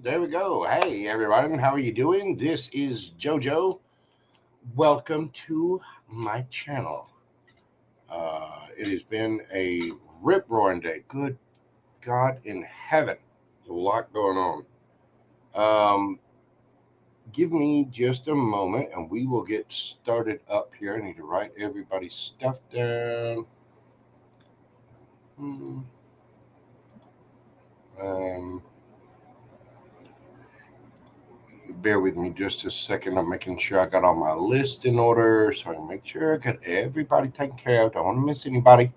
There we go. Hey, everyone. How are you doing? This is Jojo. Welcome to my channel. It has been a rip-roaring day. Good God in heaven. There's a lot going on. Give me just a moment and we will get started up here. I need to write everybody's stuff down. Bear with me just a second. I'm making sure I got all my list in order so I can make sure I got everybody taken care of. Don't want to miss anybody.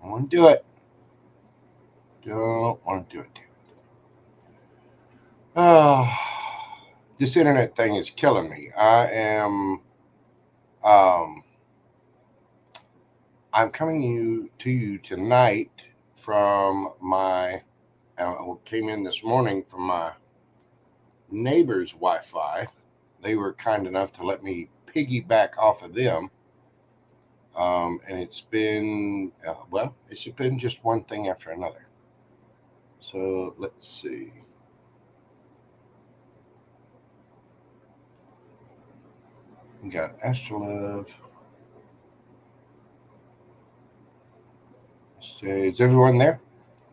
Don't want to do it. Don't want to do it. Oh, this internet thing is killing me. I'm coming to you tonight from my, came in this morning from my neighbor's Wi-Fi. They were kind enough to let me piggyback off of them. And it's been, it's been just one thing after another. So let's see. We got Astrolove. Is everyone there?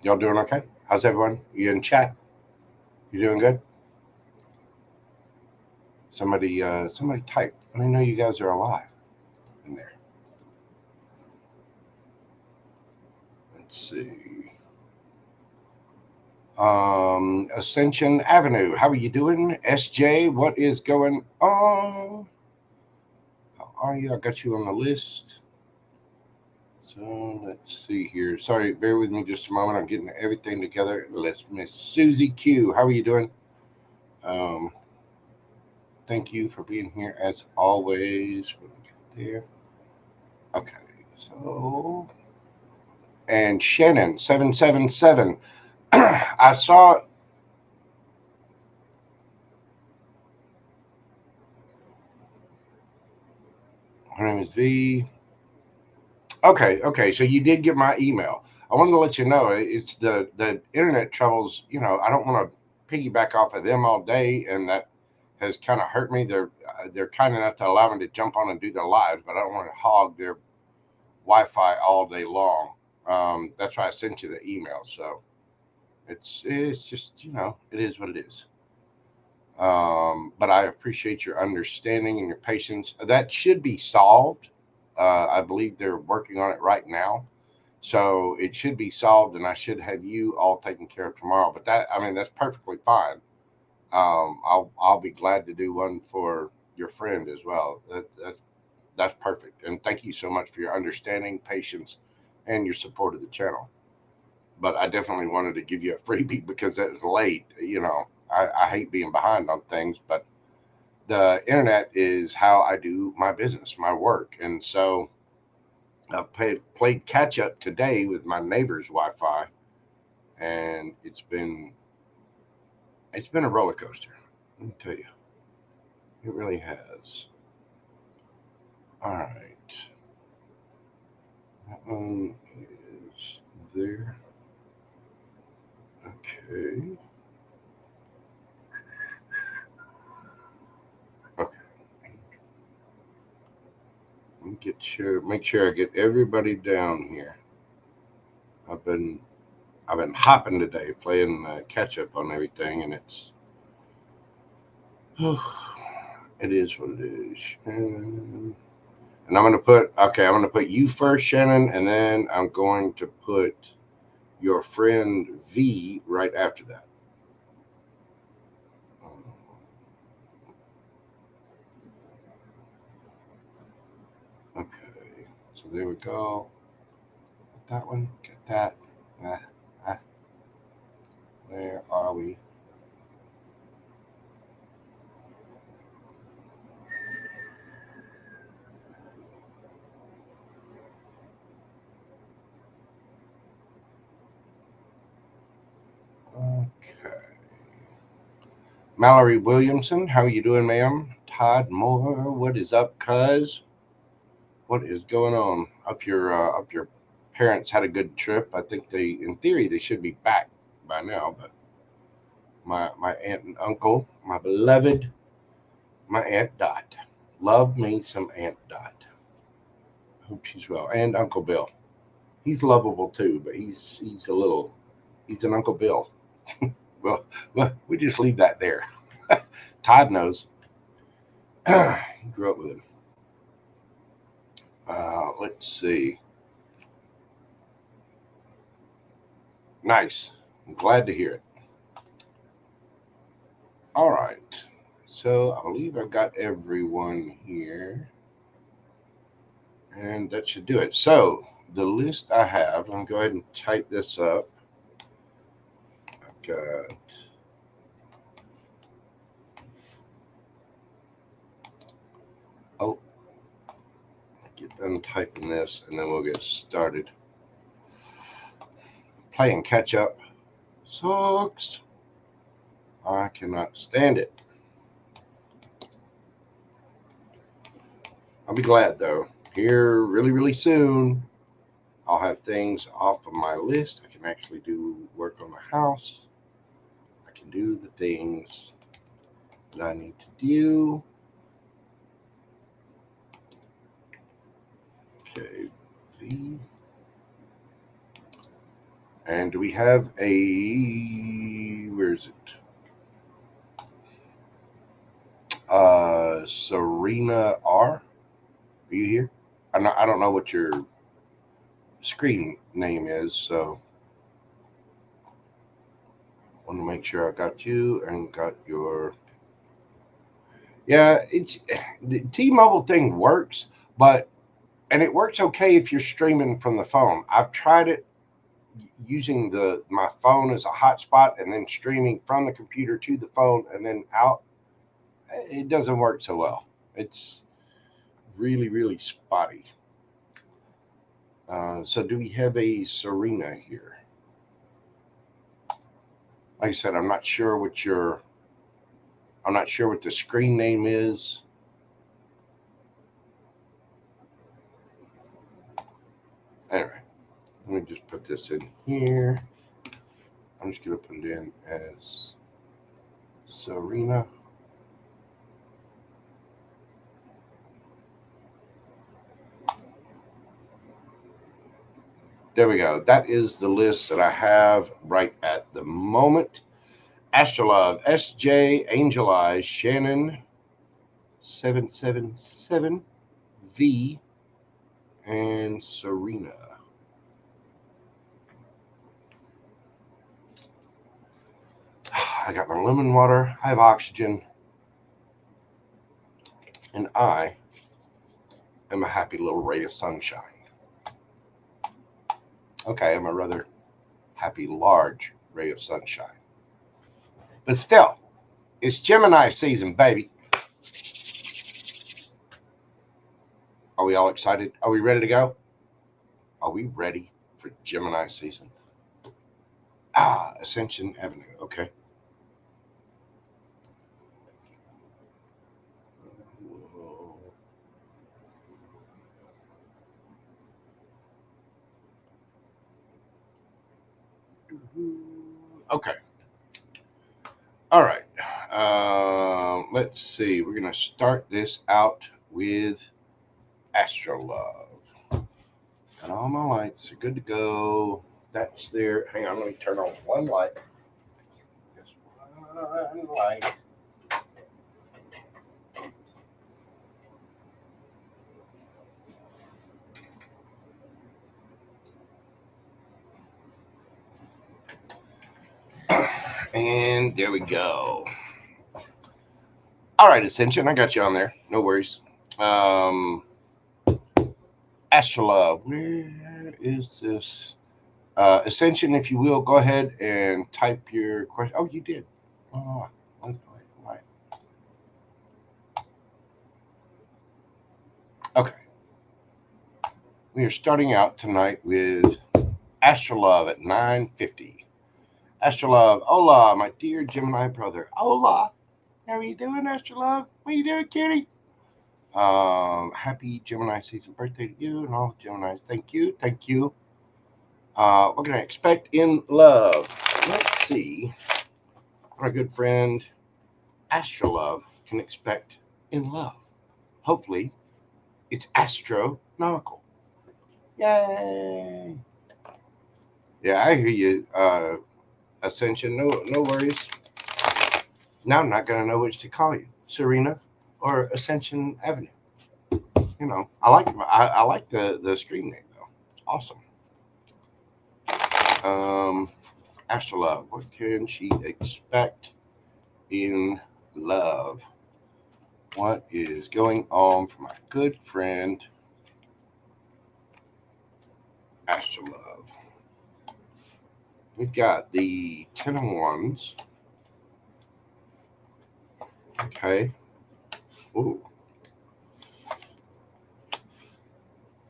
Y'all doing okay? How's everyone? You in chat? You doing good? Somebody type. Let me know you guys are alive in there. Let's see. Ascension Avenue. How are you doing? SJ, what is going on? How are you? I got you on the list. So let's see here. Sorry, bear with me just a moment. I'm getting everything together. Let's Miss Susie Q. How are you doing? Thank you for being here as always. What do we got there? Okay, so and Shannon 777. I saw. Her name is V. Okay. So you did get my email. I wanted to let you know it's the internet troubles. You know, I don't want to piggyback off of them all day, and that has kind of hurt me. They're kind enough to allow me to jump on and do their lives, but I don't want to hog their Wi-Fi all day long. That's why I sent you the email. So it's just, you know, it is what it is. But I appreciate your understanding and your patience. That should be solved. I believe they're working on it right now. So it should be solved, and I should have you all taken care of tomorrow. But that's perfectly fine. I'll be glad to do one for your friend as well. That's perfect. And thank you so much for your understanding, patience, and your support of the channel. But I definitely wanted to give you a freebie because it was late. You know, I hate being behind on things, but the internet is how I do my business, my work. And so I played catch up today with my neighbor's Wi-Fi, and it's been a roller coaster. Let me tell you, it really has. All right, that one is there. Okay. Make sure I get everybody down here. I've been hopping today, playing catch up on everything, and it is what it is. And I'm gonna put you first, Shannon, and then I'm going to put your friend V right after that. Okay, so there we go. Get that one, get that. Where are we? Okay. Mallory Williamson, how are you doing, ma'am? Todd Moore, what is up, cuz? What is going on? Up your parents had a good trip. I think in theory, they should be back by now, but my aunt and uncle, my beloved, my Aunt Dot. Love me some Aunt Dot. Hope she's well. And Uncle Bill. He's lovable too, but he's an Uncle Bill. well, we just leave that there. Todd knows. He grew up with him. Let's see. Nice. I'm glad to hear it. All right. So I believe I've got everyone here. And that should do it. So the list I have, I'm going to go ahead and type this up. I've got get done typing this and then we'll get started. Playing catch up sucks. I cannot stand it. I'll be glad though. Here really, really soon, I'll have things off of my list. I can actually do work on the house. I can do the things that I need to do. Okay, V. And do we have a, where is it? Serena R. Are you here? I don't know what your screen name is, so I want to make sure I got you and got your. Yeah, it's the T-Mobile thing works, and it works okay if you're streaming from the phone. I've tried it using my phone as a hotspot and then streaming from the computer to the phone and then out. It doesn't work so well. It's really, really spotty. So do we have a Serena here? Like I said, I'm not sure what the screen name is. Anyway, let me just put this in here. I'm just going to put it in as Serena. There we go. That is the list that I have right at the moment. Astrolove, SJ, Angel Eyes, Shannon, 777, V, and Serena. I got my lemon water. I have oxygen. And I am a happy little ray of sunshine. Okay, I'm a rather happy large ray of sunshine. But still, it's Gemini season, baby. Are we all excited? Are we ready to go? Are we ready for Gemini season? Ascension Avenue. Okay. Okay. All right. Let's see. We're going to start this out with Astrolove. And all my lights are good to go. That's there. Hang on. Let me turn on one light. Just one light. And there we go. All right, Ascension, I got you on there. No worries. Astrolove, where is this? Ascension, if you will, go ahead and type your question. Oh, you did. Oh, why? Okay. We are starting out tonight with Astrolove at 9:50. Astrolove, hola, my dear Gemini brother. Hola. How are you doing, Astrolove? What are you doing, kitty? Happy Gemini season birthday to you and all Geminis. Thank you. What can I expect in love? Let's see. our good friend Astrolove can expect in love. Hopefully, it's astronomical. Yay! Yeah, I hear you, Ascension. No worries. Now I'm not gonna know which to call you, Serena or Ascension Avenue. You know, I like the screen name though. It's awesome. Astrolove, what can she expect in love? What is going on for my good friend Astrolove? We've got the 10 of Wands. Okay. Ooh.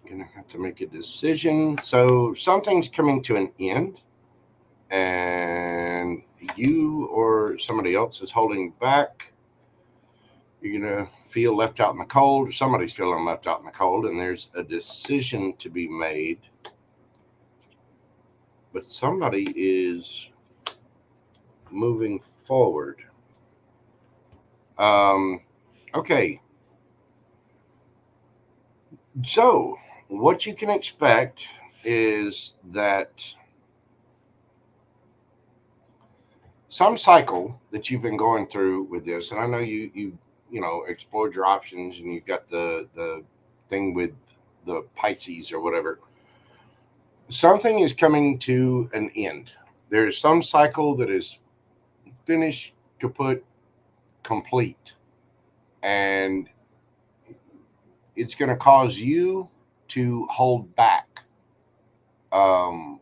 Gonna have to make a decision. So something's coming to an end, and you or somebody else is holding back. You're gonna feel left out in the cold. Somebody's feeling left out in the cold, and there's a decision to be made. But somebody is moving forward. Okay. So what you can expect is that some cycle that you've been going through with this, and I know you explored your options, and you've got the thing with the Pisces or whatever. Something is coming to an end. There's some cycle that is finished, kaput, complete, and it's going to cause you to hold back. Or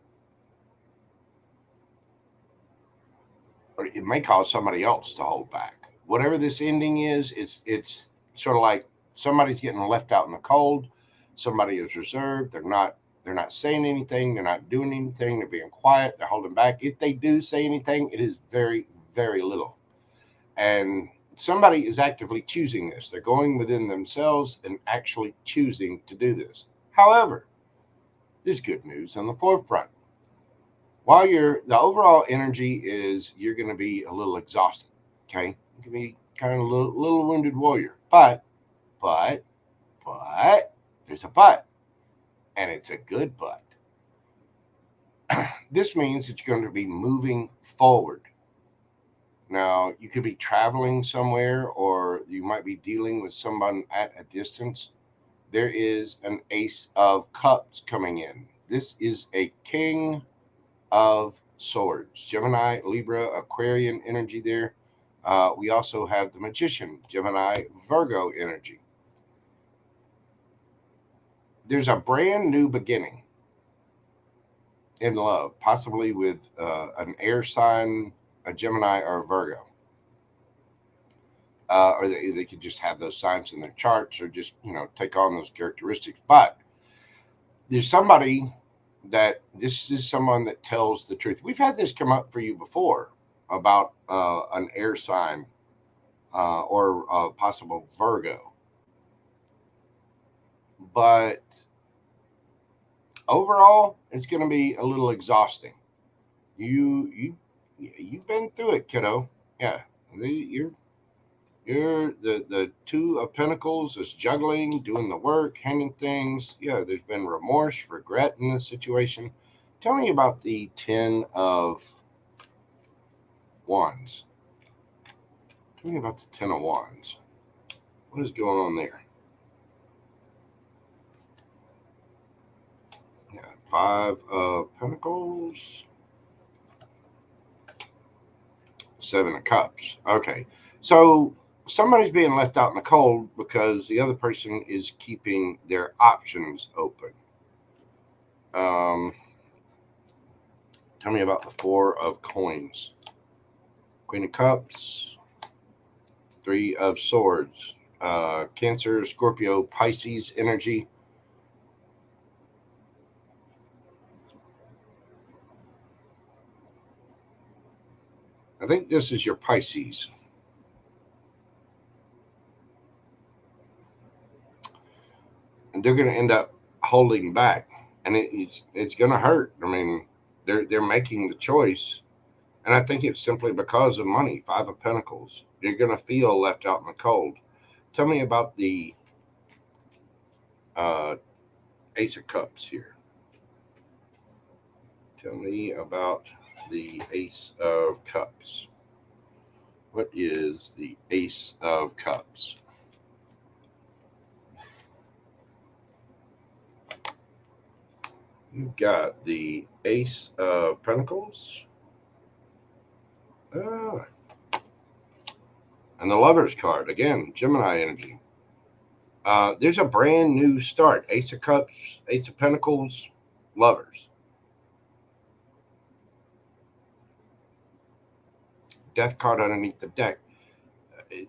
it may cause somebody else to hold back. Whatever this ending is, it's sort of like somebody's getting left out in the cold. Somebody is reserved. They're not saying anything. They're not doing anything. They're being quiet. They're holding back. If they do say anything, it is very, very little. And somebody is actively choosing this. They're going within themselves and actually choosing to do this. However, there's good news on the forefront. While the overall energy is you're going to be a little exhausted. Okay, you can be kind of a little wounded warrior, but there's a but, and it's a good but. This means that you're going to be moving forward. Now, you could be traveling somewhere, or you might be dealing with someone at a distance. There is an Ace of Cups coming in. This is a King of Swords, Gemini, Libra, Aquarian energy there. We also have the Magician, Gemini, Virgo energy. There's a brand new beginning in love, possibly with an air sign, a Gemini, or a Virgo. Or they could just have those signs in their charts, or just take on those characteristics. But there's somebody that this is someone that tells the truth. We've had this come up for you before about an air sign or a possible Virgo. But overall, it's going to be a little exhausting. You've been through it, kiddo. Yeah, you're the Two of Pentacles is juggling, doing the work, handing things. Yeah, there's been remorse, regret in this situation. Tell me about the 10 of Wands. Tell me about the 10 of Wands. What is going on there? Yeah, 5 of Pentacles. 7 of Cups. Okay, so somebody's being left out in the cold because the other person is keeping their options open. Tell me about the 4 of Coins. Queen of Cups, 3 of Swords, Cancer, Scorpio, Pisces energy. I think this is your Pisces. And they're going to end up holding back, and it's going to hurt. I mean, they're making the choice And I think it's simply because of money. Five of Pentacles. You're going to feel left out in the cold. Tell me about the Ace of Cups here. Tell me about the Ace of Cups. What is the Ace of Cups? You've got the Ace of Pentacles. And the Lover's card. Again, Gemini energy. There's a brand new start. Ace of Cups, Ace of Pentacles, Lovers. Death card underneath the deck.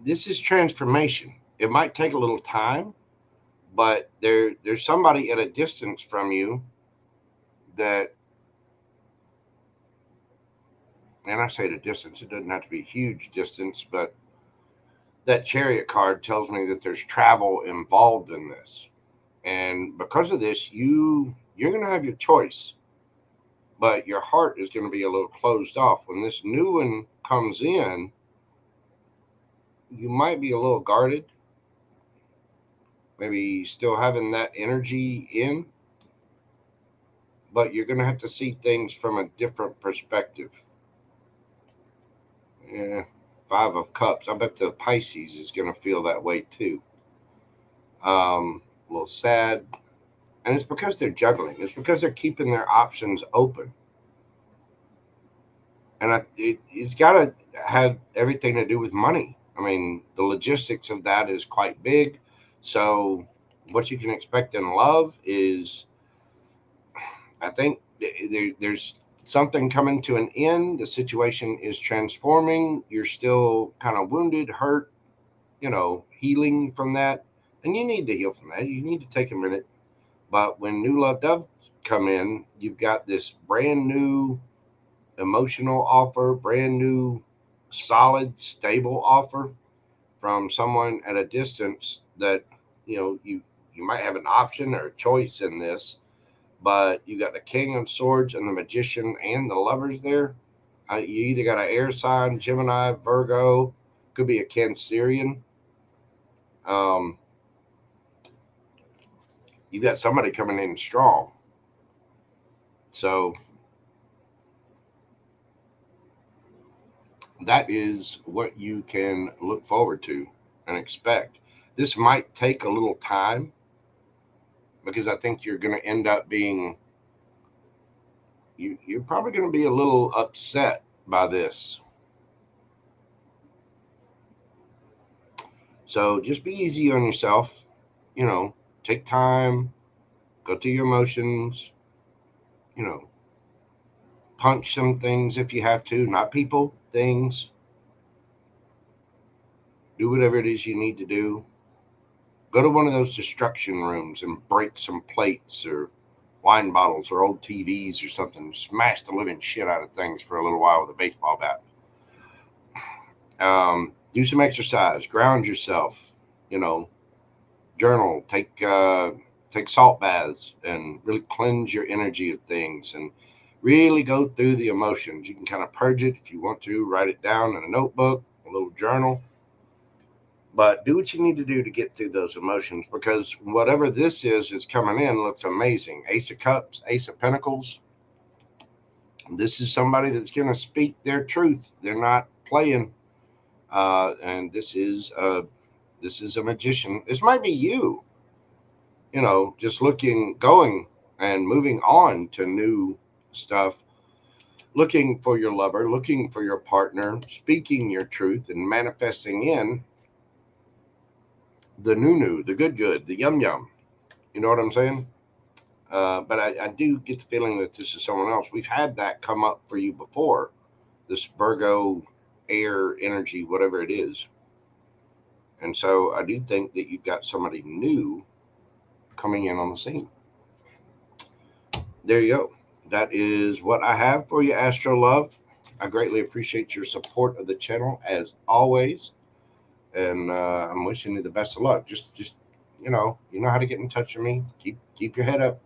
This is transformation. It might take a little time, but there's somebody at a distance from you that, and I say at a distance, it doesn't have to be a huge distance, but that Chariot card tells me that there's travel involved in this. And because of this, you're going to have your choice, but your heart is going to be a little closed off. When this new one comes in, you might be a little guarded, maybe still having that energy in, but you're going to have to see things from a different perspective. Yeah, Five of Cups. I bet the Pisces is going to feel that way too. A little sad. And it's because they're juggling. It's because they're keeping their options open. And it's got to have everything to do with money. I mean, the logistics of that is quite big. So what you can expect in love is, I think there's something coming to an end. The situation is transforming. You're still kind of wounded, hurt, healing from that. And you need to heal from that. You need to take a minute. But when new love does come in, you've got this brand new emotional offer, brand new, solid, stable offer from someone at a distance that, you might have an option or a choice in this, but you got the King of Swords and the Magician and the Lovers there. You either got an air sign, Gemini, Virgo, could be a Cancerian. You got somebody coming in strong. So that is what you can look forward to and expect. This might take a little time because I think you're going to end up being, you're probably going to be a little upset by this. So just be easy on yourself, take time, go through your emotions, punch some things if you have to, not people, things. Do whatever it is you need to do. Go to one of those destruction rooms and break some plates or wine bottles or old TVs or something. Smash the living shit out of things for a little while with a baseball bat. Do some exercise, ground yourself, journal, take salt baths and really cleanse your energy of things and really go through the emotions. You can kind of purge it if you want to, write it down in a notebook, a little journal. But do what you need to do to get through those emotions, because whatever this is that's coming in looks amazing. Ace of Cups, Ace of Pentacles. This is somebody that's going to speak their truth. They're not playing. And this is a magician. This might be you, just going and moving on to new stuff, looking for your lover, looking for your partner, speaking your truth and manifesting in the new, the good, the yum. You know what I'm saying? But I do get the feeling that this is someone else. We've had that come up for you before, this Virgo air energy, whatever it is. And so I do think that you've got somebody new coming in on the scene. There you go. That is what I have for you, Astro Love. I greatly appreciate your support of the channel as always. And I'm wishing you the best of luck. Just you know how to get in touch with me. Keep your head up.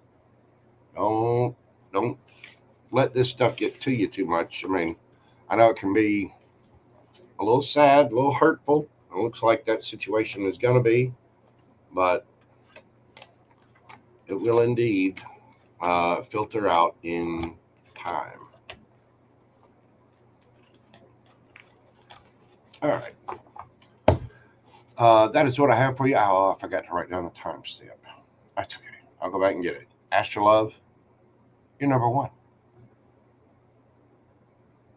Don't let this stuff get to you too much. I mean, I know it can be a little sad, a little hurtful. It looks like that situation is going to be, but it will indeed filter out in time. All right. That is what I have for you. Oh, I forgot to write down the timestamp. That's okay. I'll go back and get it. Astrolove, you're number one.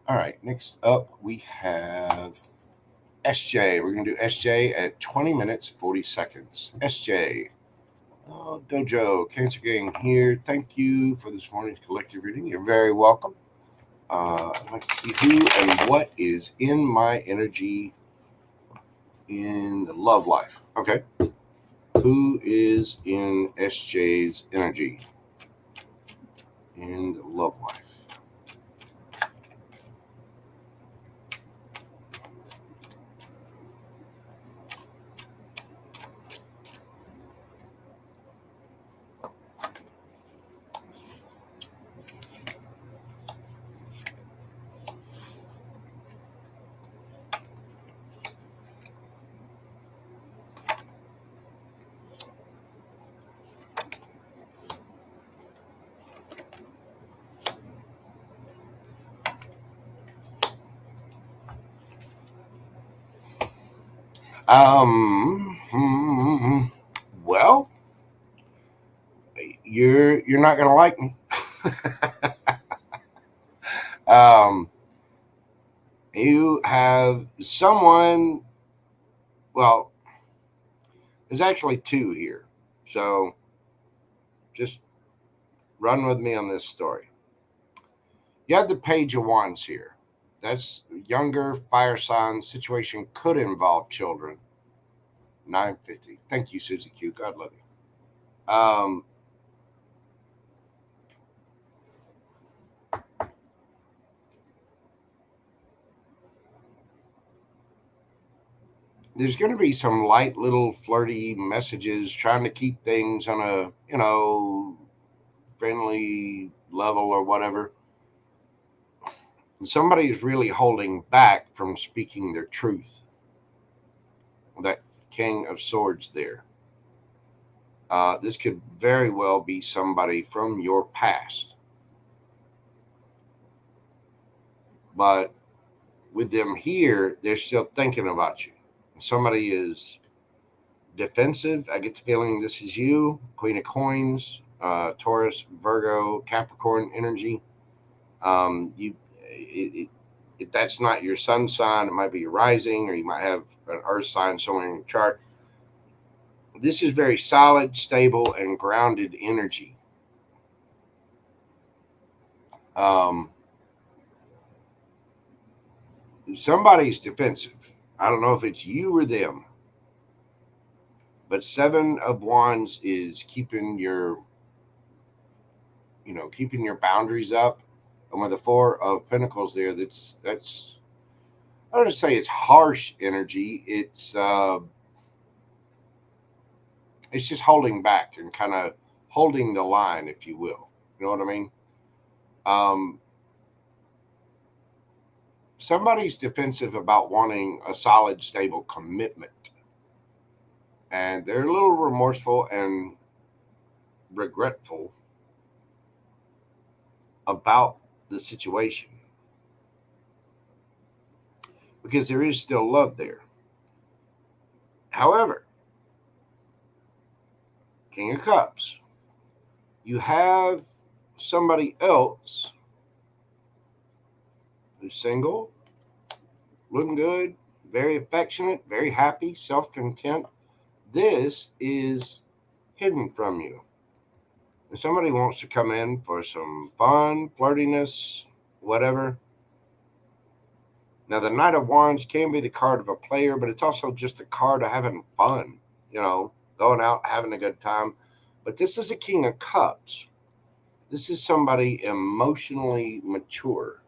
All right. Next up, we have SJ. We're going to do SJ at 20 minutes, 40 seconds. SJ. Oh, Dojo, Cancer Gang here. Thank you for this morning's collective reading. You're very welcome. Let's see who and what is in my energy in the love life. Okay. Who is in SJ's energy in the love life? Well, you're not gonna like me. You have someone. Well, there's actually two here, so just run with me on this story. You have the Page of Wands here. That's younger fire sign situation, could involve children. 950. Thank you, Susie Q. God love you. There's going to be some light little flirty messages trying to keep things on a, friendly level or whatever. Somebody is really holding back from speaking their truth. That King of Swords there. This could very well be somebody from your past. But with them here, they're still thinking about you. Somebody is defensive. I get the feeling this is you, Queen of Coins, Taurus, Virgo, Capricorn energy. If that's not your sun sign, it might be your rising, or you might have an earth sign somewhere in your chart. This is very solid, stable, and grounded energy. Somebody's defensive. I don't know if it's you or them, but Seven of Wands is keeping your boundaries up. And with the Four of Pentacles there, that's I don't want to say it's harsh energy. It's just holding back and kind of holding the line, if you will. You know what I mean? Somebody's defensive about wanting a solid, stable commitment. And they're a little remorseful and regretful about the situation. Because there is still love there. However, King of Cups, you have somebody else who's single, looking good, very affectionate, very happy, self-content. This is hidden from you. If somebody wants to come in for some fun, flirtiness, whatever. Now, the Knight of Wands can be the card of a player, but it's also just a card of having fun, going out, having a good time. But this is a King of Cups. This is somebody emotionally mature.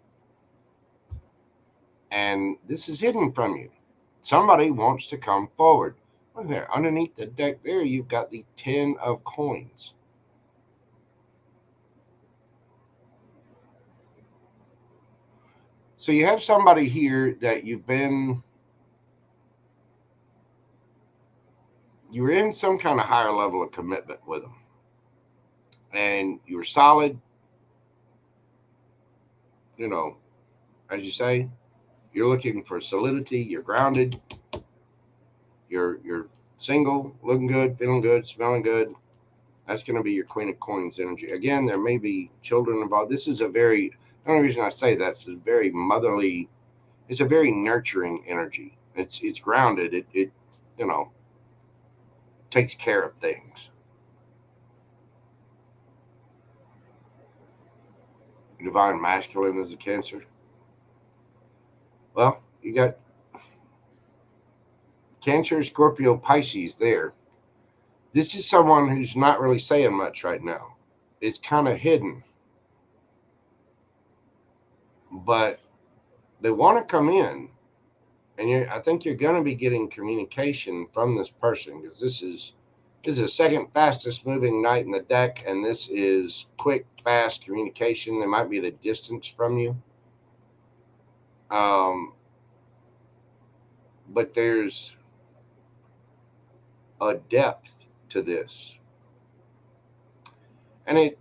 And this is hidden from you. Somebody wants to come forward. Look there, underneath the deck there, you've got the 10 of Coins. So you have somebody here that you're in some kind of higher level of commitment with them, and you're solid, as you say, you're looking for solidity, you're grounded, you're single, looking good, feeling good, smelling good. That's going to be your Queen of Coins energy. Again, there may be children involved. This is the only reason I say that is a very motherly, it's a very nurturing energy. It's grounded. It takes care of things. Divine Masculine is a Cancer. Well, you got Cancer, Scorpio, Pisces there. This is someone who's not really saying much right now. It's kind of hidden. But they want to come in. And I think you're going to be getting communication from this person, because this is the second fastest moving knight in the deck, and this is quick, fast communication. They might be at a distance from you. But there's a depth to this. And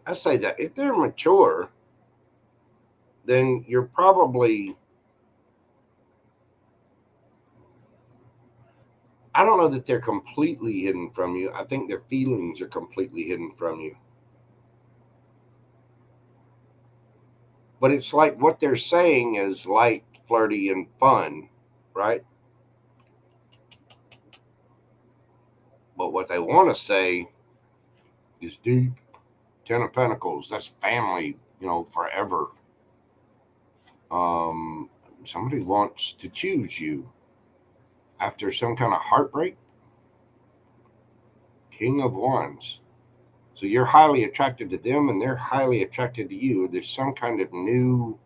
I say that if they're mature, then you're probably, I don't know that they're completely hidden from you. I think their feelings are completely hidden from you. But it's like what they're saying is light, flirty, and fun, right? But what they want to say is deep. Ten of Pentacles, that's family, forever. Somebody wants to choose you after some kind of heartbreak. King of Wands. So you're highly attracted to them, and they're highly attracted to you. There's some kind of new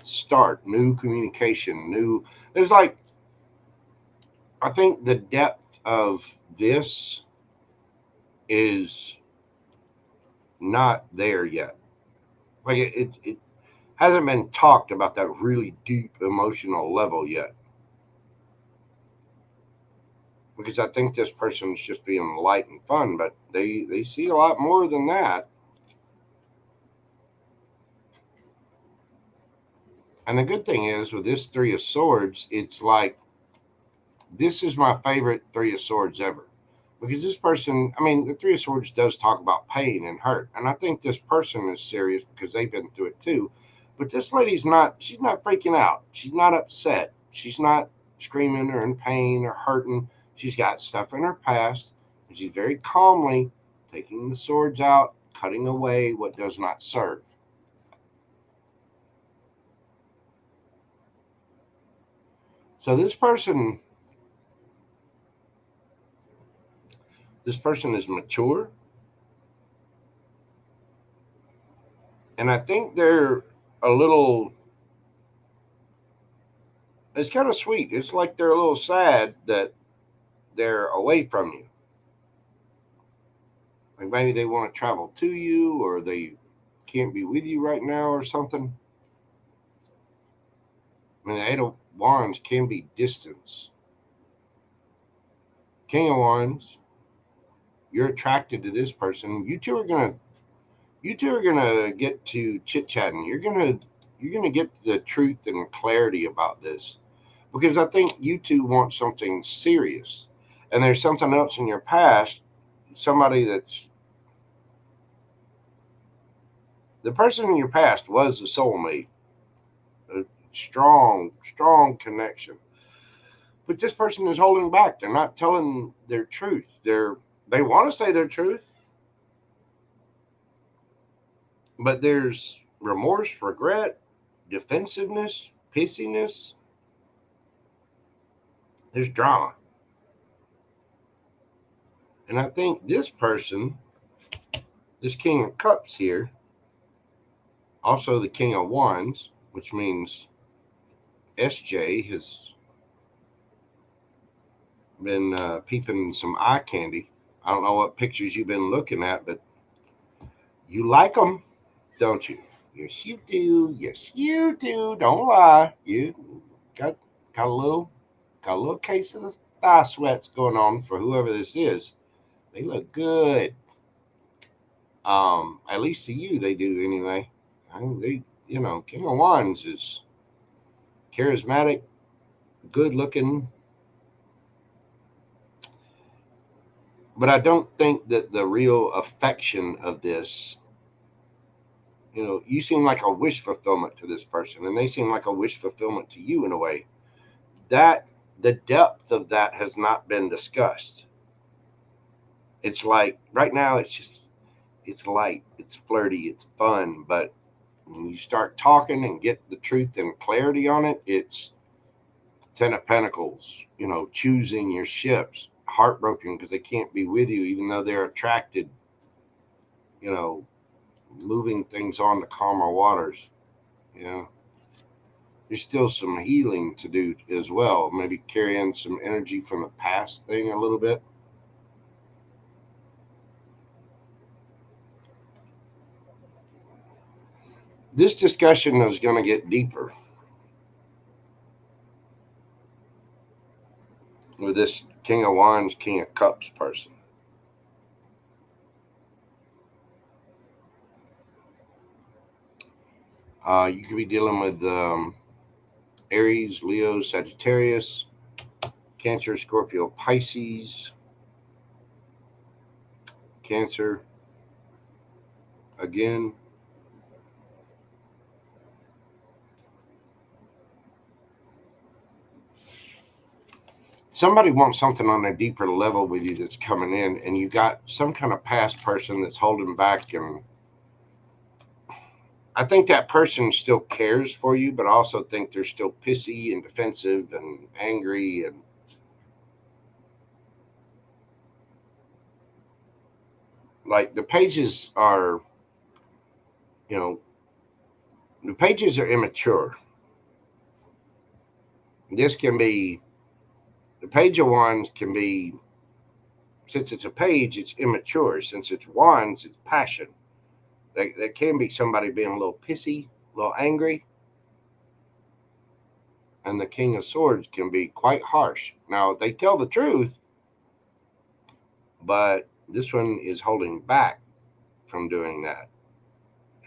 start, new communication, there's like, I think the depth of this is not there yet. Like it hasn't been talked about that really deep emotional level yet. Because I think this person's just being light and fun, but they see a lot more than that. And the good thing is, with this Three of Swords, it's like, this is my favorite Three of Swords ever. Because this person, the Three of Swords does talk about pain and hurt. And I think this person is serious because they've been through it too. But this lady's she's not freaking out. She's not upset. She's not screaming or in pain or hurting. She's got stuff in her past. And she's very calmly taking the swords out, cutting away what does not serve. So this person is mature. And I think they're a little, it's kind of sweet. It's like they're a little sad that they're away from you. Like maybe they want to travel to you, or they can't be with you right now or something. The Eight of Wands can be distance. King of Wands, you're attracted to this person. You two are gonna get to chit chatting. You're gonna get the truth and clarity about this, because I think you two want something serious, and there's something else in your past. Somebody that's the person in your past was a soulmate, a strong connection. But this person is holding back. They're not telling their truth. They want to say their truth, but there's remorse, regret, defensiveness, pissiness. There's drama. And I think this person, this King of Cups here, also the King of Wands, which means SJ has been peeping some eye candy. I don't know what pictures you've been looking at, but you like them. don't you? Yes, you do. Yes, you do. Don't lie. You got got a little case of the thigh sweats going on for whoever this is. They look good. At least to you, they do anyway. I mean, King of Wands is charismatic, good looking, but I don't think that the real affection of this, you seem like a wish fulfillment to this person, and they seem like a wish fulfillment to you in a way. That the depth of that has not been discussed. It's like right now, it's light, it's flirty, it's fun, but when you start talking and get the truth and clarity on it, it's Ten of Pentacles, choosing your ships, heartbroken because they can't be with you, even though they're attracted, you know, moving things on to calmer waters. You know, there's still some healing to do as well. Maybe carrying some energy from the past thing a little bit. This discussion is going to get deeper with this King of Wands, King of Cups person. You could be dealing with Aries, Leo, Sagittarius, Cancer, Scorpio, Pisces, Cancer again. Somebody wants something on a deeper level with you that's coming in, and you got some kind of past person that's holding back. And I think that person still cares for you, but I also think they're still pissy and defensive and angry. And like the pages are, you know, the pages are immature. This can be, the Page of Wands can be, since it's a page, it's immature. Since it's wands, it's passion. There can be somebody being a little pissy, a little angry. And the King of Swords can be quite harsh. Now, they tell the truth, but this one is holding back from doing that.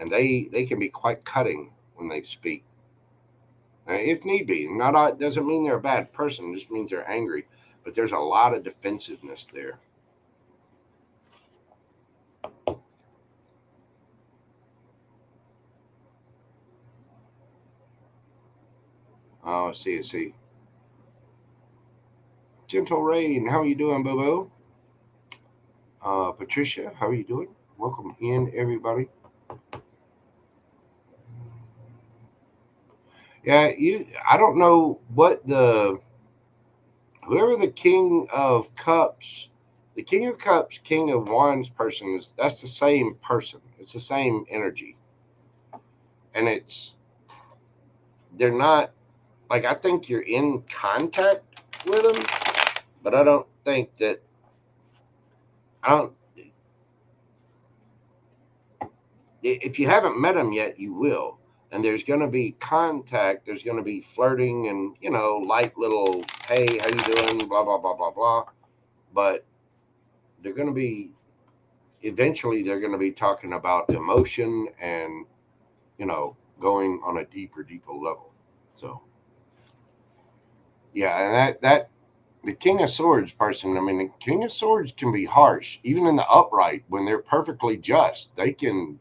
And they can be quite cutting when they speak. Now, if need be. Not doesn't mean they're a bad person, it just means they're angry. But there's a lot of defensiveness there. Oh, I see. Gentle Rain, how are you doing, Boo-Boo? Patricia, how are you doing? Welcome in, everybody. Yeah, I don't know what whoever the King of Cups, the King of Cups, King of Wands person is, that's the same person. It's the same energy. And they're not, like, I think you're in contact with them, but I don't think that, if you haven't met them yet, you will. And there's going to be contact, there's going to be flirting and, light little, hey, how you doing, blah, blah, blah, blah, blah. But they're going to be, eventually they're going to be talking about emotion and, going on a deeper level. So, yeah, and that the King of Swords person, I mean, the King of Swords can be harsh, even in the upright when they're perfectly just. The King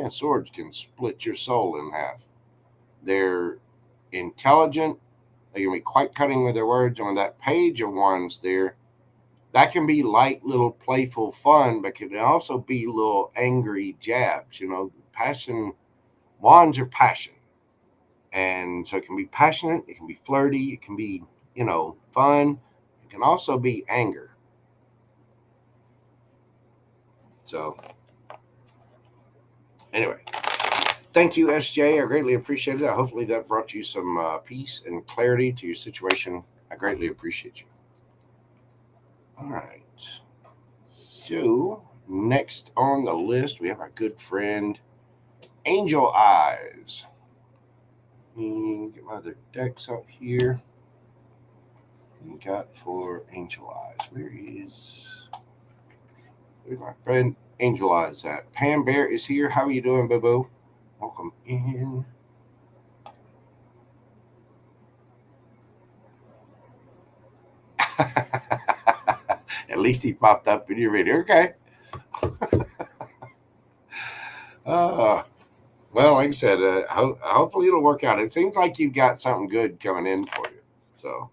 of Swords can split your soul in half. They're intelligent. They can be quite cutting with their words. And with that Page of Wands there, that can be light, little playful fun, but can also be little angry jabs. Passion, wands are passion. And so it can be passionate, it can be flirty, it can be, fun. It can also be anger. So, anyway, thank you, SJ. I greatly appreciate it. Hopefully, that brought you some peace and clarity to your situation. I greatly appreciate you. All right. So, next on the list, we have our good friend Angel Eyes. Let me get my other decks out here. What we got for Angel Eyes? Where's my friend Angel Eyes at? Pam Bear is here. How are you doing, boo boo? Welcome in. At least he popped up in your video. Okay. Well, like I said, hopefully it'll work out. It seems like you've got something good coming in for you. So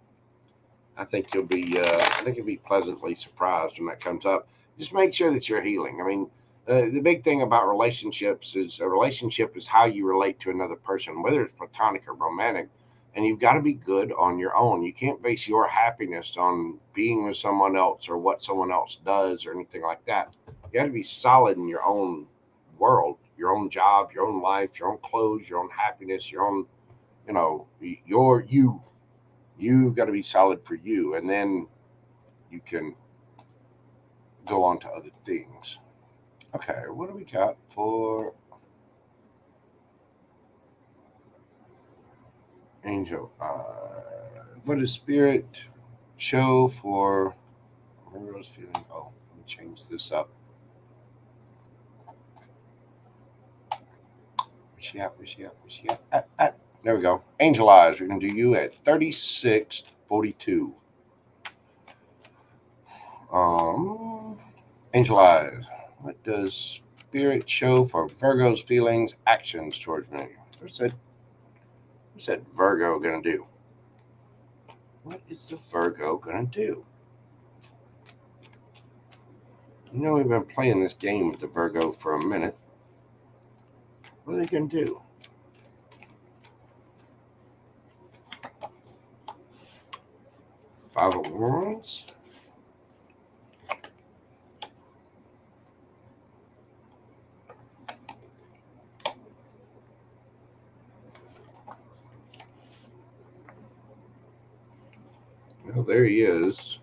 I think you'll be pleasantly surprised when that comes up. Just make sure that you're healing. I mean, the big thing about relationships is a relationship is how you relate to another person, whether it's platonic or romantic. And you've got to be good on your own. You can't base your happiness on being with someone else or what someone else does or anything like that. You got to be solid in your own world, your own job, your own life, your own clothes, your own happiness, your own, you. You got to be solid for you, and then you can go on to other things. Okay, what do we got for Angel? What does Spirit show for Rose feeling? Oh, let me change this up. Where's she at? Where's she at? Where's she at? There we go. Angel Eyes. We're going to do you at 3642. Angel Eyes. What does Spirit show for Virgo's feelings, actions towards me? What's that Virgo going to do? What is the Virgo going to do? You know, we've been playing this game with the Virgo for a minute. What are they going to do? Five of Wands. Well, there he is.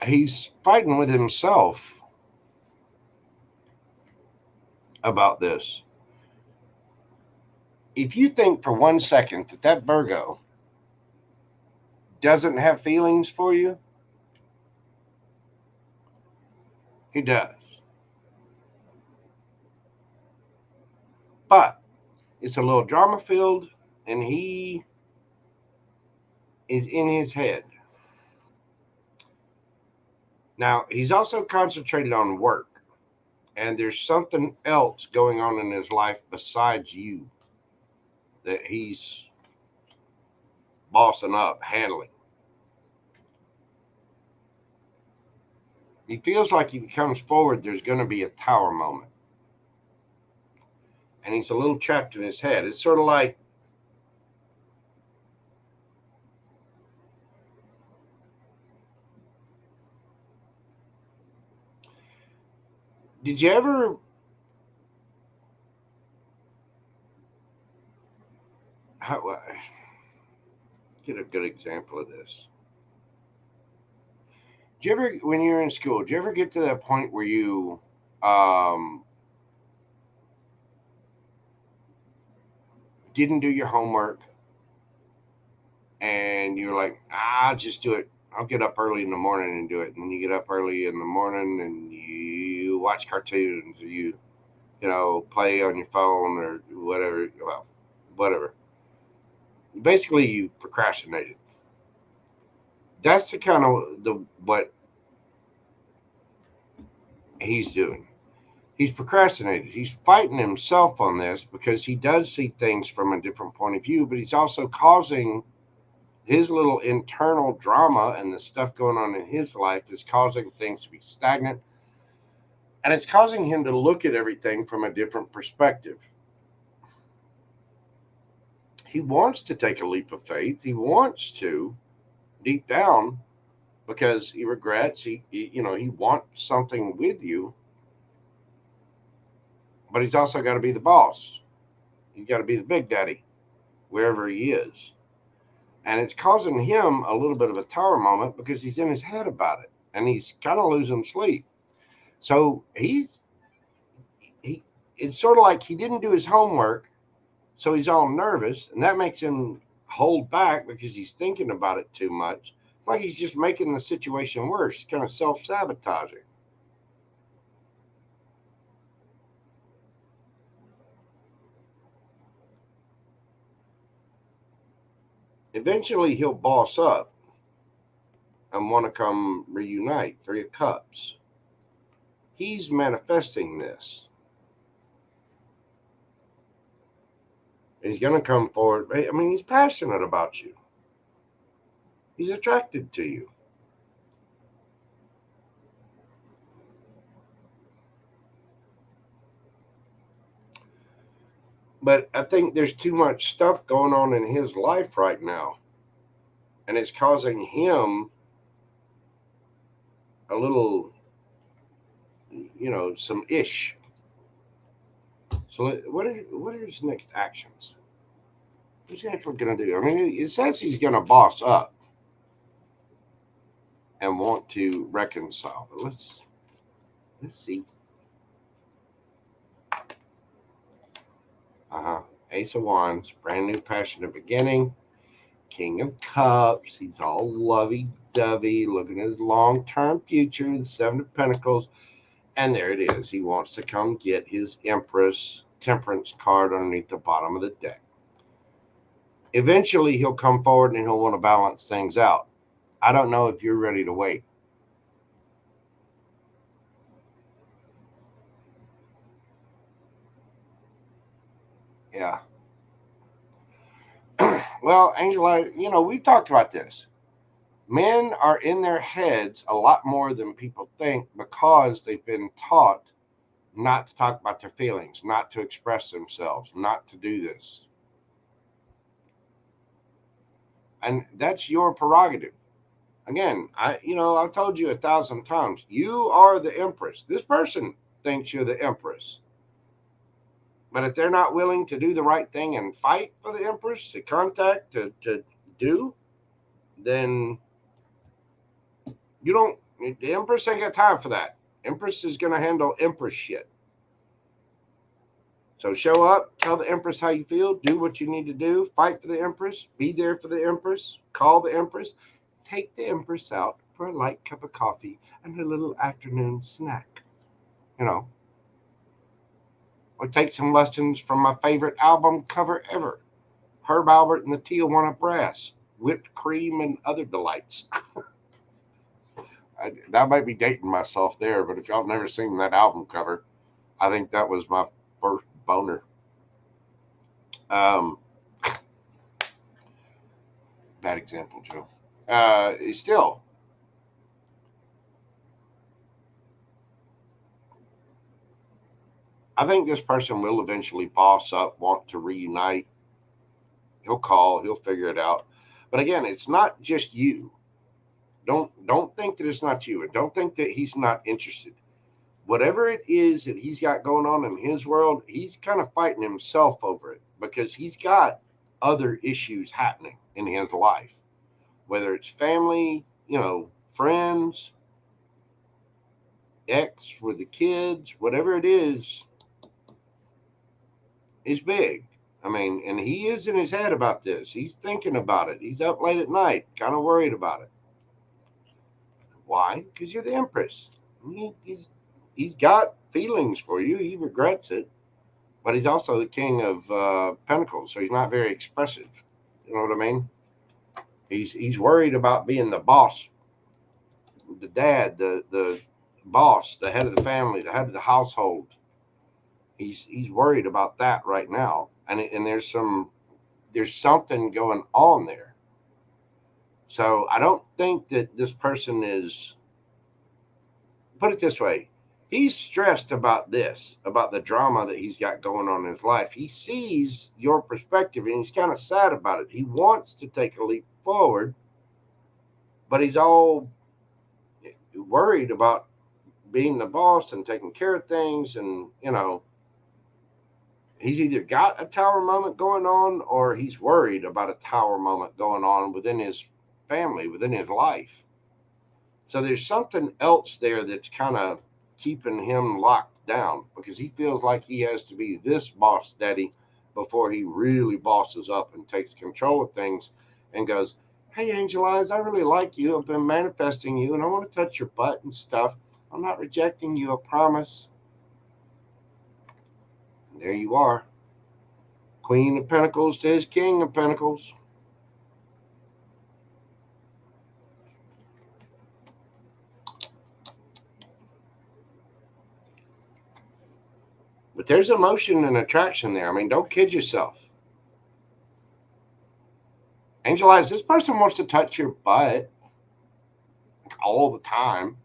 He's fighting with himself about this. If you think for 1 second that Virgo doesn't have feelings for you, he does. But it's a little drama filled, and he is in his head. Now, he's also concentrated on work, and there's something else going on in his life besides you that he's bossing up, handling. He feels like if he comes forward, there's going to be a tower moment. And he's a little trapped in his head. It's sort of like, did you ever get a good example of this? Did you ever, when you were in school, did you ever get to that point where you didn't do your homework and you're like, I'll just do it. I'll get up early in the morning and do it. And then you get up early in the morning and you watch cartoons, or you play on your phone or whatever. Well, whatever. Basically, you procrastinated. That's the kind of what he's doing. He's procrastinated. He's fighting himself on this because he does see things from a different point of view, but he's also causing his little internal drama, and the stuff going on in his life is causing things to be stagnant, and it's causing him to look at everything from a different perspective. He wants to take a leap of faith. He wants to, deep down, because he regrets. He wants something with you, but he's also got to be the boss. He's got to be the big daddy wherever he is. And it's causing him a little bit of a tower moment because he's in his head about it and he's kind of losing sleep. So it's sort of like he didn't do his homework, so he's all nervous, and that makes him hold back because he's thinking about it too much. It's like he's just making the situation worse, kind of self-sabotaging. Eventually, he'll boss up and want to come reunite. Three of Cups. He's manifesting this. He's going to come forward. I mean, he's passionate about you. He's attracted to you. But I think there's too much stuff going on in his life right now. And it's causing him a little, some ish. So what are his next actions? What's he actually going to do? I mean, it says he's going to boss up and want to reconcile. But let's see. Ace of Wands, brand new passionate beginning. King of Cups, he's all lovey-dovey, looking at his long-term future, the Seven of Pentacles. And there it is. He wants to come get his Empress Temperance card underneath the bottom of the deck. Eventually, he'll come forward and he'll want to balance things out. I don't know if you're ready to wait. Yeah. Well, Angela, we've talked about this. Men are in their heads a lot more than people think because they've been taught not to talk about their feelings, not to express themselves, not to do this. And that's your prerogative. Again, I've told you 1,000 times, you are the Empress. This person thinks you're the Empress. But if they're not willing to do the right thing and fight for the Empress, to contact, to do, then the Empress ain't got time for that. Empress is going to handle Empress shit. So show up, tell the Empress how you feel, do what you need to do, fight for the Empress, be there for the Empress, call the Empress, take the Empress out for a light cup of coffee and a little afternoon snack. Or take some lessons from my favorite album cover ever, Herb Alpert and the Tijuana Brass, whipped cream and other delights. That might be dating myself there, but if y'all have never seen that album cover, I think that was my first boner. Bad example, Joe. Still, I think this person will eventually boss up, want to reunite. He'll call, he'll figure it out. But again, it's not just you. Don't think that it's not you, and don't think that he's not interested. Whatever it is that he's got going on in his world, he's kind of fighting himself over it because he's got other issues happening in his life, whether it's family, friends, ex with the kids, whatever it is big. I mean, and he is in his head about this. He's thinking about it. He's up late at night, kind of worried about it. Why? Because you're the Empress. He's got feelings for you. He regrets it. But he's also the King of Pentacles, so he's not very expressive. You know what I mean? He's worried about being the boss, the dad, the boss, the head of the family, the head of the household. He's worried about that right now, and there's something going on there. So I don't think that this person is. Put it this way. He's stressed about this, about the drama that he's got going on in his life. He sees your perspective and he's kind of sad about it. He wants to take a leap forward, but he's all worried about being the boss and taking care of things. And, he's either got a tower moment going on or he's worried about a tower moment going on within his family, within his life. So there's something else there that's kind of keeping him locked down because he feels like he has to be this boss daddy before he really bosses up and takes control of things and goes, hey, Angel Eyes, I really like you. I've been manifesting you and I want to touch your butt and stuff. I'm not rejecting you, I promise. And there you are. Queen of Pentacles to his King of Pentacles. But there's emotion and attraction there. I mean, don't kid yourself. Angel Eyes, this person wants to touch your butt all the time.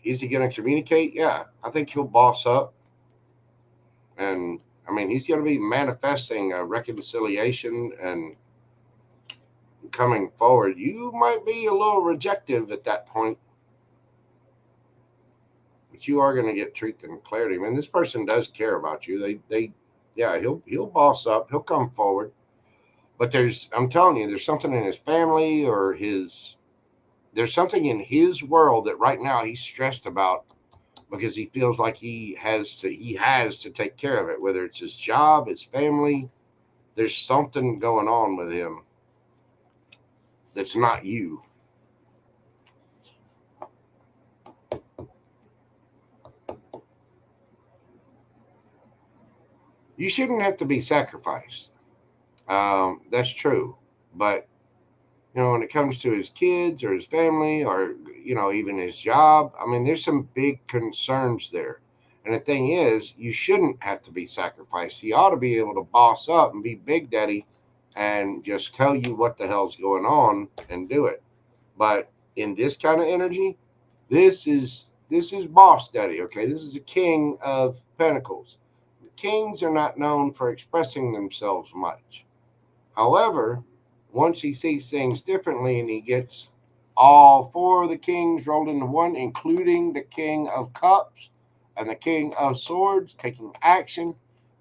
Is he going to communicate? Yeah, I think he'll boss up. And, I mean, he's going to be manifesting a reconciliation and coming forward. You might be a little rejective at that point. But you are going to get truth and clarity. I mean, this person does care about you. Yeah, he'll boss up. He'll come forward. But I'm telling you, there's something in his family or there's something in his world that right now he's stressed about because he feels like he has to take care of it, whether it's his job, his family. There's something going on with him that's not you. You shouldn't have to be sacrificed. That's true. But, when it comes to his kids or his family or, even his job, I mean, there's some big concerns there. And the thing is, you shouldn't have to be sacrificed. He ought to be able to boss up and be Big Daddy and just tell you what the hell's going on and do it. But in this kind of energy, this is boss daddy, okay? This is a King of Pentacles. Kings are not known for expressing themselves much. However, once he sees things differently and he gets all four of the kings rolled into one, including the King of Cups and the King of Swords, taking action,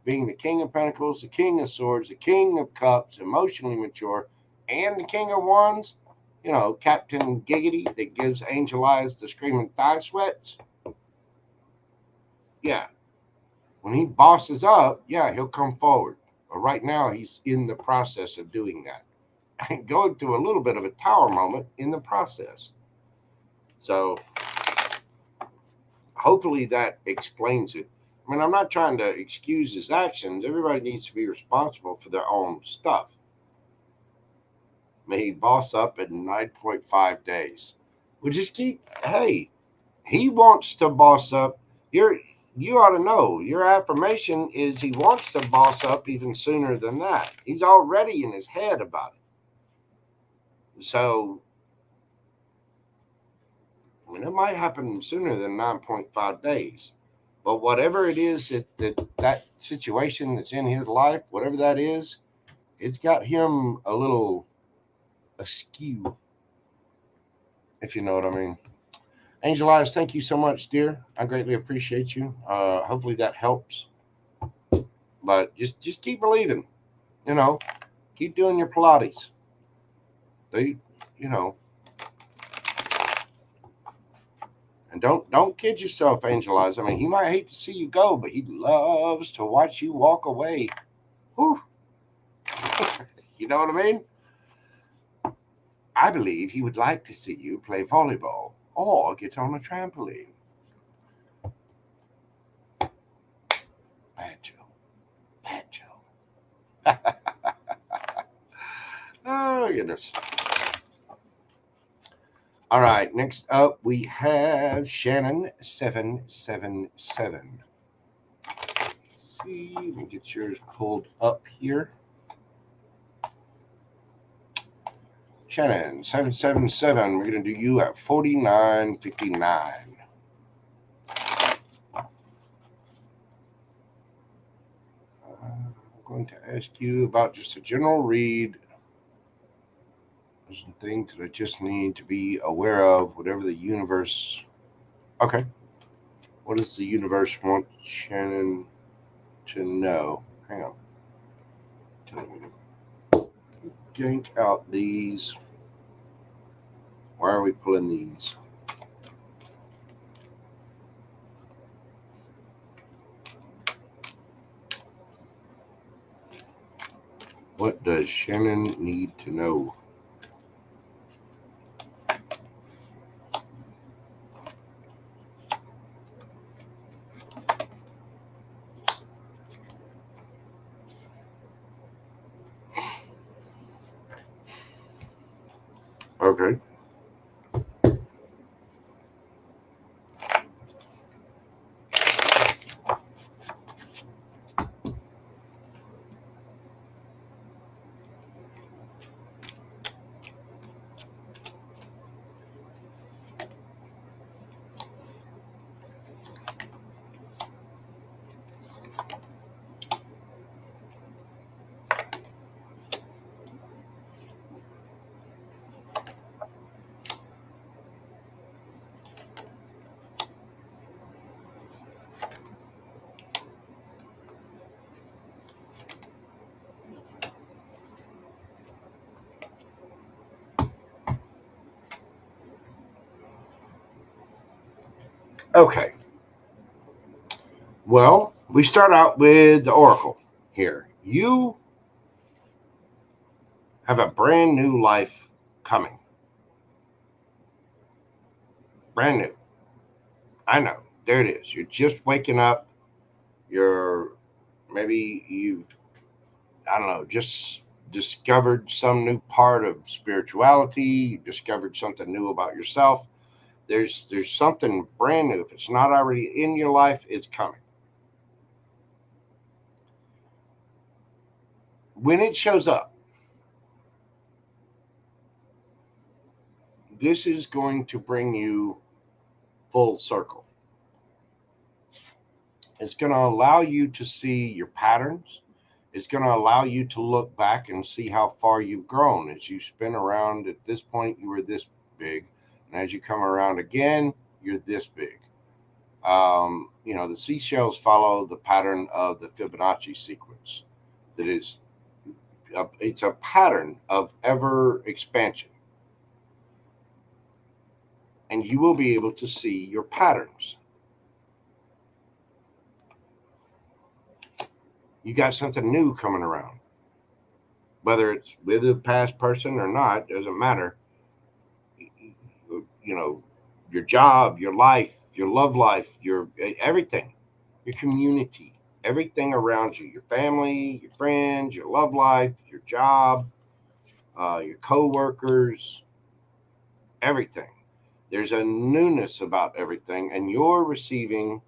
being the King of Pentacles, the King of Swords, the King of Cups, emotionally mature, and the King of Wands, Captain Giggity that gives Angel Eyes the screaming thigh sweats. Yeah. When he bosses up, yeah, he'll come forward. But right now, he's in the process of doing that. And going through a little bit of a tower moment in the process. So hopefully that explains it. I mean, I'm not trying to excuse his actions. Everybody needs to be responsible for their own stuff. May he boss up in 9.5 days. We'll just hey, he wants to boss up. You ought to know your affirmation is he wants to boss up even sooner than that. He's already in his head about it. So, I mean, it might happen sooner than 9.5 days. But whatever it is that situation that's in his life, whatever that is, it's got him a little askew, if you know what I mean. Angel Eyes, thank you so much, dear. I greatly appreciate you. Hopefully that helps. But just keep believing. Keep doing your Pilates. And don't kid yourself, Angel Eyes. I mean, he might hate to see you go, but he loves to watch you walk away. Whew. You know what I mean? I believe he would like to see you play volleyball or get on a trampoline. Bad joke. Oh, goodness. All right, next up we have Shannon777. See, let me get yours pulled up here. Shannon777, we're going to do you at 49.59. going to ask you about just a general read. There's some things that I just need to be aware of, whatever the universe. Okay. What does the universe want Shannon to know? Hang on. Telling me to yank out these. Why are we pulling these? What does Shannon need to know? Okay. Okay. Well, we start out with the Oracle here. You have a brand new life coming. Brand new. I know. There it is. You're just waking up. You're maybe you, I don't know, just discovered some new part of spirituality. You discovered something new about yourself. There's something brand new. If it's not already in your life, it's coming. When it shows up, this is going to bring you full circle. It's going to allow you to see your patterns. It's going to allow you to look back and see how far you've grown. As you spin around, at this point, you were this big. And as you come around again, you're this big. The seashells follow the pattern of the Fibonacci sequence. That is, it's a pattern of ever expansion. And you will be able to see your patterns. You got something new coming around. Whether it's with a past person or not, doesn't matter. Your job, your life, your love life, your everything, your community, everything around you, your family, your friends, your love life, your job, your co-workers, everything. There's a newness about everything, and you're receiving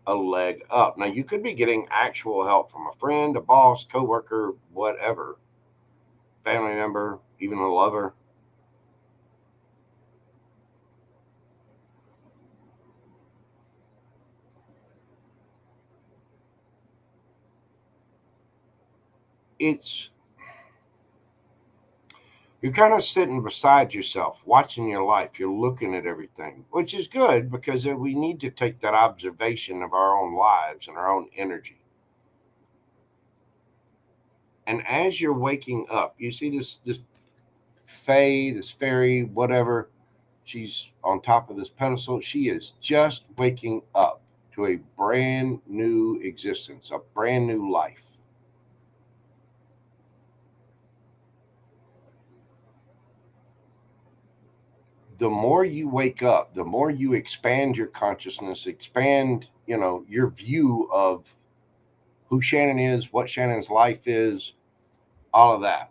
a leg up. Now, you could be getting actual help from a friend, a boss, co-worker, whatever, family member, even a lover. You're kind of sitting beside yourself, watching your life. You're looking at everything, which is good because we need to take that observation of our own lives and our own energy. And as you're waking up, you see this fae, this fairy, whatever. She's on top of this pedestal. She is just waking up to a brand new existence, a brand new life. The more you wake up, the more you expand your consciousness, expand, your view of who Shannon is, what Shannon's life is, all of that.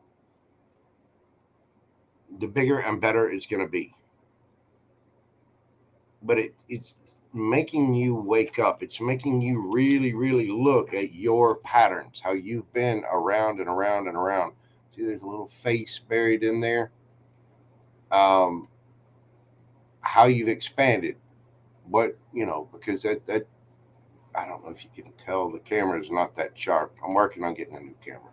The bigger and better it's going to be. But it's making you wake up. It's making you really, really look at your patterns, how you've been around and around and around. See, there's a little face buried in there. How you've expanded. What, because that I don't know if you can tell, the camera is not that sharp. I'm working on getting a new camera.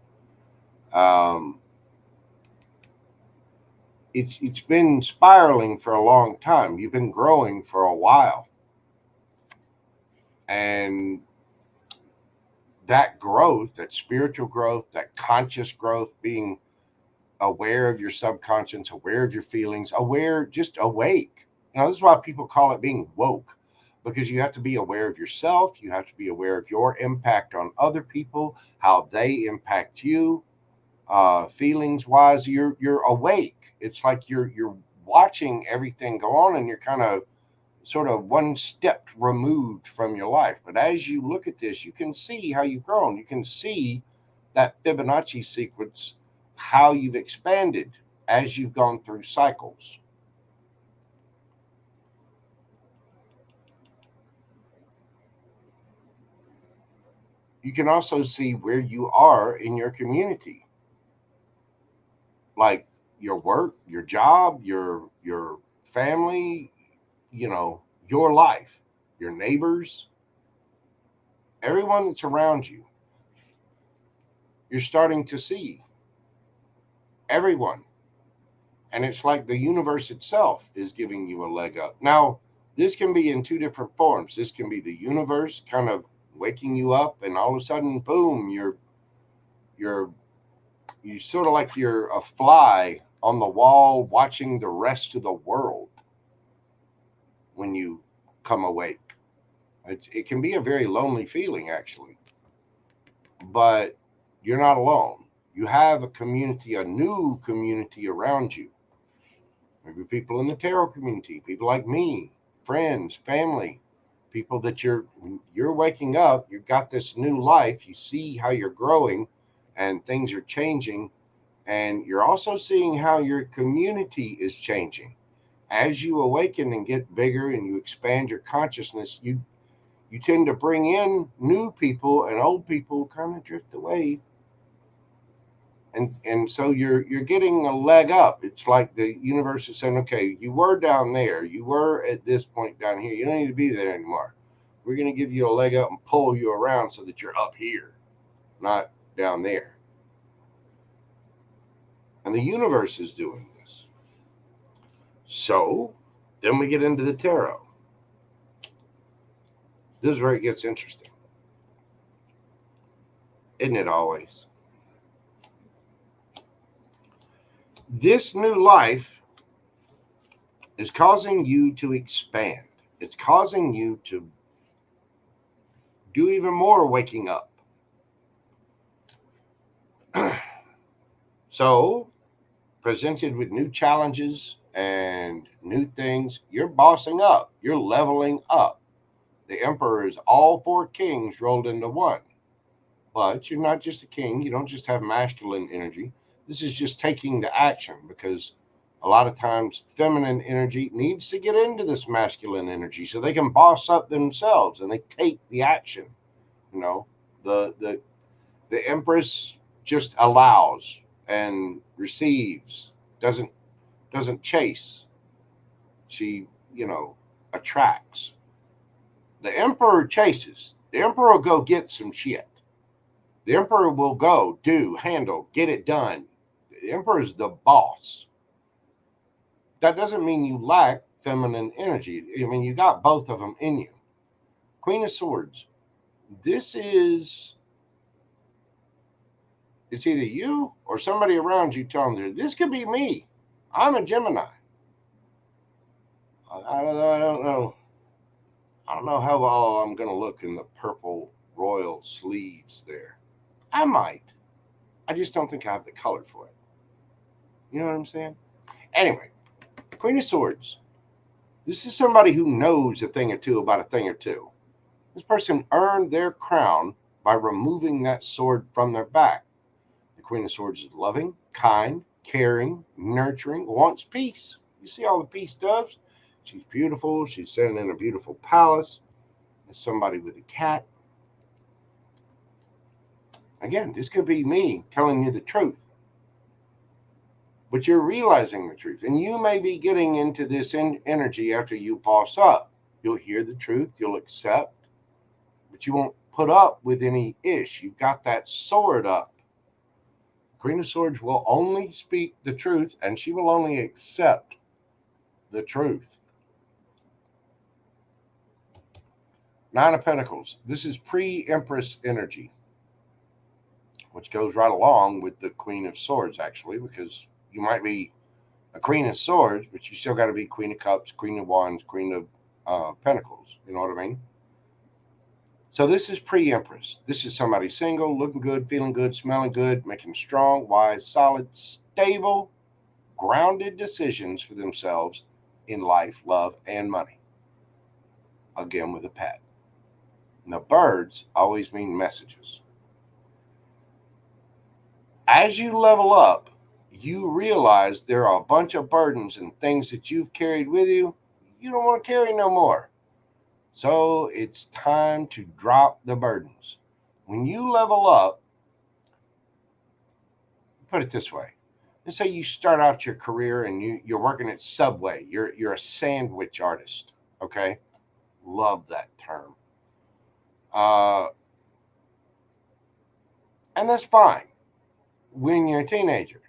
It's been spiraling for a long time. You've been growing for a while. And that growth, that spiritual growth, that conscious growth, being aware of your subconscious, aware of your feelings, aware, just awake. This is why people call it being woke, because you have to be aware of yourself. You have to be aware of your impact on other people, how they impact you, feelings wise. You're awake. It's like you're watching everything go on, and you're kind of sort of one step removed from your life. But as you look at this, you can see how you've grown. You can see that Fibonacci sequence, how you've expanded as you've gone through cycles. You can also see where you are in your community, like your work, your job, your family, your life, your neighbors, everyone that's around you. You're starting to see everyone. And it's like the universe itself is giving you a leg up. Now, this can be in two different forms. This can be the universe kind of waking you up, and all of a sudden, boom, you sort of like you're a fly on the wall watching the rest of the world when you come awake. It can be a very lonely feeling, actually, but you're not alone. You have a community, a new community around you. Maybe people in the tarot community, people like me, friends, family, people that you're waking up, you've got this new life, you see how you're growing and things are changing, and you're also seeing how your community is changing. As you awaken and get bigger and you expand your consciousness, you tend to bring in new people, and old people kind of drift away. And so you're getting a leg up. It's like the universe is saying, okay, you were down there, you were at this point down here, you don't need to be there anymore. We're going to give you a leg up and pull you around so that you're up here, not down there. And the universe is doing this. So then we get into the tarot. This is where it gets interesting, isn't it always? This new life is causing you to expand. It's causing you to do even more waking up. So, presented with new challenges and new things, you're bossing up. You're leveling up. The Emperor is all four kings rolled into one. But you're not just a king. You don't just have masculine energy. This is just taking the action, because a lot of times feminine energy needs to get into this masculine energy so they can boss up themselves and they take the action. The Empress just allows and receives, doesn't chase. She, attracts. The Emperor chases. The Emperor will go get some shit. The Emperor will go, do, handle, get it done. The Emperor is the boss. That doesn't mean you lack feminine energy. I mean, you got both of them in you. Queen of Swords. It's either you or somebody around you telling you, this could be me. I'm a Gemini. I don't know. I don't know how well I'm going to look in the purple royal sleeves there. I might. I just don't think I have the color for it. You know what I'm saying? Anyway, Queen of Swords. This is somebody who knows a thing or two about a thing or two. This person earned their crown by removing that sword from their back. The Queen of Swords is loving, kind, caring, nurturing, wants peace. You see all the peace doves? She's beautiful. She's sitting in a beautiful palace. There's somebody with a cat. Again, this could be me telling you the truth. But you're realizing the truth. And you may be getting into this energy after you boss up. You'll hear the truth. You'll accept. but you won't put up with any ish. You've got that sword up. Queen of Swords will only speak the truth, and she will only accept the truth. Nine of Pentacles. This is pre-Empress energy, which goes right along with the Queen of Swords, actually, because you might be a Queen of Swords, but you still got to be Queen of Cups, Queen of Wands, Queen of Pentacles. You know what I mean? So this is pre-Empress. This is somebody single, looking good, feeling good, smelling good, making strong, wise, solid, stable, grounded decisions for themselves in life, love, and money. Again, with a pet. Now, birds always mean messages. As you level up, you realize there are a bunch of burdens and things that you've carried with you don't want to carry no more. So it's time to drop the burdens. When you level up, put it this way. Let's say you start out your career and you're working at Subway. You're a sandwich artist, okay? Love that term. And that's fine when you're a teenager.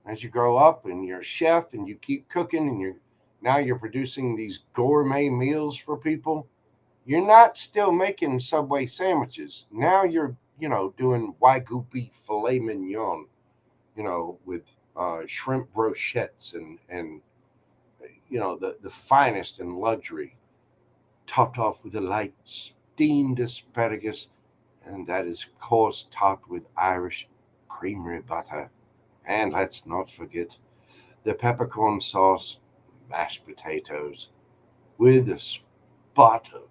As you grow up and you're a chef and you keep cooking and now you're producing these gourmet meals for people, you're not still making Subway sandwiches. Now you're, doing Wagyu beef filet mignon, with shrimp brochettes and the finest in luxury, topped off with a light steamed asparagus, and that is, of course, topped with Irish creamery butter. And let's not forget the peppercorn sauce, mashed potatoes, with a spot of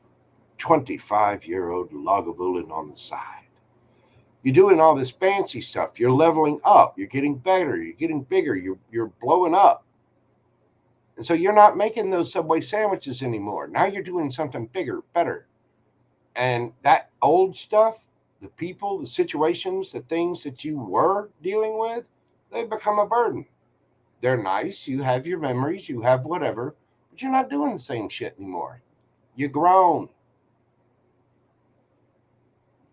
25-year-old Lagavulin on the side. You're doing all this fancy stuff. You're leveling up. You're getting better. You're getting bigger. You're blowing up. And so you're not making those Subway sandwiches anymore. Now you're doing something bigger, better. And that old stuff, the people, the situations, the things that you were dealing with, they become a burden. They're nice. You have your memories. You have whatever. But you're not doing the same shit anymore. You're grown.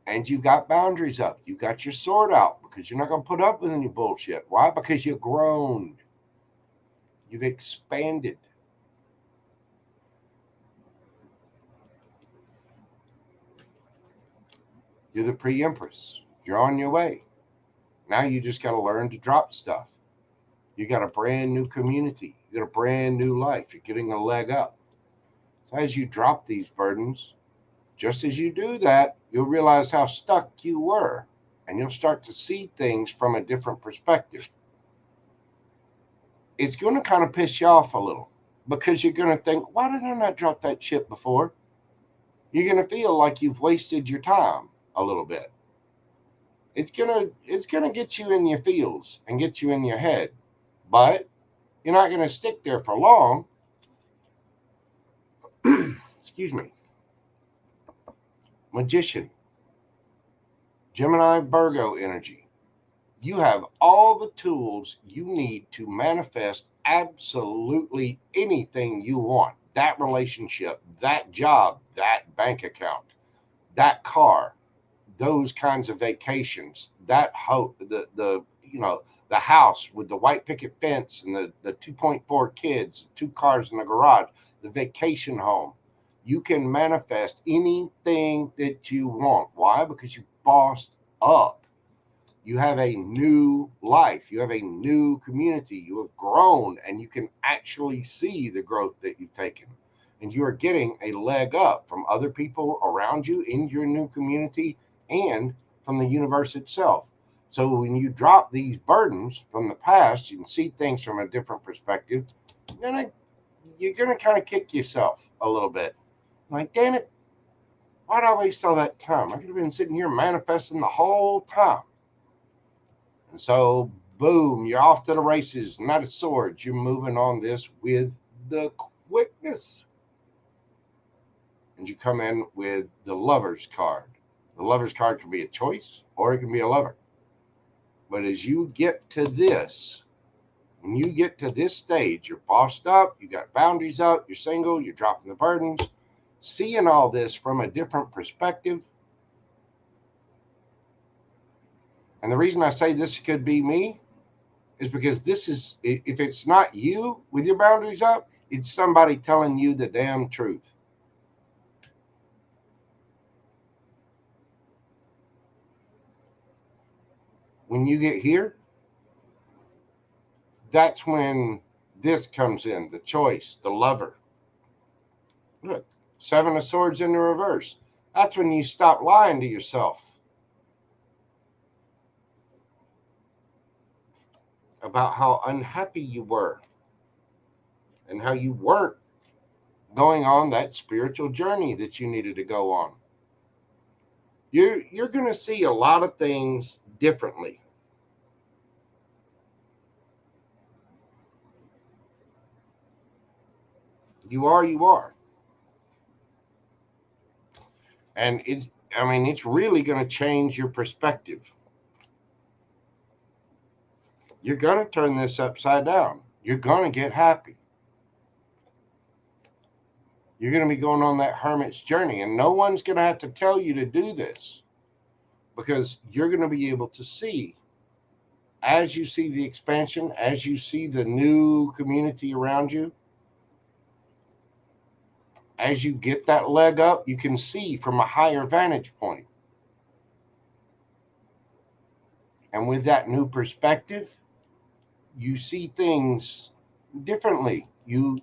And you've got boundaries up. You've got your sword out because you're not going to put up with any bullshit. Why? Because you're grown. You've expanded. You're the pre-Empress. You're on your way. Now you just got to learn to drop stuff. You got a brand new community. You got a brand new life. You're getting a leg up. So as you drop these burdens, just as you do that, you'll realize how stuck you were, and you'll start to see things from a different perspective. It's going to kind of piss you off a little because you're going to think, why did I not drop that shit before? You're going to feel like you've wasted your time a little bit. It's going to get you in your feels and get you in your head, but you're not going to stick there for long. Excuse me. Magician, Gemini, Virgo energy. You have all the tools you need to manifest absolutely anything you want. That relationship, that job, that bank account, that car, those kinds of vacations, that the house with the white picket fence and the 2.4 kids, 2 cars in the garage, the vacation home. You can manifest anything that you want. Why? Because you bossed up. You have a new life. You have a new community. You have grown, and you can actually see the growth that you've taken. And you are getting a leg up from other people around you in your new community and from the universe itself. So when you drop these burdens from the past, you can see things from a different perspective. You're gonna kind of kick yourself a little bit. Like, damn it, why did I waste all that time? I could have been sitting here manifesting the whole time. And so, boom, you're off to the races, not a sword. You're moving on this with the quickness. And you come in with the Lover's card. The Lover's card can be a choice or it can be a lover. But as you get to this, when you get to this stage, you're bossed up, you got boundaries up, you're single, you're dropping the burdens. seeing all this from a different perspective. And the reason I say this could be me is because this is, if it's not you with your boundaries up, it's somebody telling you the damn truth. When you get here, that's when this comes in, the choice, the lover. Look, 7 of Swords in the reverse. That's when you stop lying to yourself about how unhappy you were and how you weren't going on that spiritual journey that you needed to go on. You're going to see a lot of things differently. You are. And it's really going to change your perspective. You're going to turn this upside down. You're going to get happy. You're going to be going on that hermit's journey, and no one's going to have to tell you to do this, because you're going to be able to see, as you see the expansion, as you see the new community around you, as you get that leg up, you can see from a higher vantage point. And with that new perspective, you see things differently. You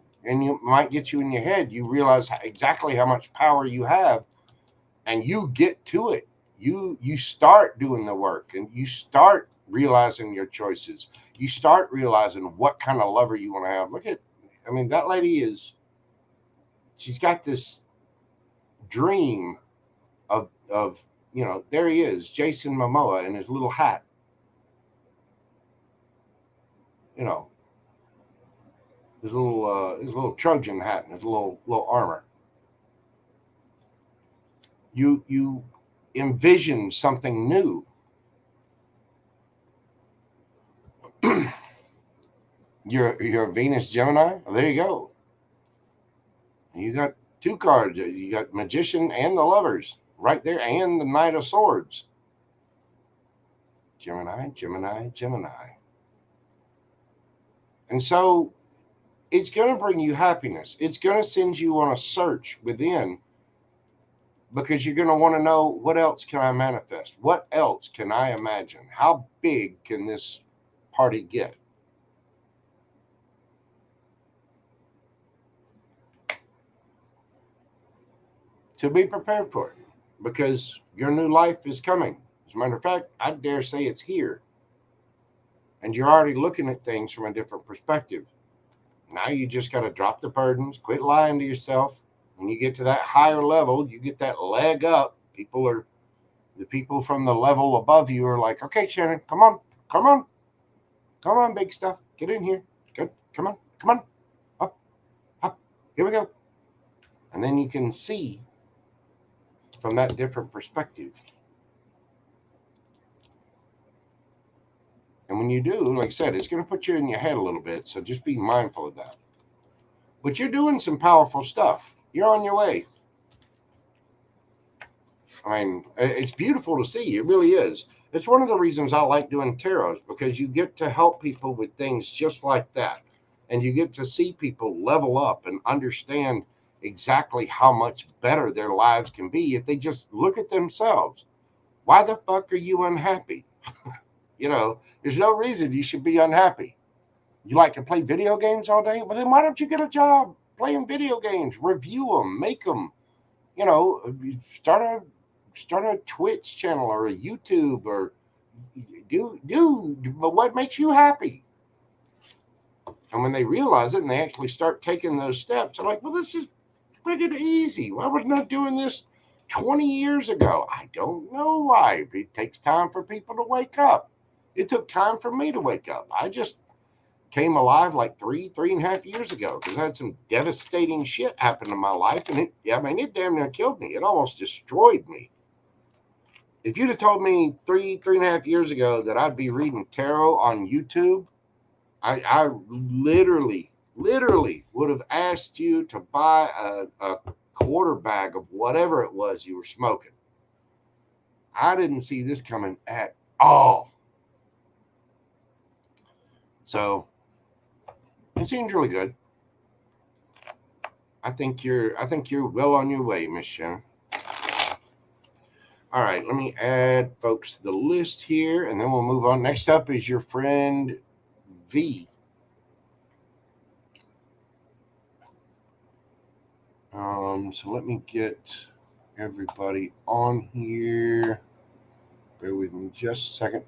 might get you in your head. You realize exactly how much power you have, and you get to it. You start doing the work, and you start realizing your choices. You start realizing what kind of lover you want to have. Look at, that lady she's got this dream of there he is, Jason Momoa, in his little hat. His little Trojan hat and his little armor. You envision something new. You're a Venus Gemini. Oh, there you go. You got 2 cards. You got Magician and the Lovers right there, and the Knight of Swords. Gemini. And so it's going to bring you happiness. It's going to send you on a search within, because you're going to want to know, what else can I manifest? What else can I imagine? How big can this party get? To be prepared for it, because your new life is coming. As a matter of fact, I dare say it's here. And you're already looking at things from a different perspective. Now you just got to drop the burdens, quit lying to yourself. When you get to that higher level, you get that leg up. The people from the level above you are like, okay, Shannon, come on, big stuff. Get in here. Good. Come on. Up. Here we go. And then you can see from that different perspective. And when you do, like I said, it's going to put you in your head a little bit. So just be mindful of that. But you're doing some powerful stuff. You're on your way. It's beautiful to see. It really is. It's one of the reasons I like doing tarots, because you get to help people with things just like that. And you get to see people level up and understand exactly how much better their lives can be if they just look at themselves. Why the fuck are you unhappy? There's no reason you should be unhappy. You like to play video games all day? Well, then why don't you get a job playing video games? Review them, make them, start a Twitch channel or a YouTube, or do what makes you happy. And when they realize it and they actually start taking those steps, they're like, well, this is pretty easy. Why wasn't I doing this 20 years ago? I don't know why. It takes time for people to wake up. It took time for me to wake up. I just came alive like 3.5 years ago, because I had some devastating shit happen in my life, and it damn near killed me. It almost destroyed me. If you'd have told me 3.5 years ago that I'd be reading tarot on YouTube, I literally would have asked you to buy a quarter bag of whatever it was you were smoking. I didn't see this coming at all. So it seems really good. I think you're well on your way, Miss Shannon. All right, let me add folks to the list here, and then we'll move on. Next up is your friend V. So let me get everybody on here. Bear with me just a second.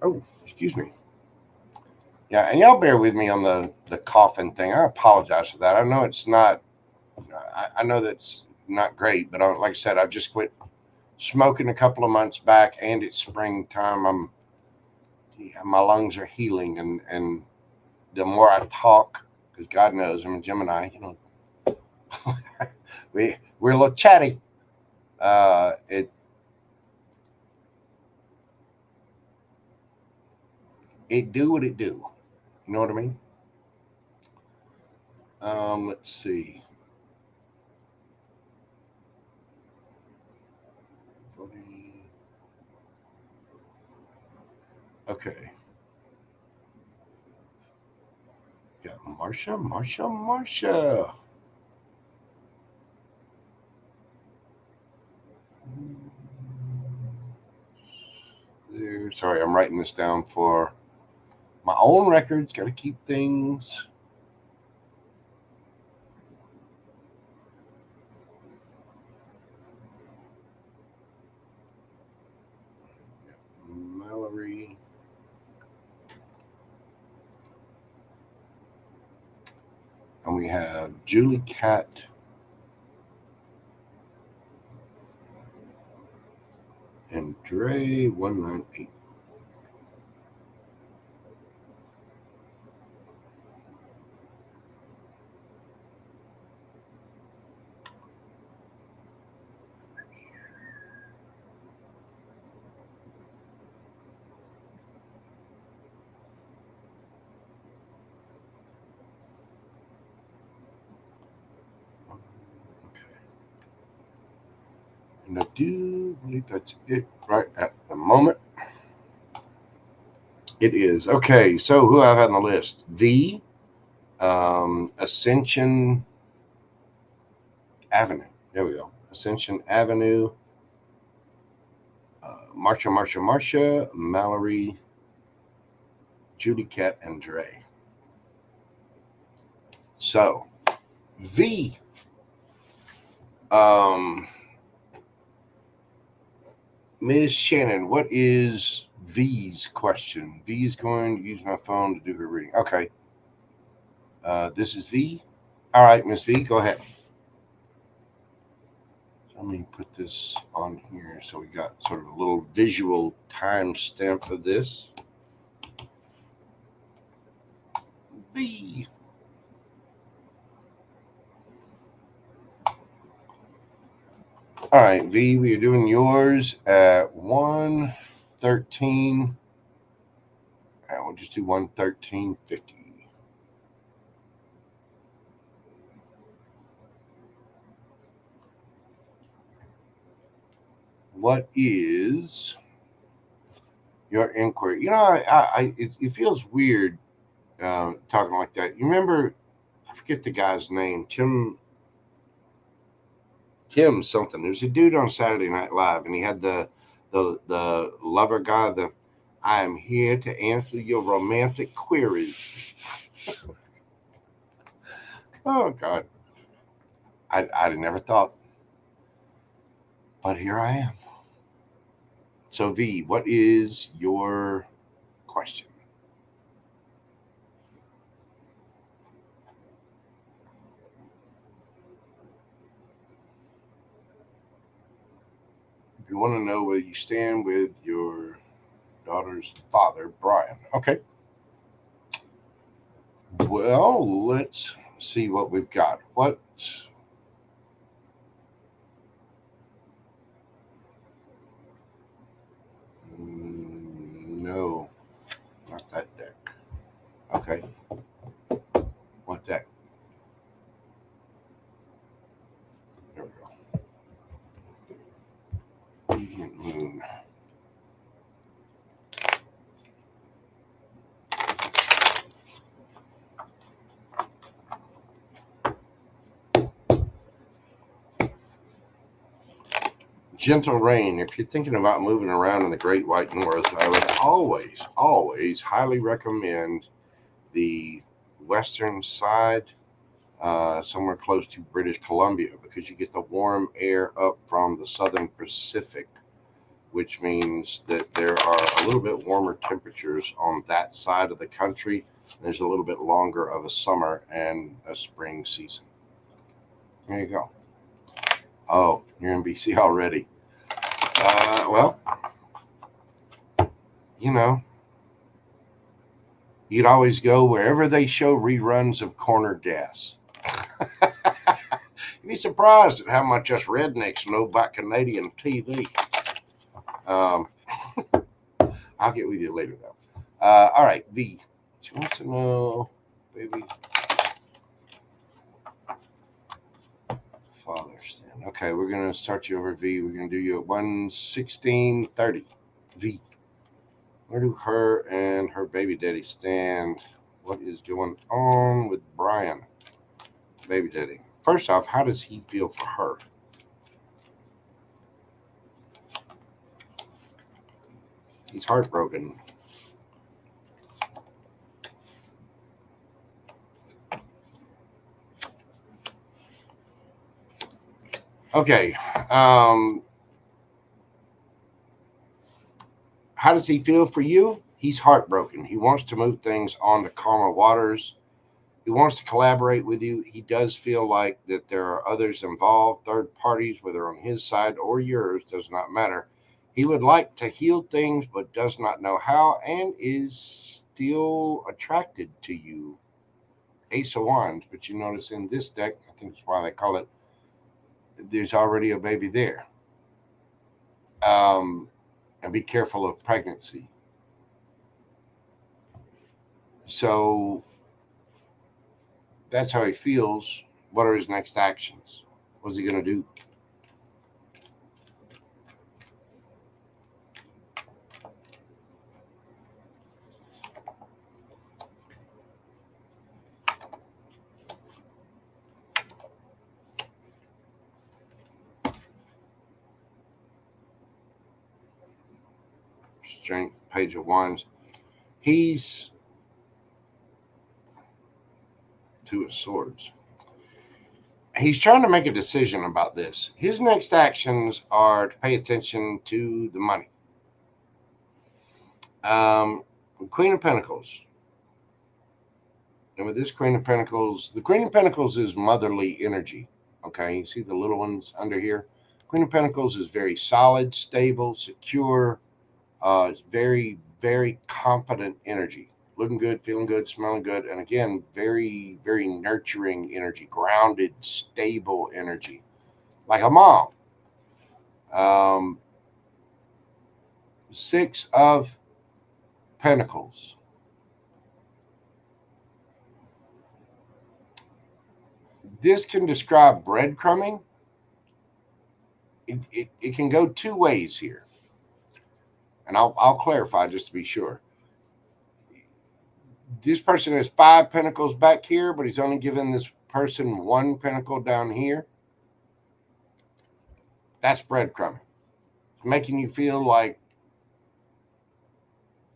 Oh, excuse me. Yeah, and y'all bear with me on the coughing thing. I apologize for that. I know it's not. I know that's not great, but like I said, I've just quit smoking a couple of months back, and it's springtime. My lungs are healing, and the more I talk, because God knows I'm a Gemini, we're a little chatty. It do what it do. You know what I mean? Let's see. Okay. Got Marsha. There. Sorry, I'm writing this down for my own records. Got to keep things. Mallory. And we have Julie Cat. And Dre 198. And I do believe that's it right at the moment. It is. Okay, so who I have on the list? V, Ascension Avenue. There we go. Ascension Avenue. Marsha, Mallory, Judy Cat, and Dre. So, V. Ms. Shannon, what is V's question? V is going to use my phone to do her reading. Okay. This is V. All right, Miss V, go ahead. Let me put this on here so we got sort of a little visual timestamp of this. V. All right, V, we are doing yours at 1:13. And we'll just do 1:13:50. What is your inquiry? It feels weird talking like that. You remember, I forget the guy's name, Tim something. There's a dude on Saturday Night Live, and he had the lover guy. I am here to answer your romantic queries. Oh God, I never thought, but here I am. So V, what is your question? If you want to know where you stand with your daughter's father, Brian. Okay. Well, let's see what we've got. Okay. What that? There we go. Moon. Gentle rain. If you're thinking about moving around in the Great White North, I would always highly recommend the western side, somewhere close to British Columbia, because you get the warm air up from the southern Pacific, which means that there are a little bit warmer temperatures on that side of the country. There's a little bit longer of a summer and a spring season. There you go. Oh, you're in BC already. Well, you know, you'd always go wherever they show reruns of Corner Gas. You'd be surprised at how much us rednecks know about Canadian TV. I'll get with you later, though. All right, V. She wants to know, baby. Father stand. Okay, we're going to start you over, V. We're going to do you at 116.30. V. Where do her and her baby daddy stand? What is going on with Brian, baby daddy? First off, how does he feel for her? He's heartbroken. Okay. How does he feel for you? He's heartbroken. He wants to move things on to calmer waters. He wants to collaborate with you. He does feel like that there are others involved, third parties, whether on his side or yours, does not matter. He would like to heal things, but does not know how, and is still attracted to you. Ace of Wands, but you notice in this deck, I think that's why they call it, there's already a baby there. And be careful of pregnancy. So that's how he feels. What are his next actions? What's he going to do? Strength, Page of Wands. He's Two of Swords. He's trying to make a decision about this. His next actions are to pay attention to the money. Queen of Pentacles. And with this Queen of Pentacles, the Queen of Pentacles is motherly energy. Okay, you see the little ones under here? Queen of Pentacles is very solid, stable, secure. It's very, very confident energy. Looking good, feeling good, smelling good. And again, very, very nurturing energy, grounded, stable energy. Like a mom. Six of Pentacles. This can describe breadcrumbing. It can go two ways here. And I'll clarify just to be sure. This person has 5 pentacles back here, but he's only given this person 1 pentacle down here. That's breadcrumbing. It's making you feel like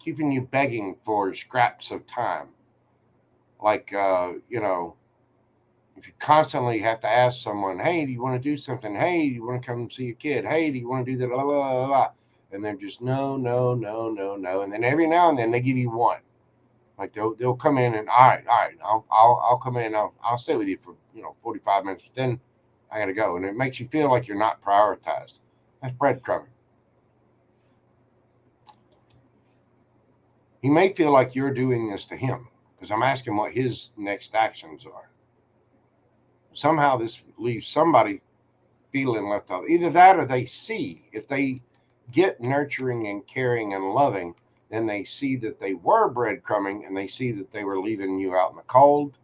keeping you begging for scraps of time. Like, if you constantly have to ask someone, hey, do you want to do something? Hey, do you want to come see your kid? Hey, do you want to do that? Blah, blah, blah, blah. And they're just no. And then every now and then they give you 1. Like they'll come in and all right, I'll come in, I'll stay with you for 45 minutes. Then I gotta go, and it makes you feel like you're not prioritized. That's breadcrumbing. He may feel like you're doing this to him because I'm asking what his next actions are. Somehow this leaves somebody feeling left out. Either that or they see if they get nurturing and caring and loving, and they see that they were breadcrumbing and they see that they were leaving you out in the cold,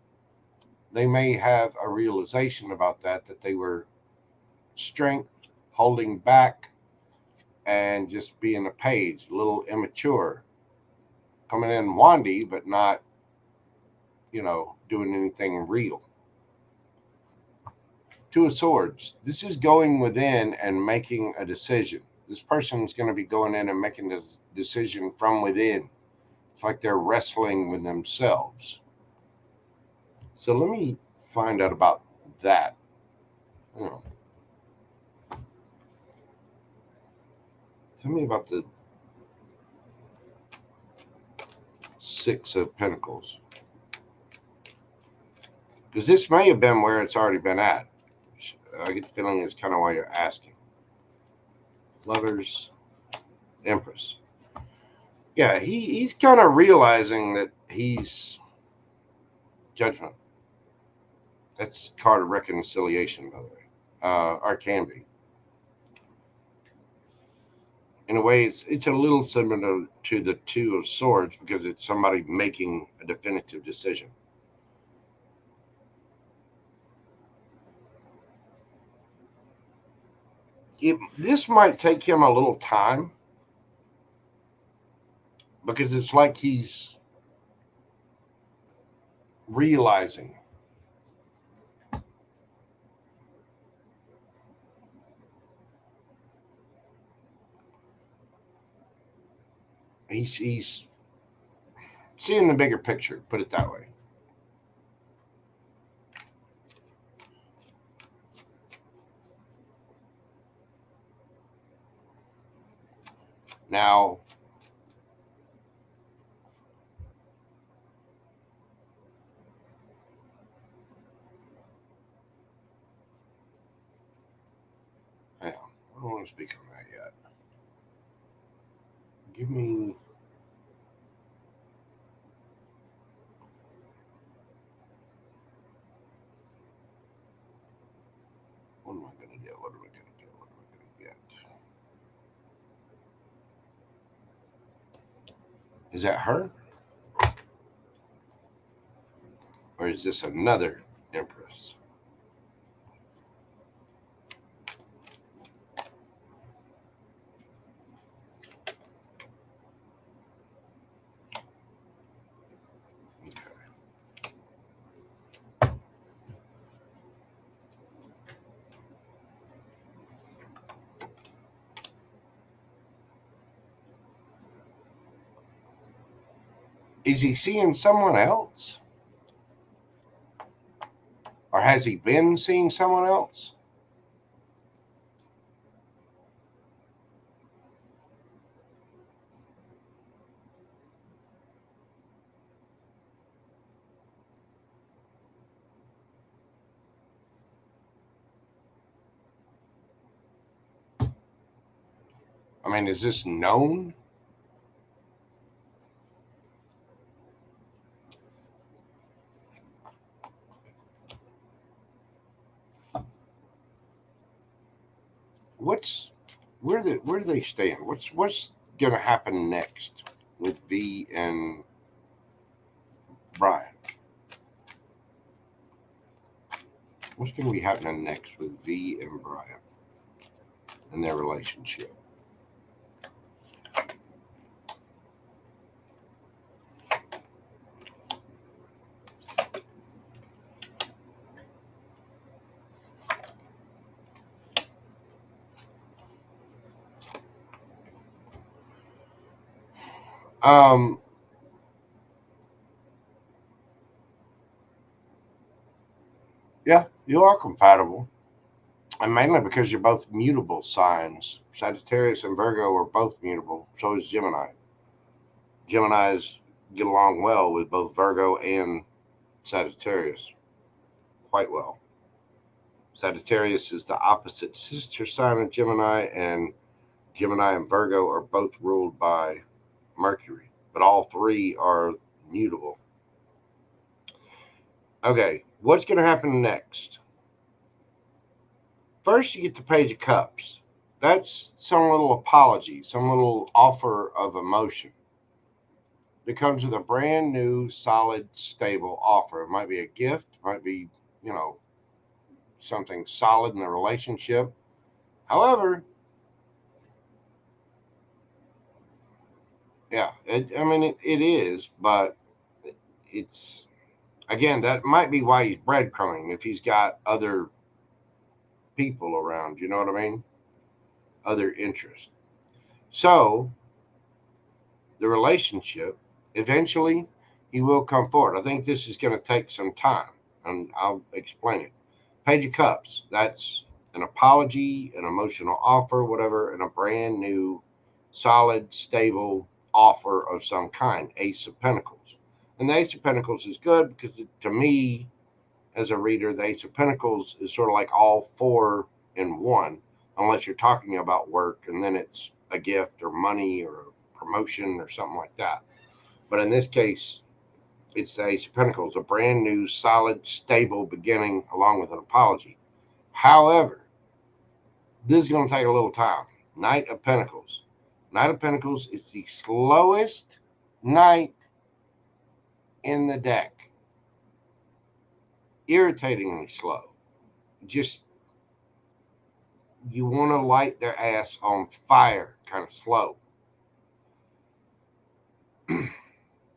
they may have a realization about that they were strength, holding back, and just being a page, a little immature, coming in wandy, but not, doing anything real. Two of Swords. This is going within and making a decision. This person is going to be going in and making a decision from within. It's like they're wrestling with themselves. So let me find out about that. Tell me about the Six of Pentacles. Because this may have been where it's already been at. I get the feeling it's kind of why you're asking. Lovers, Empress. Yeah, he's kind of realizing that he's Judgment. That's card of reconciliation, by the way, or can be. In a way, it's a little similar to the Two of Swords because it's somebody making a definitive decision. This might take him a little time because it's like he's realizing. He's seeing the bigger picture, put it that way. Now, I don't want to speak on that yet. Give me... What am I going to get? What am I going to get? What am I going to get? Is that her? Or is this another Empress? Is he seeing someone else? Or has he been seeing someone else? I mean, is this known? Where do they stand? What's going to happen next with V and Brian? What's going to be happening next with V and Brian and their relationship? Yeah, you are compatible. And mainly because you're both mutable signs. Sagittarius and Virgo are both mutable. So is Gemini. Geminis get along well with both Virgo and Sagittarius. Quite well. Sagittarius is the opposite sister sign of Gemini, and Gemini and Virgo are both ruled by Mercury, but all three are mutable. Okay, what's going to happen next? First, you get the Page of Cups. That's some little apology, some little offer of emotion. that comes with a brand new, solid, stable offer. It might be a gift, might be, you know, something solid in the relationship. However, yeah, it is, but it's, again, that might be why he's breadcrumbing, if he's got other people around, you know what I mean? Other interests. So the relationship, eventually he will come forward. I think this is going to take some time, and I'll explain it. Page of Cups, that's an apology, an emotional offer, whatever, and a brand new, solid, stable offer of some kind. Ace of Pentacles. And the Ace of Pentacles is good because, to me, as a reader, the Ace of Pentacles is sort of like all four in one, unless you're talking about work, and then it's a gift or money or a promotion or something like that. But in this case, it's the Ace of Pentacles, a brand new, solid, stable beginning along with an apology. However, this is going to take a little time. Knight of Pentacles. Knight of Pentacles is the slowest knight in the deck. Irritatingly slow. Just, you want to light their ass on fire, kind of slow.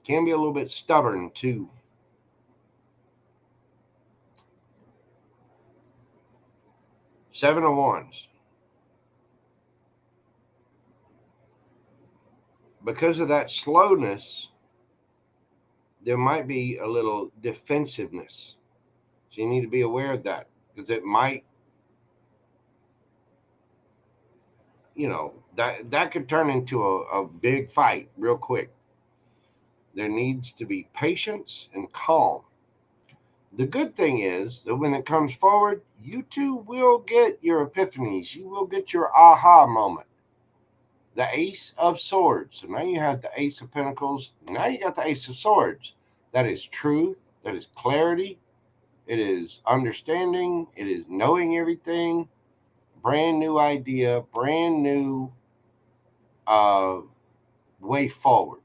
Can be a little bit stubborn too. Seven of Wands. Because of that slowness, there might be a little defensiveness. So you need to be aware of that, because it might, you know, that could turn into a big fight real quick. There needs to be patience and calm. The good thing is that when it comes forward, you two will get your epiphanies. You will get your aha moment. The Ace of Swords. So now you have the Ace of Pentacles. Now you got the Ace of Swords. That is truth. That is clarity. It is understanding. It is knowing everything. Brand new idea. Brand new way forward.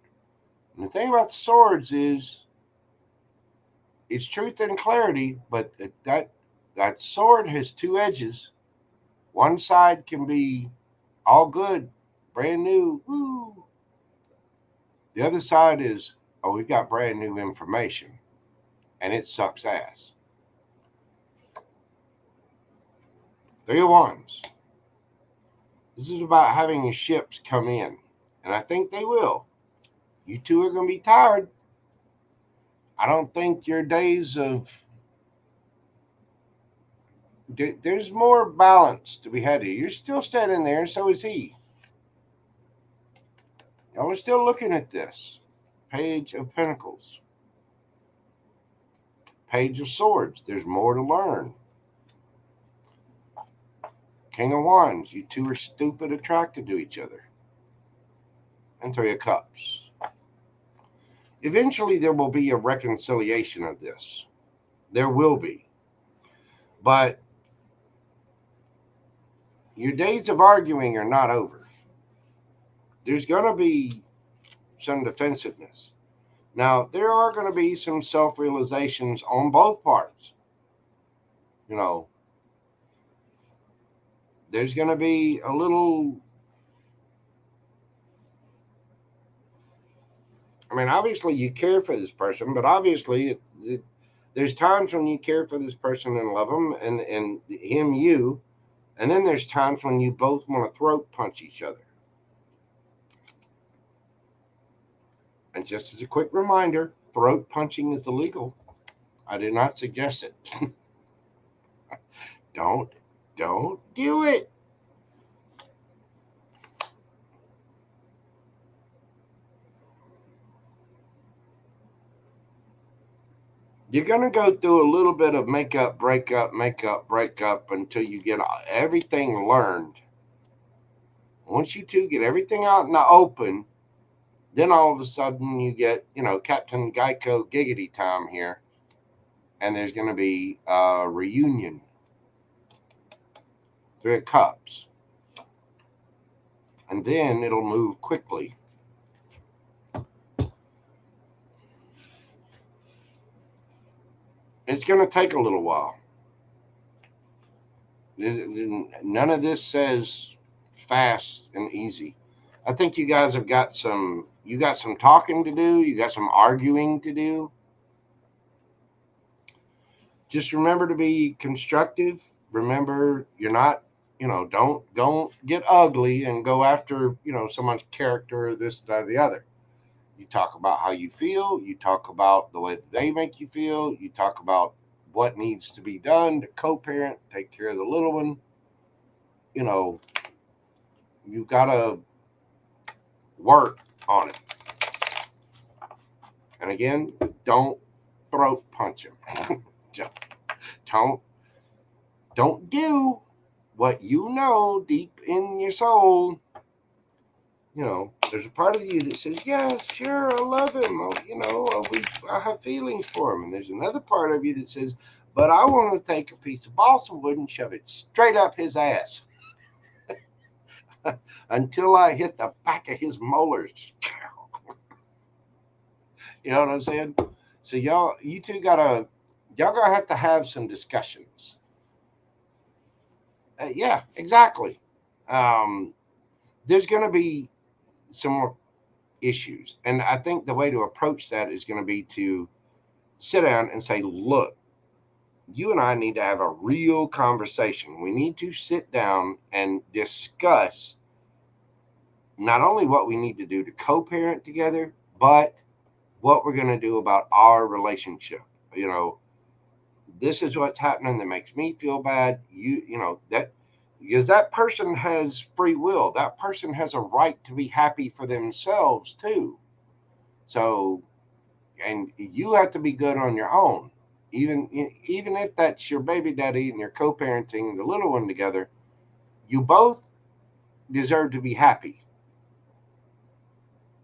And the thing about the swords is, it's truth and clarity, but that sword has two edges. One side can be all good, brand new, woo. The other side is, oh, we've got brand new information, and it sucks ass. Three of Wands. This is about having your ships come in, and I think they will. You two are going to be tired. I don't think your days of, there's more balance to be had here. You're still standing there, and so is he. Y'all are still looking at this. Page of Pentacles. Page of Swords. There's more to learn. King of Wands. You two are stupid attracted to each other. And Three of Cups. Eventually, there will be a reconciliation of this. There will be. But your days of arguing are not over. There's going to be some defensiveness. Now, there are going to be some self-realizations on both parts. You know, there's going to be a little, I mean, obviously you care for this person, but obviously there's times when you care for this person and love them, and him, you, and then there's times when you both want to throat punch each other. And just as a quick reminder, throat punching is illegal. I do not suggest it. Don't do it. You're going to go through a little bit of makeup, breakup until you get everything learned. Once you two get everything out in the open, then all of a sudden you get, you know, Captain Geico giggity time here, and there's going to be a reunion. Three of Cups. And then it'll move quickly. It's going to take a little while. None of this says fast and easy. I think you guys have got some talking to do, you got some arguing to do. Just remember to be constructive. Remember, you're not, don't get ugly and go after, someone's character or this, that, or the other. You talk about how you feel. You talk about the way that they make you feel. You talk about what needs to be done to co-parent, take care of the little one. You've got to work on it. And again, don't throat punch him. don't do what you know deep in your soul. There's a part of you that says, yes, sure, I love him. I have feelings for him. And there's another part of you that says, but I want to take a piece of balsa wood and shove it straight up his ass until I hit the back of his molars. You know what I'm saying? So you two y'all gonna have to have some discussions. Yeah, exactly. There's gonna be some more issues, and I think the way to approach that is going to be to sit down and say, look, you and I need to have a real conversation. We need to sit down and discuss not only what we need to do to co-parent together, but what we're going to do about our relationship. This is what's happening that makes me feel bad. That because that person has free will. That person has a right to be happy for themselves too. So, and you have to be good on your own. Even if that's your baby daddy and you're co-parenting the little one together, you both deserve to be happy.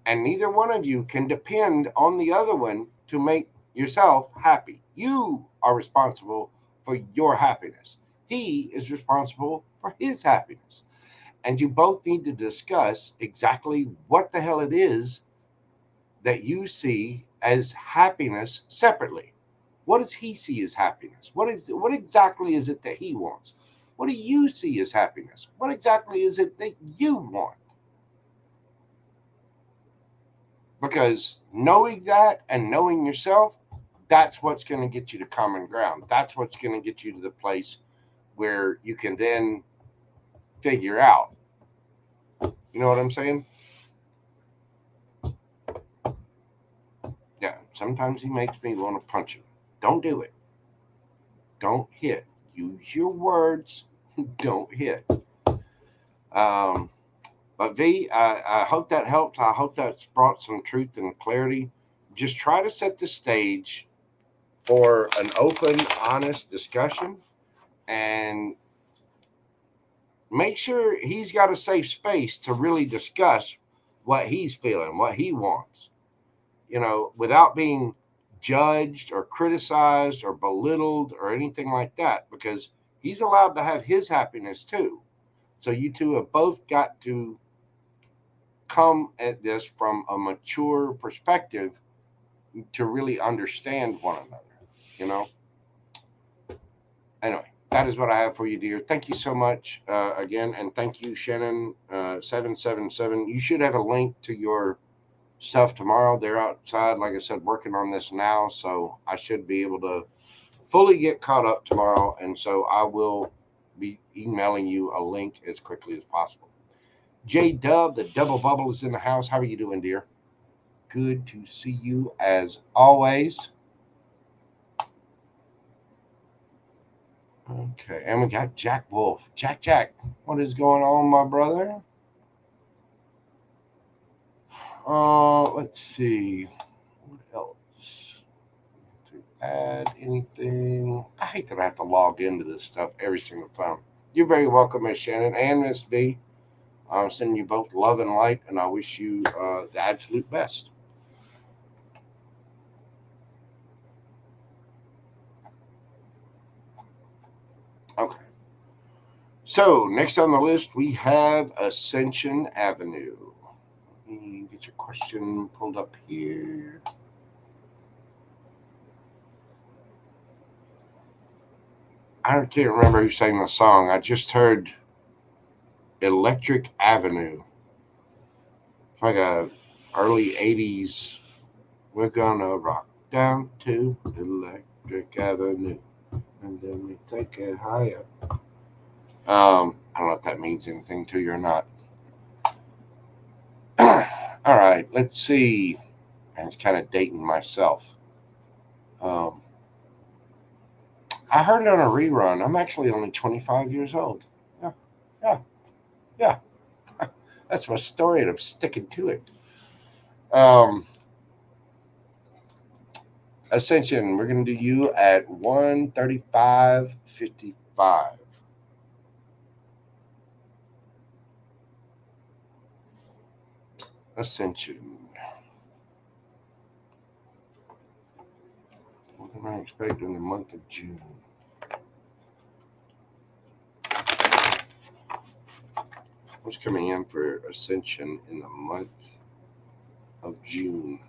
And neither one of you can depend on the other one to make yourself happy. You are responsible for your happiness. He is responsible for his happiness. And you both need to discuss exactly what the hell it is that you see as happiness separately. What does he see as happiness? What exactly is it that he wants? What do you see as happiness? What exactly is it that you want? Because knowing that and knowing yourself, that's what's going to get you to common ground. That's what's going to get you to the place where you can then figure out. You know what I'm saying? Yeah, sometimes he makes me want to punch him. Don't do it. Don't hit. Use your words. Don't hit. But V, I hope that helps. I hope that's brought some truth and clarity. Just try to set the stage for an open, honest discussion, and make sure he's got a safe space to really discuss what he's feeling, what he wants, without being judged or criticized or belittled or anything like that, because he's allowed to have his happiness too. So you two have both got to come at this from a mature perspective to really understand one another. Anyway, that is what I have for you, dear. Thank you so much again, and thank you, Shannon 777. You should have a link to your stuff tomorrow. They're outside, like I said, working on this now, so I should be able to fully get caught up tomorrow, and so I will be emailing you a link as quickly as possible. J Dub, the double bubble, is in the house. How are you doing, dear? Good to see you as always. Okay, and we got Jack Wolf. Jack, what is going on, my brother? Let's see. What else? To add anything? I hate that I have to log into this stuff every single time. You're very welcome, Miss Shannon and Miss V. I'm sending you both love and light, and I wish you the absolute best. Okay. So next on the list, we have Ascension Avenue. Let me get your question pulled up here. I can't remember who sang the song. I just heard Electric Avenue. It's like a early 80s. We're gonna rock down to Electric Avenue, and then we take it higher. I don't know if that means anything to you or not. All right, let's see. And it's kind of dating myself. Um, I heard it on a rerun. I'm actually only 25 years old. Yeah, yeah, yeah. That's my story, and I'm sticking to it. Ascension, we're going to do you at 135.55. Ascension. What can I expect in the month of June? What's coming in for Ascension in the month of June?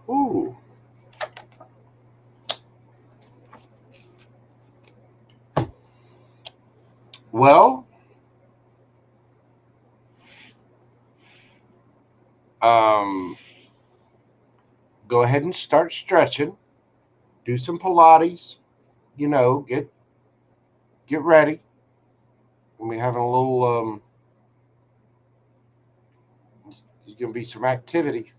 Ooh. Well, go ahead and start stretching. Do some Pilates. Get ready. We're having a little. There's going to be some activity.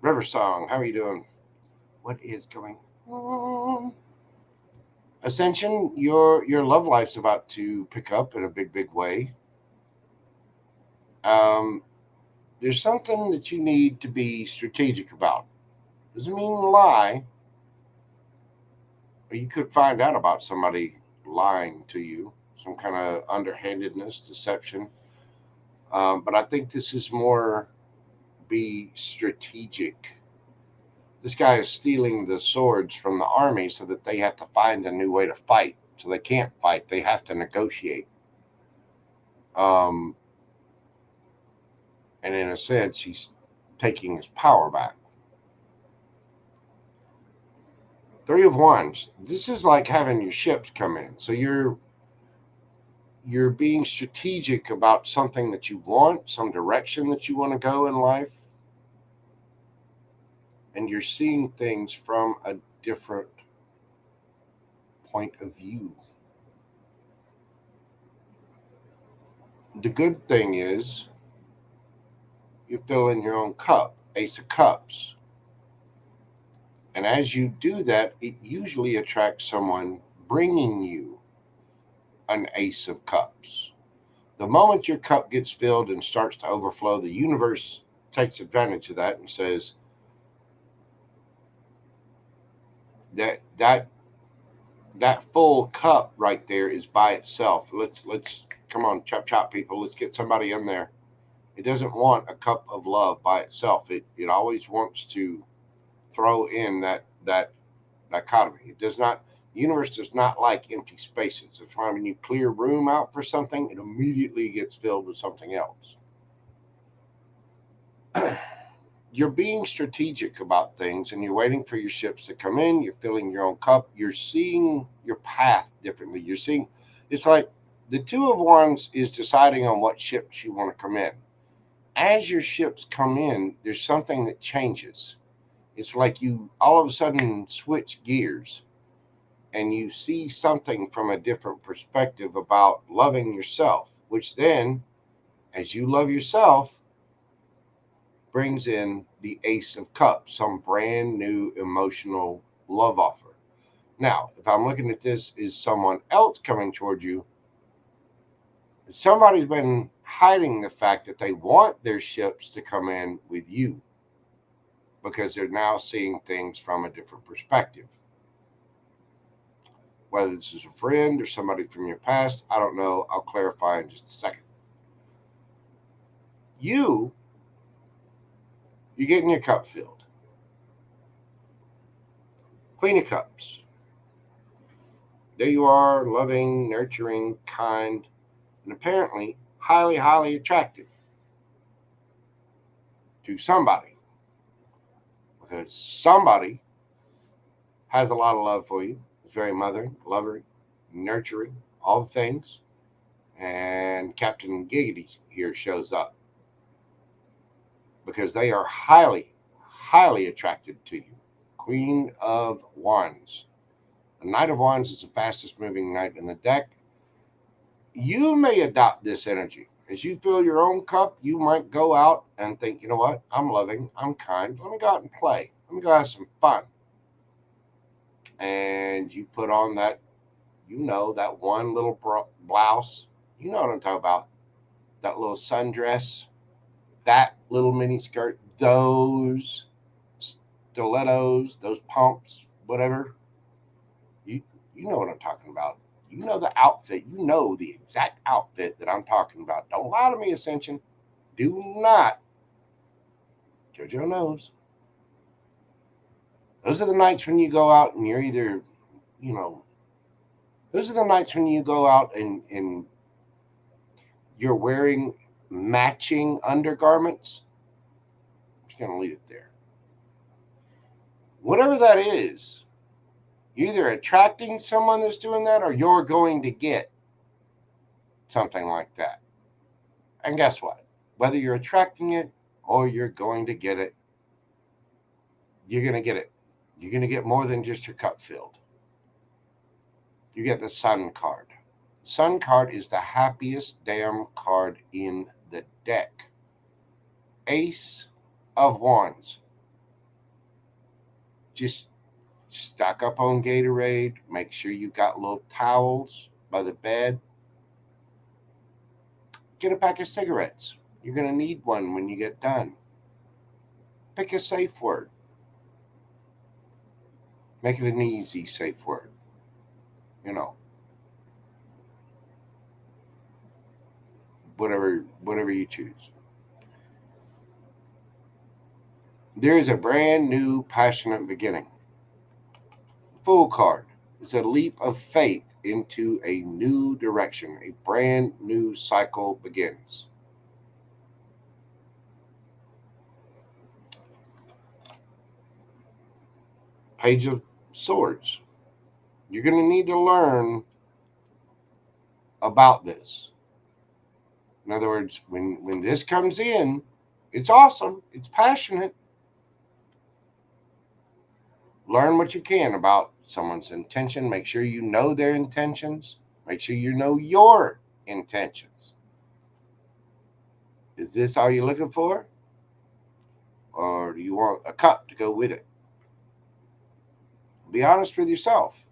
River Song, how are you doing? What is going on? Ascension, your love life's about to pick up in a big way. There's something that you need to be strategic about. Doesn't mean lie, or you could find out about somebody lying to you, some kind of underhandedness, deception. But I think this is more be strategic. This guy is stealing the swords from the army so that they have to find a new way to fight. So they can't fight; they have to negotiate. Um, and in a sense, he's taking his power back. Three of Wands. This is like having your ships come in. So you're being strategic about something that you want, some direction that you want to go in life, and you're seeing things from a different point of view. The good thing is you fill in your own cup, Ace of Cups. And as you do that, it usually attracts someone bringing you an Ace of Cups. The moment your cup gets filled and starts to overflow, the universe takes advantage of that and says that full cup right there is by itself. Let's come on, chop people. Let's get somebody in there. It doesn't want a cup of love by itself. It always wants to throw in that dichotomy. It does not. The universe does not like empty spaces. That's why when you clear room out for something, it immediately gets filled with something else. You're being strategic about things and you're waiting for your ships to come in. You're filling your own cup. You're seeing your path differently. You're seeing it's like the Two of Wands is deciding on what ships you want to come in. As your ships come in, there's something that changes. It's like you all of a sudden switch gears and you see something from a different perspective about loving yourself, which then, as you love yourself, brings in the Ace of Cups, some brand new emotional love offer. Now, if I'm looking at this as someone else coming toward you, Somebody's been hiding the fact that they want their ships to come in with you because they're now seeing things from a different perspective. Whether this is a friend or somebody from your past, I don't know. I'll clarify in just a second. You're getting your cup filled. Queen of Cups. There you are, loving, nurturing, kind, and apparently highly, highly attractive to somebody. Because somebody has a lot of love for you. It's very mothering, loving, nurturing, all the things. And Captain Giggity here shows up because they are highly, highly attracted to you. Queen of Wands. The Knight of Wands is the fastest moving knight in the deck. You may adopt this energy. As you fill your own cup, you might go out and think, you know what? I'm loving, I'm kind. Let me go out and play. Let me go have some fun. And you put on that, that one little blouse. You know what I'm talking about. That little sundress, that little mini skirt, those stilettos, those pumps, whatever. You know what I'm talking about. You know the outfit. You know the exact outfit that I'm talking about. Don't lie to me, Ascension. Do not. JoJo knows. Those are the nights when you go out and you're either, those are the nights when you go out and you're wearing matching undergarments. I'm just going to leave it there. Whatever that is, you're either attracting someone that's doing that or you're going to get something like that. And guess what? Whether you're attracting it or you're going to get it, you're going to get it. You're going to get more than just your cup filled. You get the Sun card. The Sun card is the happiest damn card in the deck. Ace of Wands. Just stock up on Gatorade. Make sure you got little towels by the bed. Get a pack of cigarettes. You're going to need one when you get done. Pick a safe word. Make it an easy safe word. Whatever you choose. There is a brand new passionate beginning. Fool card is a leap of faith into a new direction. A brand new cycle begins. Page of Swords. You're going to need to learn about this. In other words, when this comes in, it's awesome. It's passionate. Learn what you can about someone's intention. Make sure you know their intentions. Make sure you know your intentions. Is this all you're looking for? Or do you want a cup to go with it? Be honest with yourself.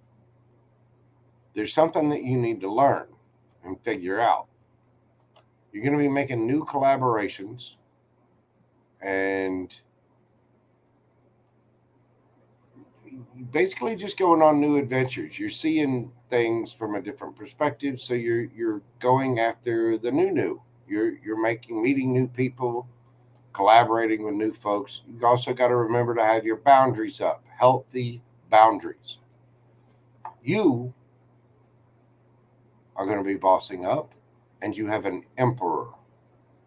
There's something that you need to learn and figure out. You're going to be making new collaborations and basically just going on new adventures. You're seeing things from a different perspective, so you're going after the new. You're meeting new people, collaborating with new folks. You've also got to remember to have your boundaries up, healthy boundaries. You are going to be bossing up, and you have an emperor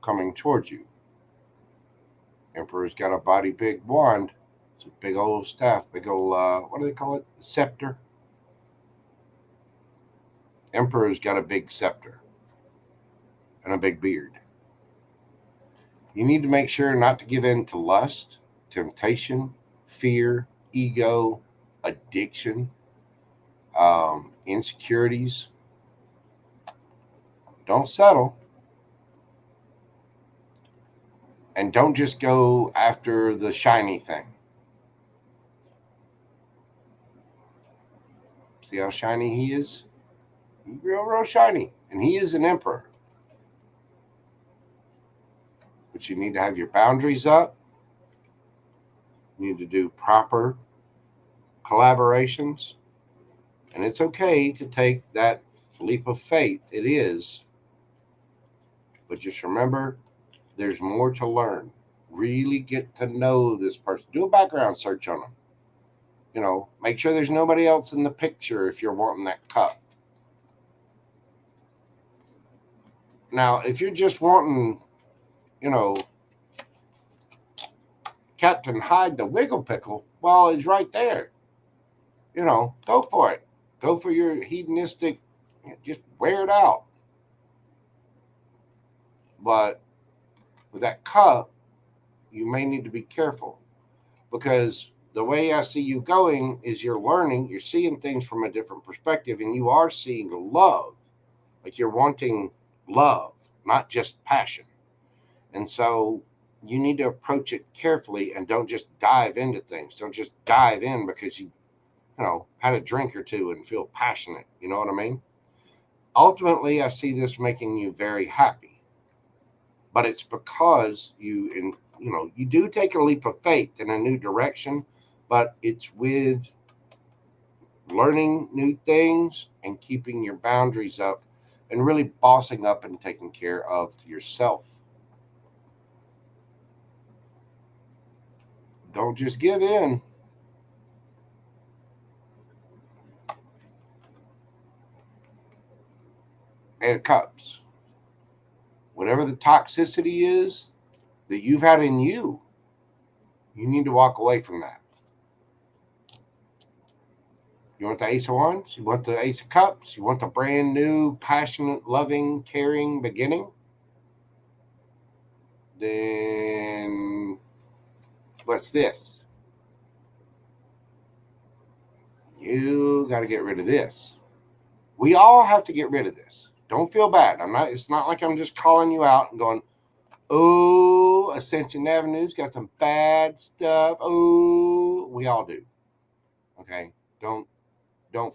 coming towards you. Emperor's got a body big wand. It's a big old staff, big old, what do they call it? Scepter. Emperor's got a big scepter and a big beard. You need to make sure not to give in to lust, temptation, fear, ego, addiction, insecurities. Don't settle. And don't just go after the shiny thing. See how shiny he is? He's real shiny. And he is an emperor. but you need to have your boundaries up. You need to do proper collaborations. And it's okay to take that leap of faith. It is. But just remember, there's more to learn. Really get to know this person. Do a background search on them. You know, make sure there's nobody else in the picture if you're wanting that cup. Now, if you're just wanting, you know, Captain Hyde the Wiggle Pickle, well, he's right there. You know, go for it. Go for your hedonistic, just wear it out. But with that cup, you may need to be careful, because the way I see you going is you're learning, you're seeing things from a different perspective, and you are seeing love. Like you're wanting love, not just passion. And so you need to approach it carefully and don't just dive into things. Don't just dive in because you had a drink or two and feel passionate. You know what I mean? Ultimately, I see this making you very happy. But it's because you do take a leap of faith in a new direction, but it's with learning new things and keeping your boundaries up and really bossing up and taking care of yourself. Don't just give in. Eight of Cups. Whatever the toxicity is that you've had in you, you need to walk away from that. You want the Ace of Wands? You want the Ace of Cups? You want the brand new, passionate, loving, caring beginning? Then what's this? You got to get rid of this. We all have to get rid of this. Don't feel bad. It's not like I'm just calling you out and going, oh, Ascension Avenue's got some bad stuff. Oh, we all do. Okay? Don't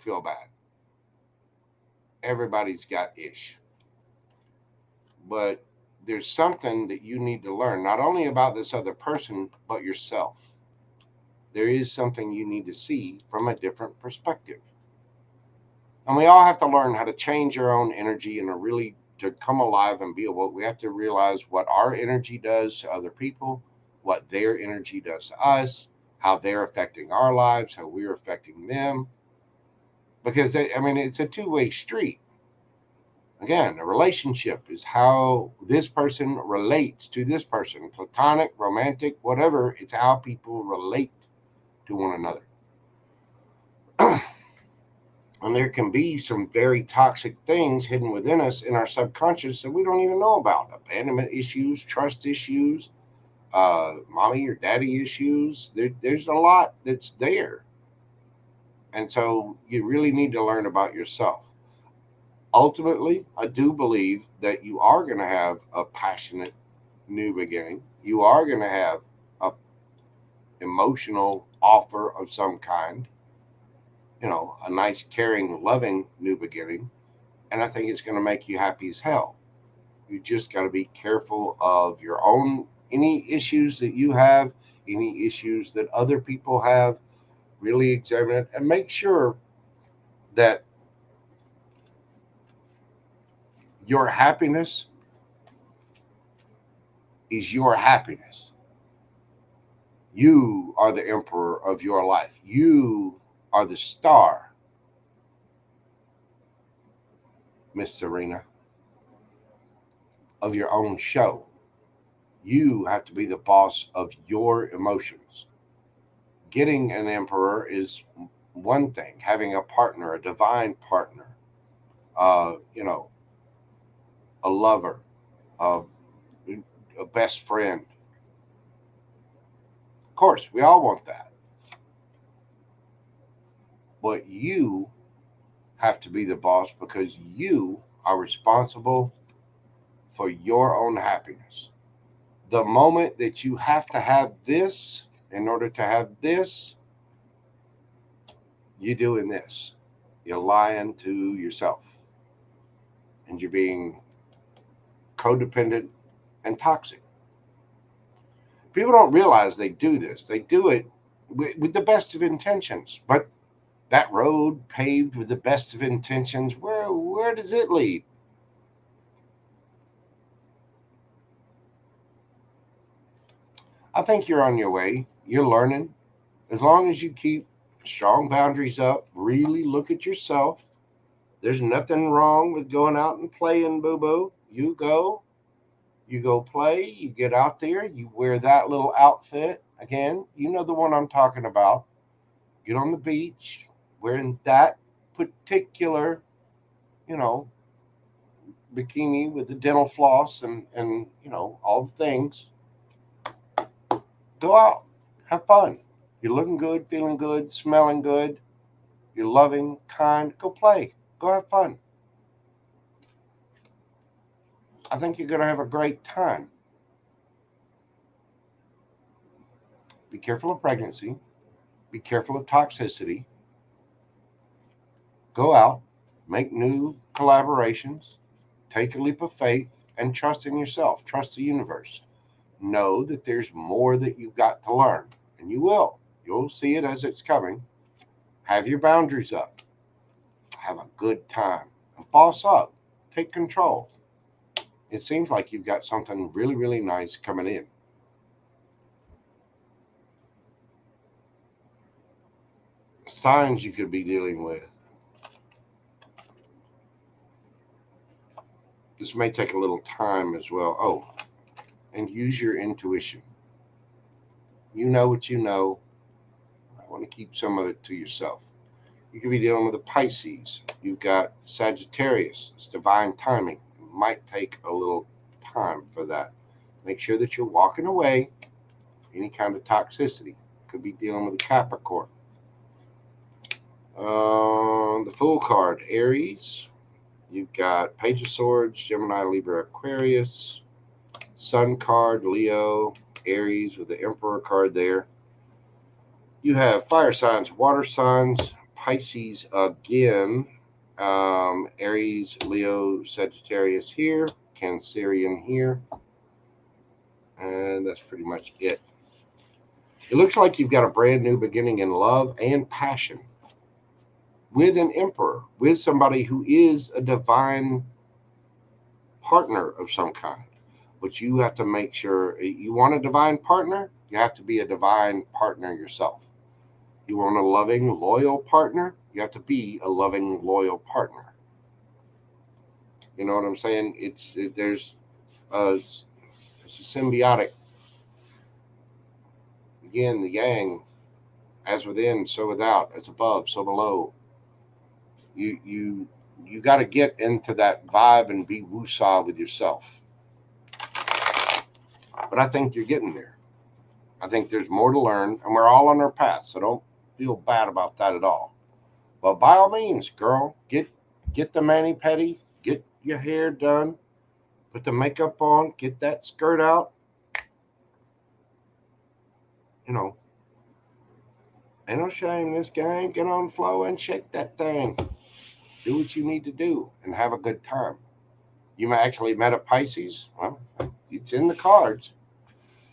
feel bad. Everybody's got ish. But there's something that you need to learn, not only about this other person, but yourself. There is something you need to see from a different perspective. And we all have to learn how to change our own energy and to come alive and be awoke. We have to realize what our energy does to other people, what their energy does to us, how they're affecting our lives, how we're affecting them. Because, it's a two-way street. Again, a relationship is how this person relates to this person, platonic, romantic, whatever. It's how people relate to one another. And there can be some very toxic things hidden within us in our subconscious that we don't even know about. Abandonment issues, trust issues, mommy or daddy issues. There's a lot that's there. And so you really need to learn about yourself. Ultimately, I do believe that you are going to have a passionate new beginning. You are going to have a emotional offer of some kind, a nice, caring, loving new beginning. And I think it's going to make you happy as hell. You just got to be careful of your own, any issues that you have, any issues that other people have. Really examine it and make sure that your happiness is your happiness. You are the emperor of your life. You are the star, Miss Serena, of your own show. You have to be the boss of your emotions. Getting an emperor is one thing. Having a partner, a divine partner, a lover, a best friend. Of course, we all want that. But you have to be the boss because you are responsible for your own happiness. The moment that you have to have this in order to have this, you're doing this. You're lying to yourself. And you're being codependent and toxic. People don't realize they do this. They do it with the best of intentions. But that road paved with the best of intentions, where does it lead? I think you're on your way. You're learning. As long as you keep strong boundaries up, really look at yourself. There's nothing wrong with going out and playing, boo boo. You go play, you get out there, you wear that little outfit. Again, you know the one I'm talking about. Get on the beach wearing that particular, you know, bikini with the dental floss and all the things. Go out, have fun. You're looking good, feeling good, smelling good. You're loving, kind. Go play. Go have fun. I think you're going to have a great time. Be careful of pregnancy. Be careful of toxicity. Go out, make new collaborations, take a leap of faith, and trust in yourself. Trust the universe. Know that there's more that you've got to learn, and you will. You'll see it as it's coming. Have your boundaries up. Have a good time. And boss up. Take control. It seems like you've got something really, really nice coming in. Signs you could be dealing with. This may take a little time as well. Oh, and use your intuition. You know what you know. I want to keep some of it to yourself. You could be dealing with a Pisces. You've got Sagittarius. It's divine timing. It might take a little time for that. Make sure that you're walking away any kind of toxicity. Could be dealing with a Capricorn. The Fool card, Aries. You've got Page of Swords, Gemini, Libra, Aquarius. Sun card, Leo, Aries with the Emperor card there. You have fire signs, water signs, Pisces again, Aries, Leo, Sagittarius here, Cancerian here, and that's pretty much it. It looks like you've got a brand new beginning in love and passion with an emperor, with somebody who is a divine partner of some kind. But you have to make sure you want a divine partner, you have to be a divine partner yourself. You want a loving, loyal partner, you have to be a loving, loyal partner. You know what I'm saying? It's a symbiotic. Again, the yang, as within, so without, as above, so below. You got to get into that vibe and be woosah with yourself. But I think you're getting there. I think there's more to learn, and we're all on our path, so don't feel bad about that at all. But by all means, girl, get the mani-pedi, get your hair done, put the makeup on, get that skirt out. You know, ain't no shame in this game. Get on the floor and shake that thing. Do what you need to do and have a good time. You actually met a Pisces. Well, it's in the cards.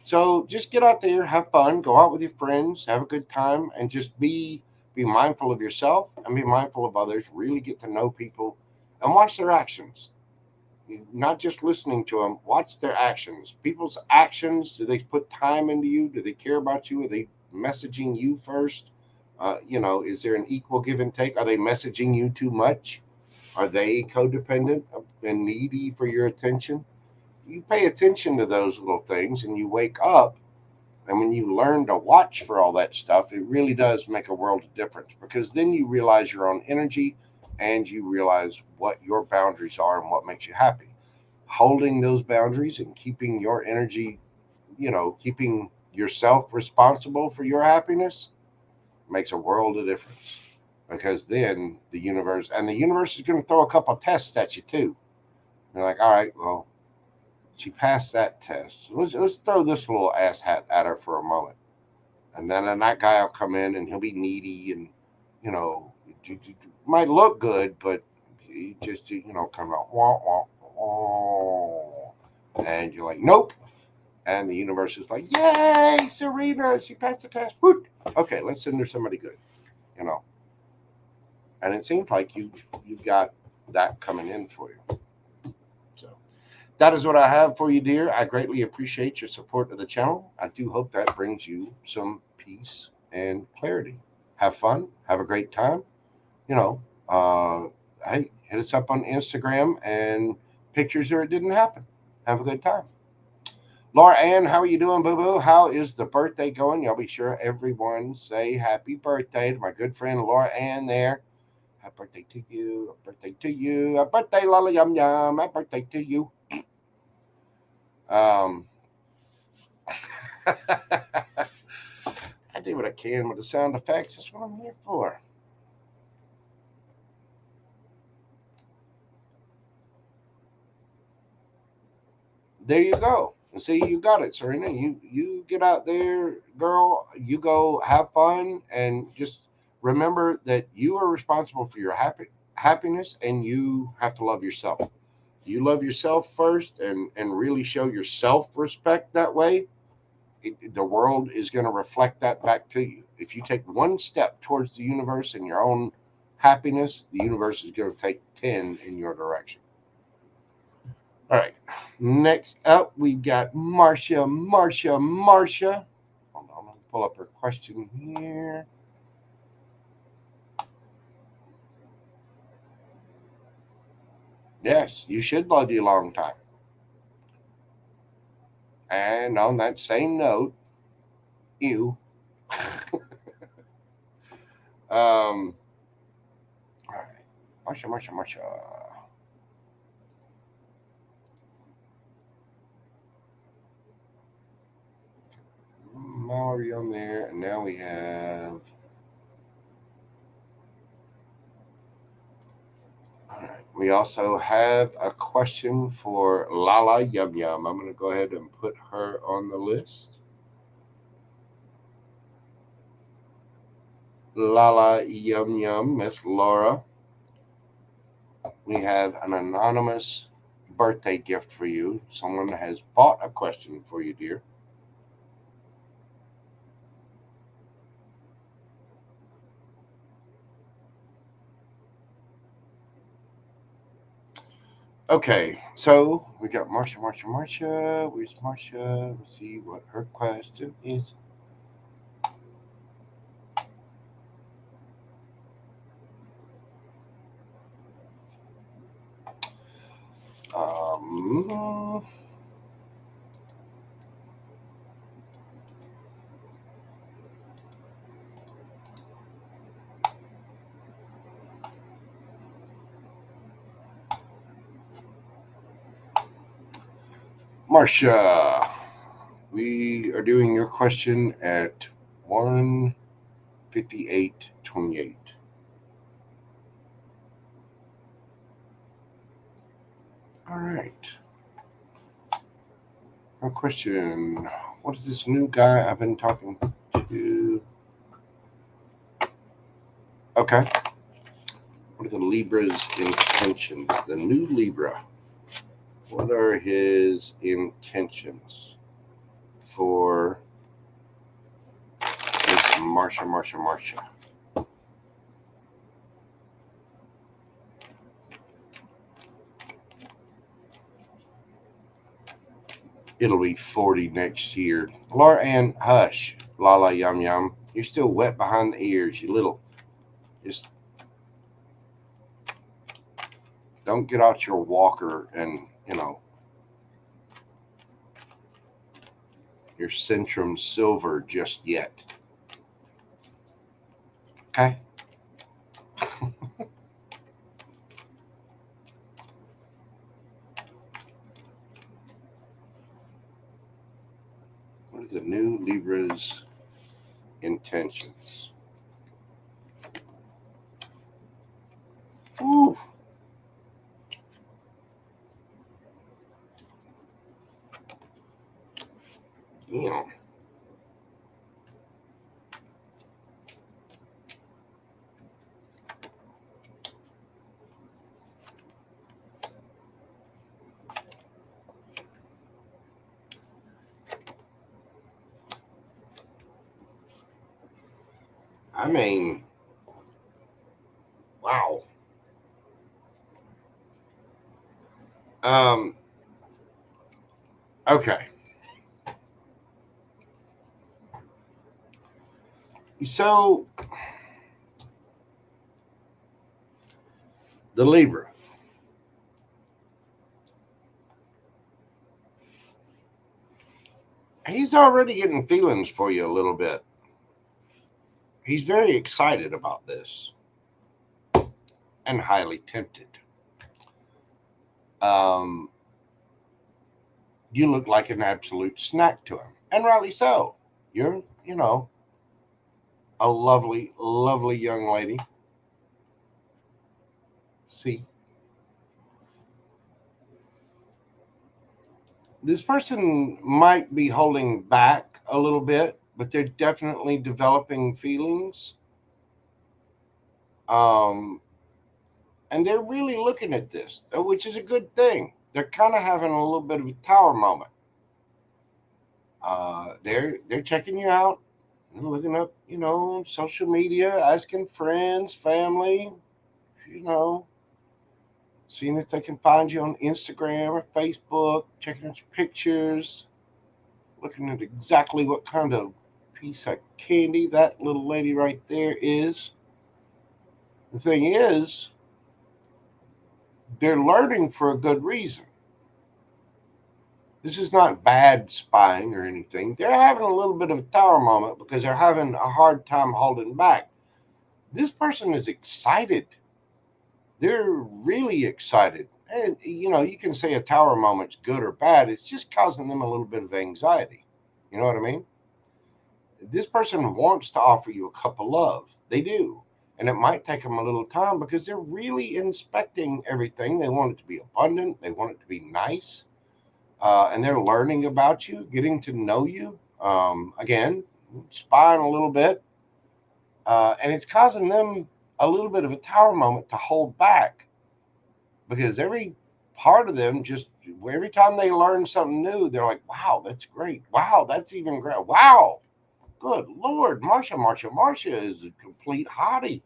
So just get out there, have fun, go out with your friends, have a good time, and just be mindful of yourself and be mindful of others. Really get to know people and watch their actions. Not just listening to them, watch their actions. People's actions, do they put time into you? Do they care about you? Are they messaging you first? Is there an equal give and take? Are they messaging you too much? Are they codependent and needy for your attention? You pay attention to those little things and you wake up. And when you learn to watch for all that stuff, it really does make a world of difference, because then you realize your own energy and you realize what your boundaries are and what makes you happy. Holding those boundaries and keeping your energy, keeping yourself responsible for your happiness makes a world of difference, because then the universe is going to throw a couple of tests at you too. They're like, all right, well, she passed that test. Let's throw this little ass hat at her for a moment. And then that guy will come in and he'll be needy and, might look good, but he just, come out, wah, wah, wah. And you're like, nope, And the universe is like, yay, Serena, she passed the test. Woo! Okay, let's send her somebody good, you know. And it seems like you've got that coming in for you. So that is what I have for you, dear. I greatly appreciate your support of the channel. I do hope that brings you some peace and clarity. Have fun. Have a great time. You know, hey, hit us up on Instagram and pictures or it didn't happen. Have a good time. Laura Ann, how are you doing, boo-boo? How is the birthday going? Y'all be sure everyone say happy birthday to my good friend Laura Ann there. Happy birthday to you. Happy birthday to you. Happy birthday, Lala Yum Yum. Happy birthday to you. I do what I can with the sound effects. That's what I'm here for. There you go. And see, you got it, Serena. You get out there, girl. You go have fun and just remember that you are responsible for your happiness and you have to love yourself. You love yourself first and really show your self-respect that way. The world is going to reflect that back to you. If you take one step towards the universe and your own happiness, the universe is going to take 10 in your direction. All right. Next up, we got Marcia. Hold on, let me pull up her question here. Yes, you should love you a long time. And on that same note, you. All right. Marcia. Mallory on there, and now we have. All right. We also have a question for Lala Yum Yum. I'm going to go ahead and put her on the list. Lala Yum Yum, Miss Laura. We have an anonymous birthday gift for you. Someone has bought a question for you, dear. Okay, so we got Marcia. Where's Marcia? Let's see what her question is. Um, Marcia, we are doing your question at 1:58:28. All right. Our question: what is this new guy I've been talking to? Okay. What are the Libra's intentions? The new Libra. What are his intentions for Miss Marcia? It'll be 40 next year. Laura Ann, hush. Lala Yum Yum. You're still wet behind the ears, you little. Just don't get out your walker and, your Centrum Silver just yet. Okay? What are the new Libra's intentions? Ooh. Damn. I mean, wow. Okay. So the Libra. He's already getting feelings for you a little bit. He's very excited about this and highly tempted. Um, you look like an absolute snack to him, and rightly so. You're, a lovely, lovely young lady. See, this person might be holding back a little bit, but they're definitely developing feelings. And they're really looking at this, which is a good thing. They're kind of having a little bit of a tower moment. They're checking you out, looking up, social media, asking friends, family, you know, seeing if they can find you on Instagram or Facebook, checking out your pictures, looking at exactly what kind of piece of candy that little lady right there is. The thing is, they're learning for a good reason. This is not bad spying or anything. They're having a little bit of a tower moment because they're having a hard time holding back. This person is excited. They're really excited. And, you can say a tower moment's good or bad. It's just causing them a little bit of anxiety. You know what I mean? This person wants to offer you a cup of love. They do. And it might take them a little time because they're really inspecting everything. They want it to be abundant. They want it to be nice. And they're learning about you, getting to know you. Again, spying a little bit. And it's causing them a little bit of a tower moment to hold back because every part of them just every time they learn something new, they're like, wow, that's great. Wow, that's even great. Wow, good Lord, Marsha is a complete hottie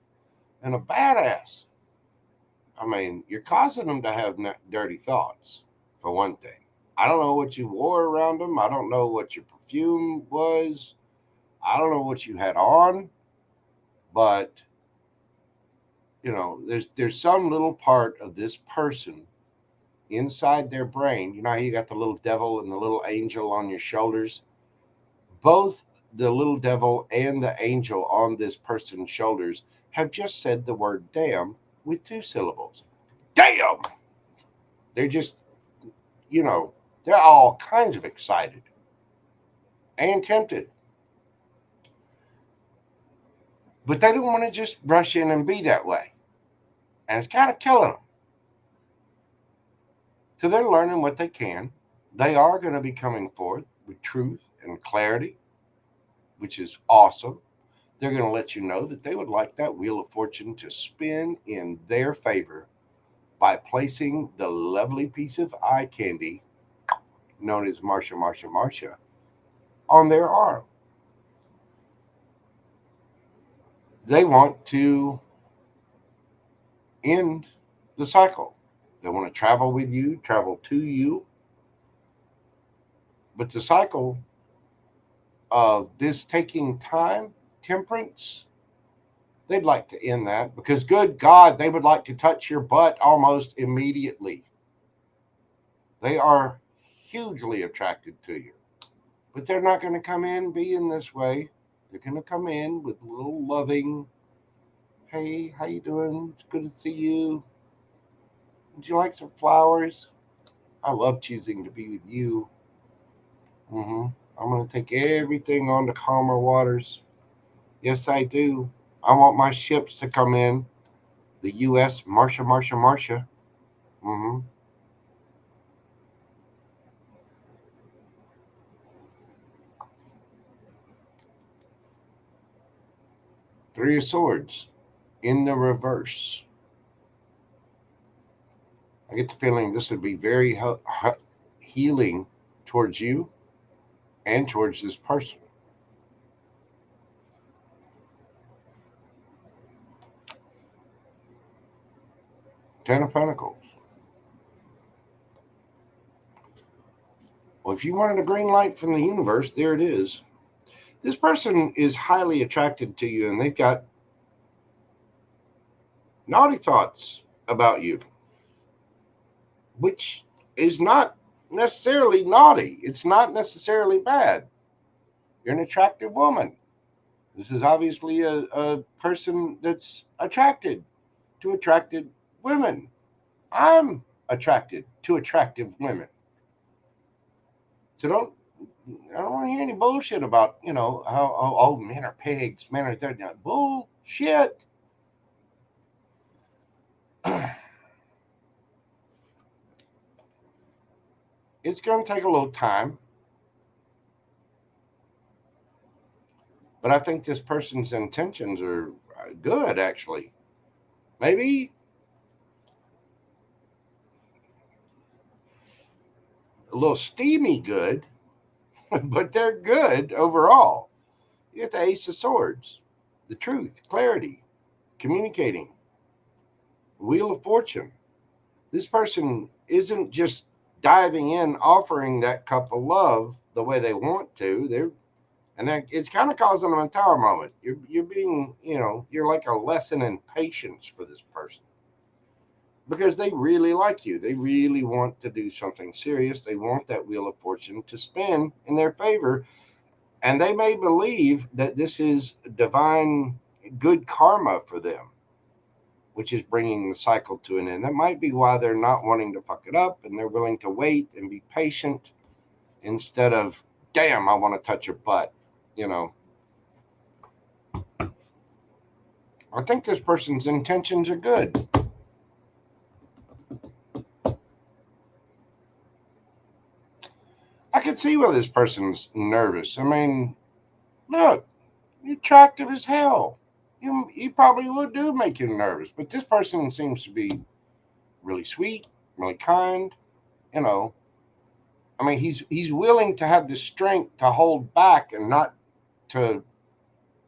and a badass. I mean, you're causing them to have dirty thoughts, for one thing. I don't know what you wore around them. I don't know what your perfume was. I don't know what you had on, but there's some little part of this person inside their brain. You know how you got the little devil and the little angel on your shoulders? Both the little devil and the angel on this person's shoulders have just said the word damn with two syllables. Damn! They're just, they're all kinds of excited and tempted. But they don't want to just rush in and be that way. And it's kind of killing them. So they're learning what they can. They are going to be coming forth with truth and clarity, which is awesome. They're going to let you know that they would like that Wheel of Fortune to spin in their favor by placing the lovely piece of eye candy known as Marsha on their arm. They want to end the cycle. They want to travel with you, travel to you. But the cycle of this taking time, temperance, they'd like to end that because, good God, they would like to touch your butt almost immediately. They are hugely attracted to you. But they're not going to come in being this way. They're going to come in with a little loving, hey, how you doing? It's good to see you. Would you like some flowers? I love choosing to be with you. I'm going to take everything on to calmer waters. Yes, I do. I want my ships to come in. The U.S. Marsha. Mm-hmm. Three of Swords in the reverse. I get the feeling this would be very healing towards you and towards this person. Ten of Pentacles. Well, if you wanted a green light from the universe, there it is. This person is highly attracted to you, and they've got naughty thoughts about you, which is not necessarily naughty. It's not necessarily bad. You're an attractive woman. This is obviously a person that's attracted to attracted women. I'm attracted to attractive women. So I don't want to hear any bullshit about, how men are pigs, men are third. Bullshit. It's going to take a little time. But I think this person's intentions are good, actually. Maybe a little steamy good, but they're good overall. You get the Ace of Swords, the truth, clarity, communicating, Wheel of Fortune. This person isn't just diving in, offering that cup of love the way they want to. It's kind of causing them a tower moment. You're being, you're like a lesson in patience for this person. Because they really like you. They really want to do something serious. They want that Wheel of Fortune to spin in their favor. And they may believe that this is divine good karma for them, which is bringing the cycle to an end. That might be why they're not wanting to fuck it up, and they're willing to wait and be patient instead of, damn, I want to touch your butt. I think this person's intentions are good. I can see why this person's nervous. I mean, look, you're attractive as hell. You probably would do make you nervous, but this person seems to be really sweet, really kind. I mean, he's willing to have the strength to hold back and not to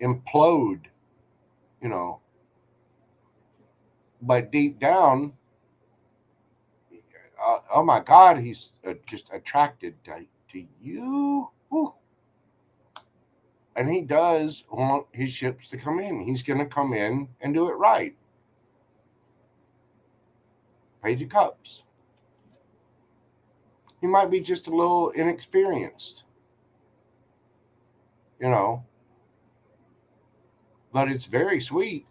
implode. But deep down, oh my God, he's just attracted to you. Whew. And he does want his ships to come in. He's going to come in and do it right. Page of Cups. He might be just a little inexperienced, but it's very sweet.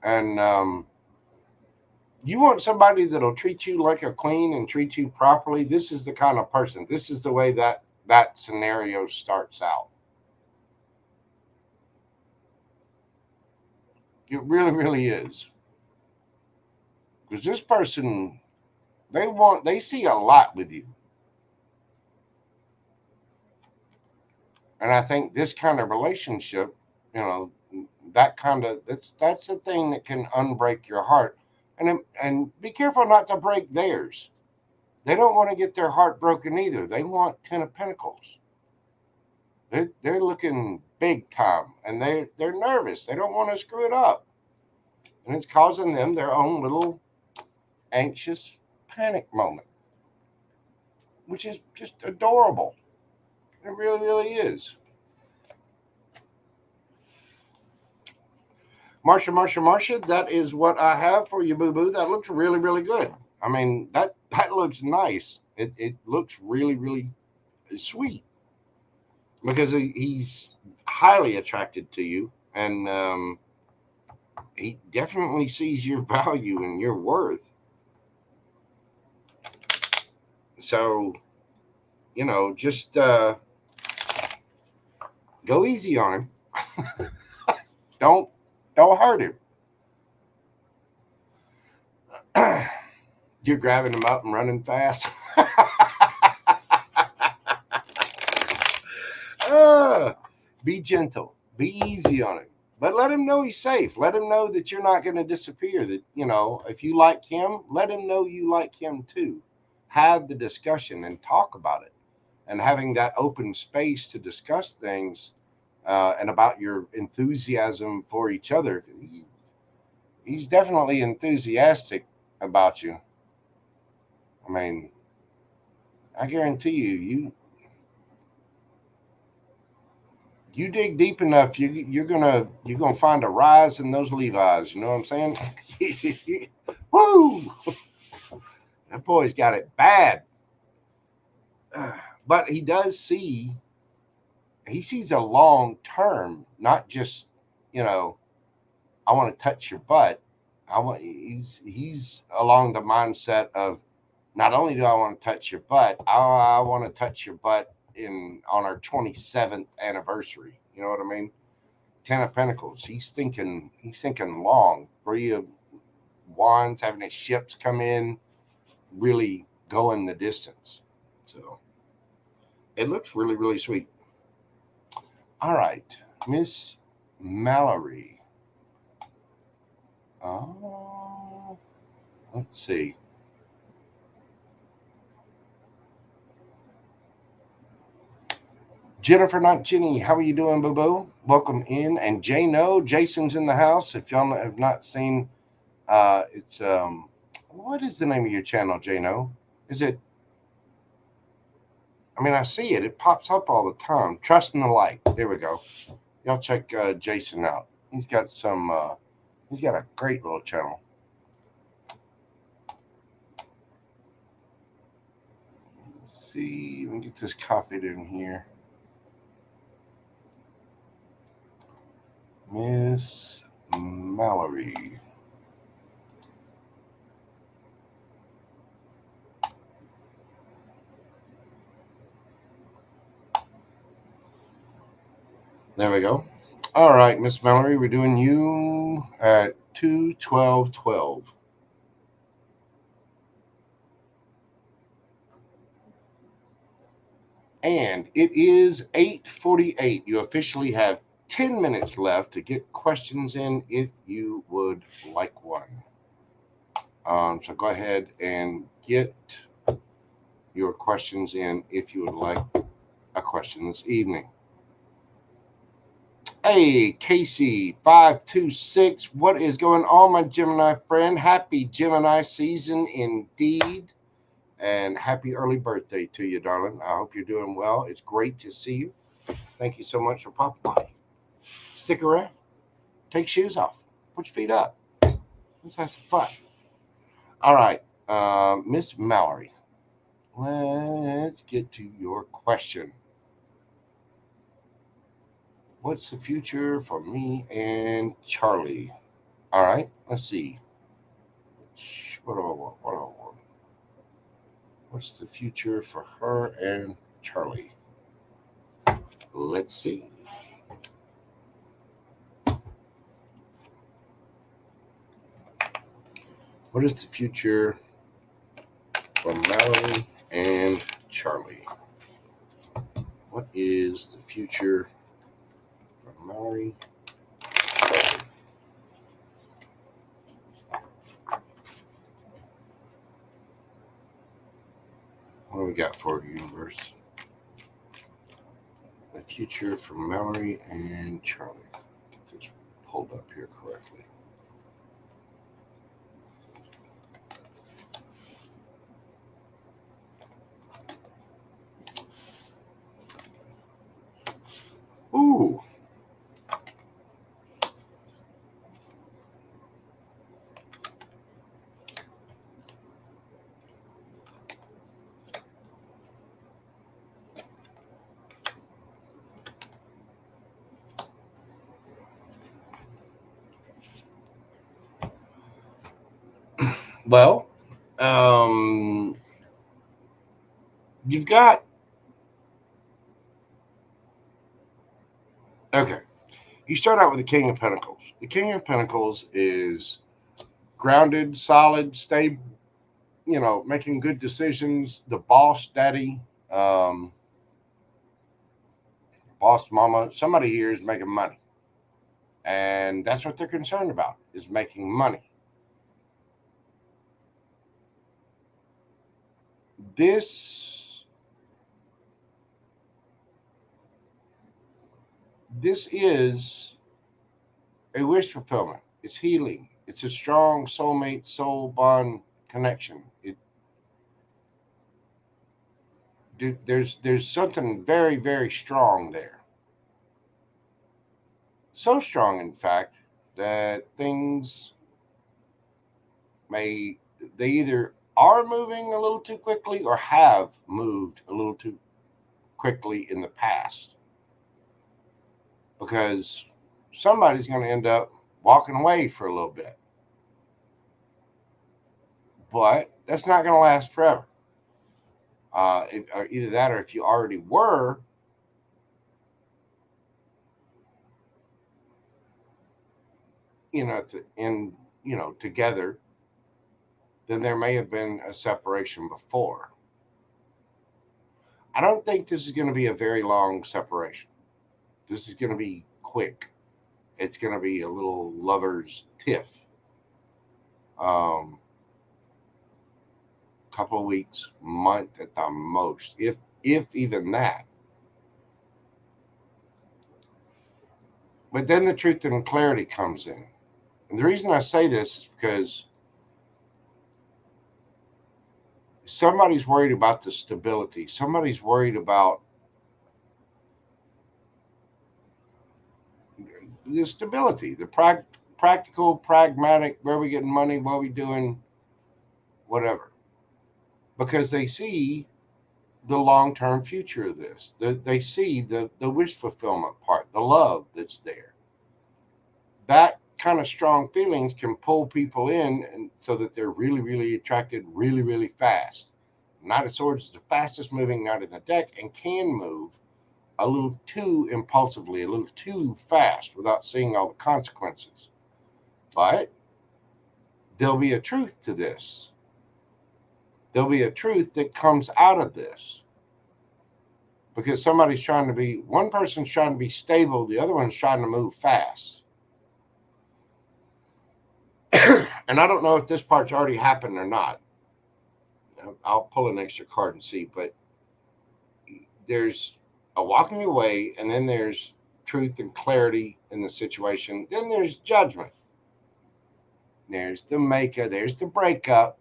And you want somebody that'll treat you like a queen and treat you properly. This is the kind of person. This is the way that scenario starts out. It really, really is. Because this person, they see a lot with you. And I think this kind of relationship, that's the thing that can unbreak your heart. And be careful not to break theirs. They don't want to get their heart broken either. They want 10 of Pentacles. They're looking big time, and they're nervous. They don't want to screw it up. And it's causing them their own little anxious panic moment, which is just adorable. It really, really is. Marsha, that is what I have for you, boo-boo. That looks really, really good. I mean, that looks nice. It looks really, really sweet. Because he's highly attracted to you, and he definitely sees your value and your worth. So, just go easy on him. Don't hurt him. You're grabbing him up and running fast. Be gentle. Be easy on him. But let him know he's safe. Let him know that you're not going to disappear. That, if you like him, let him know you like him too. Have the discussion and talk about it. And having that open space to discuss things and about your enthusiasm for each other. he's definitely enthusiastic about you. I mean, I guarantee you dig deep enough, you're gonna find a rise in those Levi's. You know what I'm saying? Woo! That boy's got it bad. But he does see. He sees a long term, not just, you know, I want to touch your butt. He's along the mindset of, not only do I want to touch your butt, I want to touch your butt on our 27th anniversary. You know what I mean? 10 of Pentacles. He's thinking long. 3 of Wands, having his ships come in, really going the distance. So it looks really, really sweet. All right, Miss Mallory. Let's see. Jennifer, not Jenny. How are you doing, boo boo? Welcome in. And Jano, Jason's in the house. If y'all have not seen, it's what is the name of your channel, Jano? Is it? I mean, I see it. It pops up all the time. Trust in the Light. There we go. Y'all check Jason out. He's got some. He's got a great little channel. Let's see. Let me get this copied in here. Miss Mallory. There we go. All right, Miss Mallory, we're doing you at 2/12/12. And it is 8:48. You officially have 10 minutes left to get questions in if you would like one. So go ahead and get your questions in if you would like a question this evening. Hey, Casey526, what is going on, my Gemini friend? Happy Gemini season indeed. And happy early birthday to you, darling. I hope you're doing well. It's great to see you. Thank you so much for popping by. Stick around. Take shoes off. Put your feet up. Let's have some fun. All right, Miss Mallory. Let's get to your question. What's the future for me and Charlie? All right, let's see. What do I want? What's the future for her and Charlie? Let's see. What is the future for Mallory and Charlie? What is the future for Mallory? What do we got for you, universe? The future for Mallory and Charlie. Get this pulled up here correctly. Ooh. Well, you've got, okay, you start out with the King of Pentacles. The King of Pentacles is grounded, solid, stable, you know, making good decisions, the boss daddy, boss mama. Somebody here is making money. And that's what they're concerned about, is making money. This is a wish fulfillment. It's healing. It's a strong soulmate, soul bond connection. There's something very, very strong there. So strong, in fact, that things they either are moving a little too quickly or have moved a little too quickly in the past, because somebody's going to end up walking away for a little bit, but that's not going to last forever. Or either that, or if you already were together, then there may have been a separation before. I don't think this is going to be a very long separation. This is going to be quick. It's going to be a little lover's tiff. Couple of weeks, month at the most, if even that. But then the truth and clarity comes in. And the reason I say this is because somebody's worried about the stability. Somebody's worried about the stability, the practical, pragmatic, where we getting money, what we doing, whatever. Because they see the long-term future of this. They see the wish fulfillment part, the love that's there. That kind of strong feelings can pull people in, and so that they're really, really attracted really, really fast. Knight of Swords is the fastest moving knight in the deck and can move a little too impulsively, a little too fast without seeing all the consequences. But there'll be a truth to this. There'll be a truth that comes out of this. Because one person's trying to be stable, the other one's trying to move fast. And I don't know if this part's already happened or not. I'll pull an extra card and see, but there's a walking away, and then there's truth and clarity in the situation. Then there's judgment. There's the makeup, there's the breakup,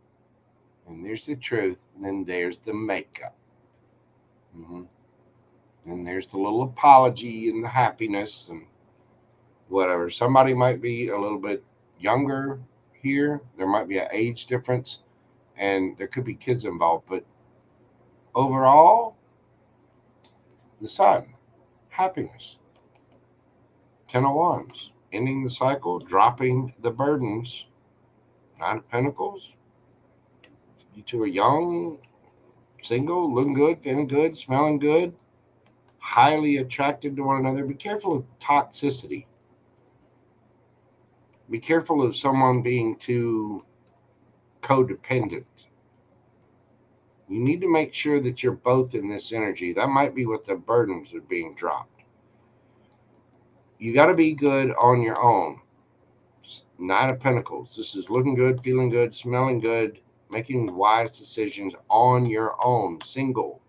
and there's the truth, and then there's the makeup. And there's the little apology and the happiness and whatever. Somebody might be a little bit younger here. There might be an age difference, and there could be kids involved. But overall, the Sun, happiness. 10 of Wands, ending the cycle, dropping the burdens. 9 of Pentacles. You two are young, single, looking good, feeling good, smelling good, highly attracted to one another. Be careful of toxicity. Be careful of someone being too codependent. You need to make sure that you're both in this energy. That might be what the burdens are being dropped. You got to be good on your own. 9 of Pentacles. This is looking good, feeling good, smelling good, making wise decisions on your own, single.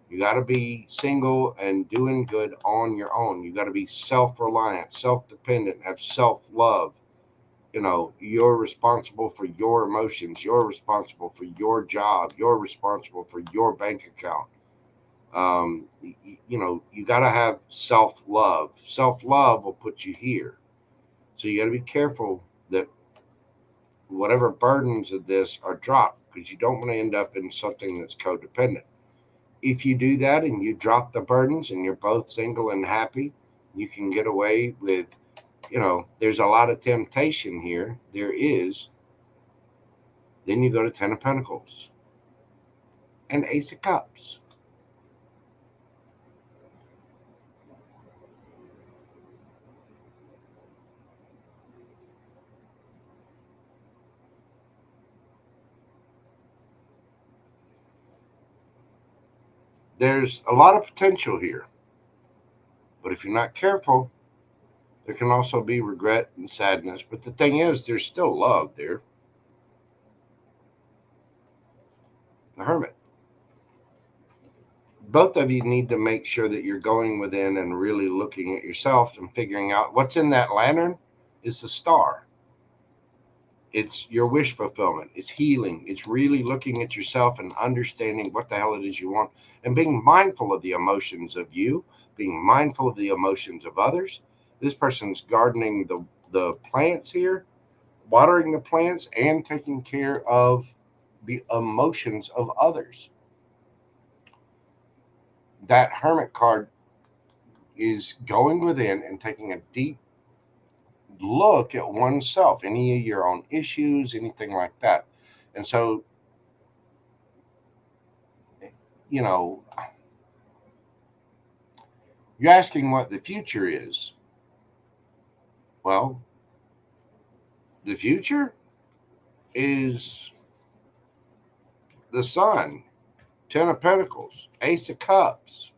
You got to be single and doing good on your own. You got to be self-reliant, self-dependent, have self-love. You're responsible for your emotions. You're responsible for your job. You're responsible for your bank account. You got to have self-love. Self-love will put you here. So you got to be careful that whatever burdens of this are dropped, because you don't want to end up in something that's codependent. If you do that and you drop the burdens and you're both single and happy, you can get away with, there's a lot of temptation here. There is. Then you go to 10 of Pentacles and Ace of Cups. There's a lot of potential here. But if you're not careful, there can also be regret and sadness. But the thing is, there's still love there. The Hermit. Both of you need to make sure that you're going within and really looking at yourself and figuring out what's in that lantern is the star. It's your wish fulfillment. It's healing. It's really looking at yourself and understanding what the hell it is you want and being mindful of the emotions of you, being mindful of the emotions of others. This person's gardening the plants here, watering the plants, and taking care of the emotions of others. That Hermit card is going within and taking a deep look at oneself, any of your own issues, anything like that. And so, you know, you're asking what the future is. Well, the future is the Sun, Ten of Pentacles, Ace of Cups.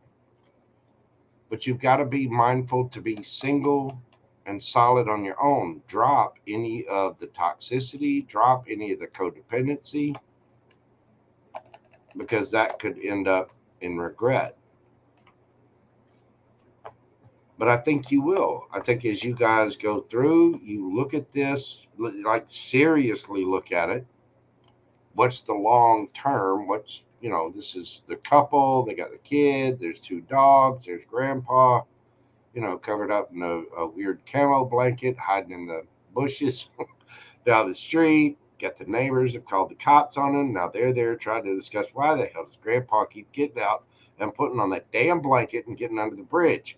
But you've got to be mindful to be single and solid on your own. Drop any of the toxicity, drop any of the codependency, because that could end up in regret. But I think you will. I think as you guys go through, you look at this, like seriously look at it. What's the long term? What's, this is the couple, they got the kid, there's two dogs, there's grandpa, covered up in a weird camo blanket, hiding in the bushes down the street. Got the neighbors have called the cops on him. Now they're there trying to discuss why the hell does grandpa keep getting out and putting on that damn blanket and getting under the bridge.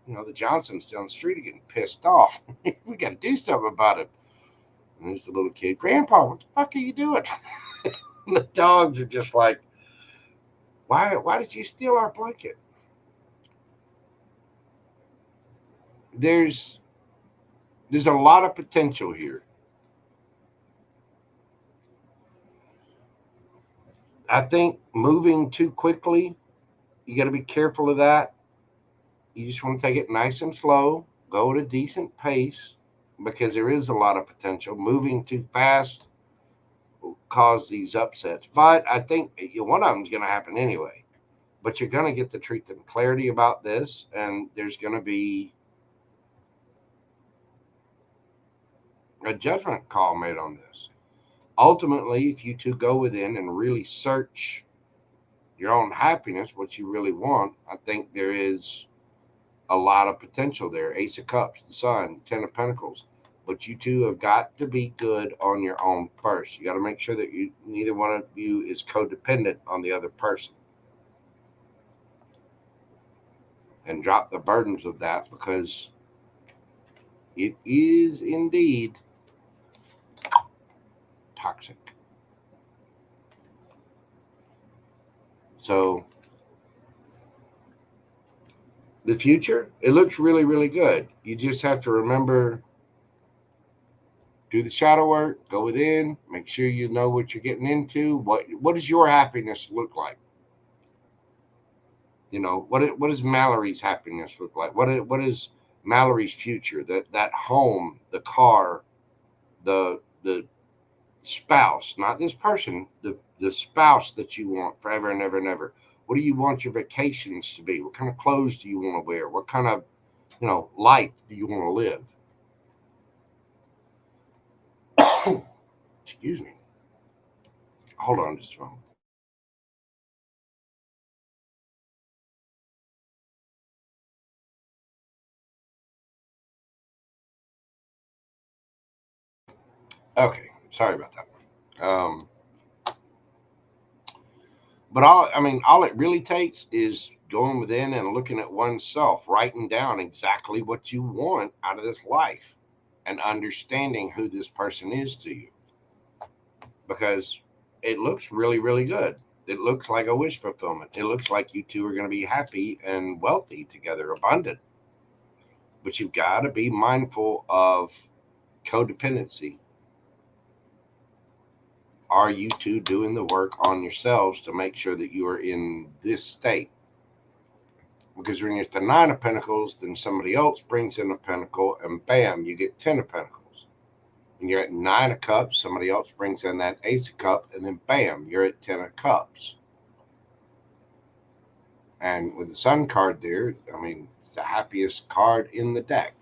The Johnsons down the street are getting pissed off. We got to do something about it. And there's the little kid, Grandpa, what the fuck are you doing? And the dogs are just like, why did you steal our blanket? There's a lot of potential here. I think moving too quickly, you got to be careful of that. You just want to take it nice and slow, go at a decent pace, because there is a lot of potential. Moving too fast will cause these upsets. But I think one of them is going to happen anyway. But you're going to get the truth and clarity about this, and there's going to be a judgment call made on this. Ultimately, if you two go within and really search your own happiness, what you really want, I think there is a lot of potential there. Ace of Cups, the Sun, Ten of Pentacles. But you two have got to be good on your own first. You got to make sure that neither one of you is codependent on the other person. And drop the burdens of that, because it is indeed toxic. So the future, it looks really, really good. You just have to remember, do the shadow work, go within, make sure you know what you're getting into. What does your happiness look like? What does Mallory's happiness look like? What is Mallory's future? That home, the car, the spouse, not this person, the spouse that you want forever and ever and ever. What do you want your vacations to be? What kind of clothes do you want to wear? What kind of life do you want to live? Excuse me. Hold on just a moment. Okay, sorry about that. But all it really takes is going within and looking at oneself, writing down exactly what you want out of this life, and understanding who this person is to you. Because it looks really, really good. It looks like a wish fulfillment. It looks like you two are going to be happy and wealthy together, abundant. But you've got to be mindful of codependency. Are you two doing the work on yourselves to make sure that you are in this state? Because when you're at the Nine of Pentacles, then somebody else brings in a pentacle, and bam, you get Ten of Pentacles. When you're at Nine of Cups, somebody else brings in that Ace of Cups, and then bam, you're at Ten of Cups. And with the Sun card there, it's the happiest card in the deck.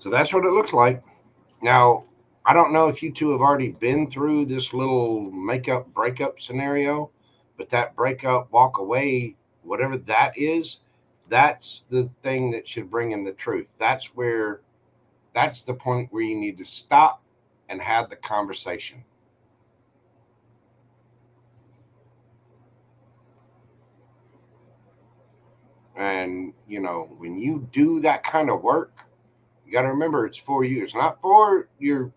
So that's what it looks like. Now, I don't know if you two have already been through this little makeup breakup scenario, but that breakup, walk away, whatever that is, that's the thing that should bring in the truth. That's the point where you need to stop and have the conversation. And, when you do that kind of work, you got to remember it's for you. It's not for your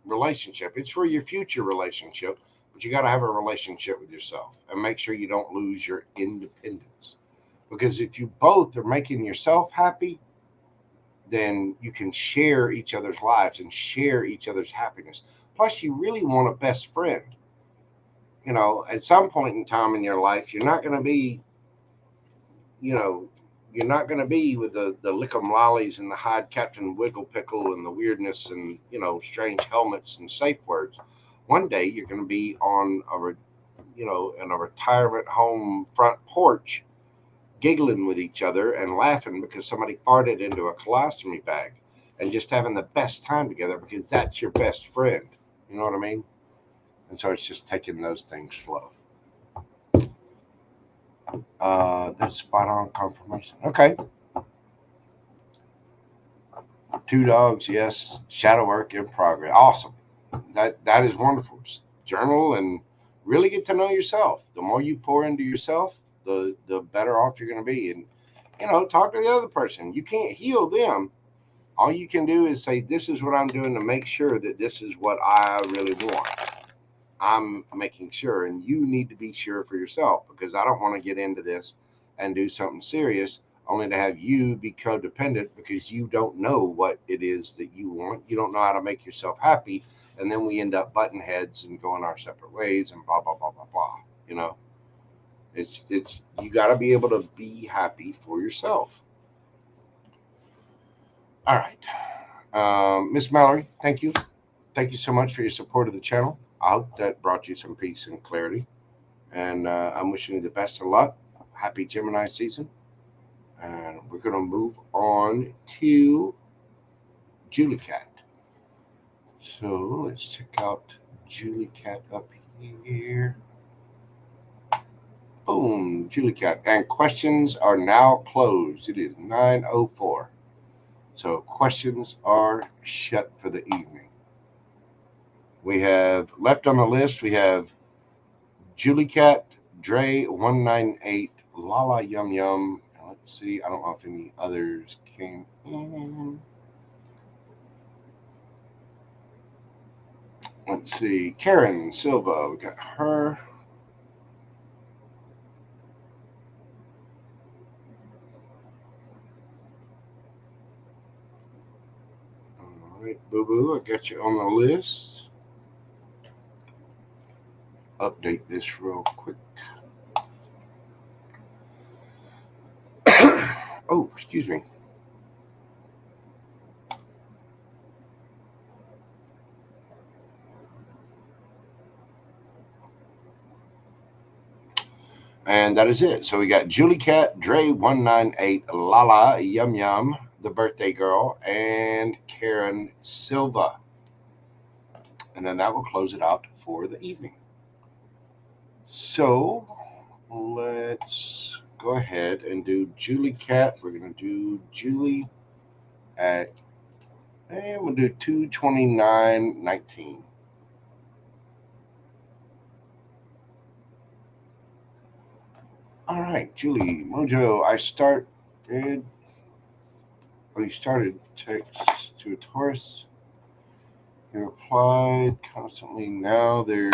relationship, it's for your future relationship. But you got to have a relationship with yourself and make sure you don't lose your independence. Because if you both are making yourself happy, then you can share each other's lives and share each other's happiness. Plus, you really want a best friend. At some point in time in your life, you're not going to be, you know, you're not going to be with the Lickum Lollies and the Hyde Captain Wiggle Pickle and the weirdness and, strange helmets and safe words. One day you're going to be on in a retirement home front porch, giggling with each other and laughing because somebody farted into a colostomy bag, and just having the best time together because that's your best friend. You know what I mean? And so it's just taking those things slow. That's spot on confirmation. Okay. Two dogs, yes. Shadow work in progress. Awesome. That is wonderful. Journal and really get to know yourself. The more you pour into yourself, the better off you're going to be. And talk to the other person. You can't heal them. All you can do is say, "This is what I'm doing to make sure that this is what I really want. I'm making sure, and you need to be sure for yourself because I don't want to get into this and do something serious only to have you be codependent because you don't know what it is that you want. You don't know how to make yourself happy, and then we end up butting heads and going our separate ways and blah blah blah blah blah. It's you got to be able to be happy for yourself. All right, Miss Mallory, thank you. Thank you so much for your support of the channel. I hope that brought you some peace and clarity. And I'm wishing you the best of luck. Happy Gemini season. And we're going to move on to Julie Cat. So let's check out Julie Cat up here. Boom, Julie Cat. And questions are now closed. It is 9:04. So questions are shut for the evening. We have left on the list, we have Julie Cat, Dre 198, Lala Yum Yum. Let's see. I don't know if any others came in. Let's see. Karen Silva. We got her. All right, Boo Boo. I got you on the list. Update this real quick. Oh, excuse me. And that is it. So we got Julie Cat, Dre 198, Lala Yum Yum, the birthday girl, and Karen Silva. And then that will close it out for the evening. So let's go ahead and do Julie Cat. We're going to do Julie at, and we'll do 229.19. All right, Julie, Mojo, I started. Oh, you started text to a Taurus. You replied constantly. Now there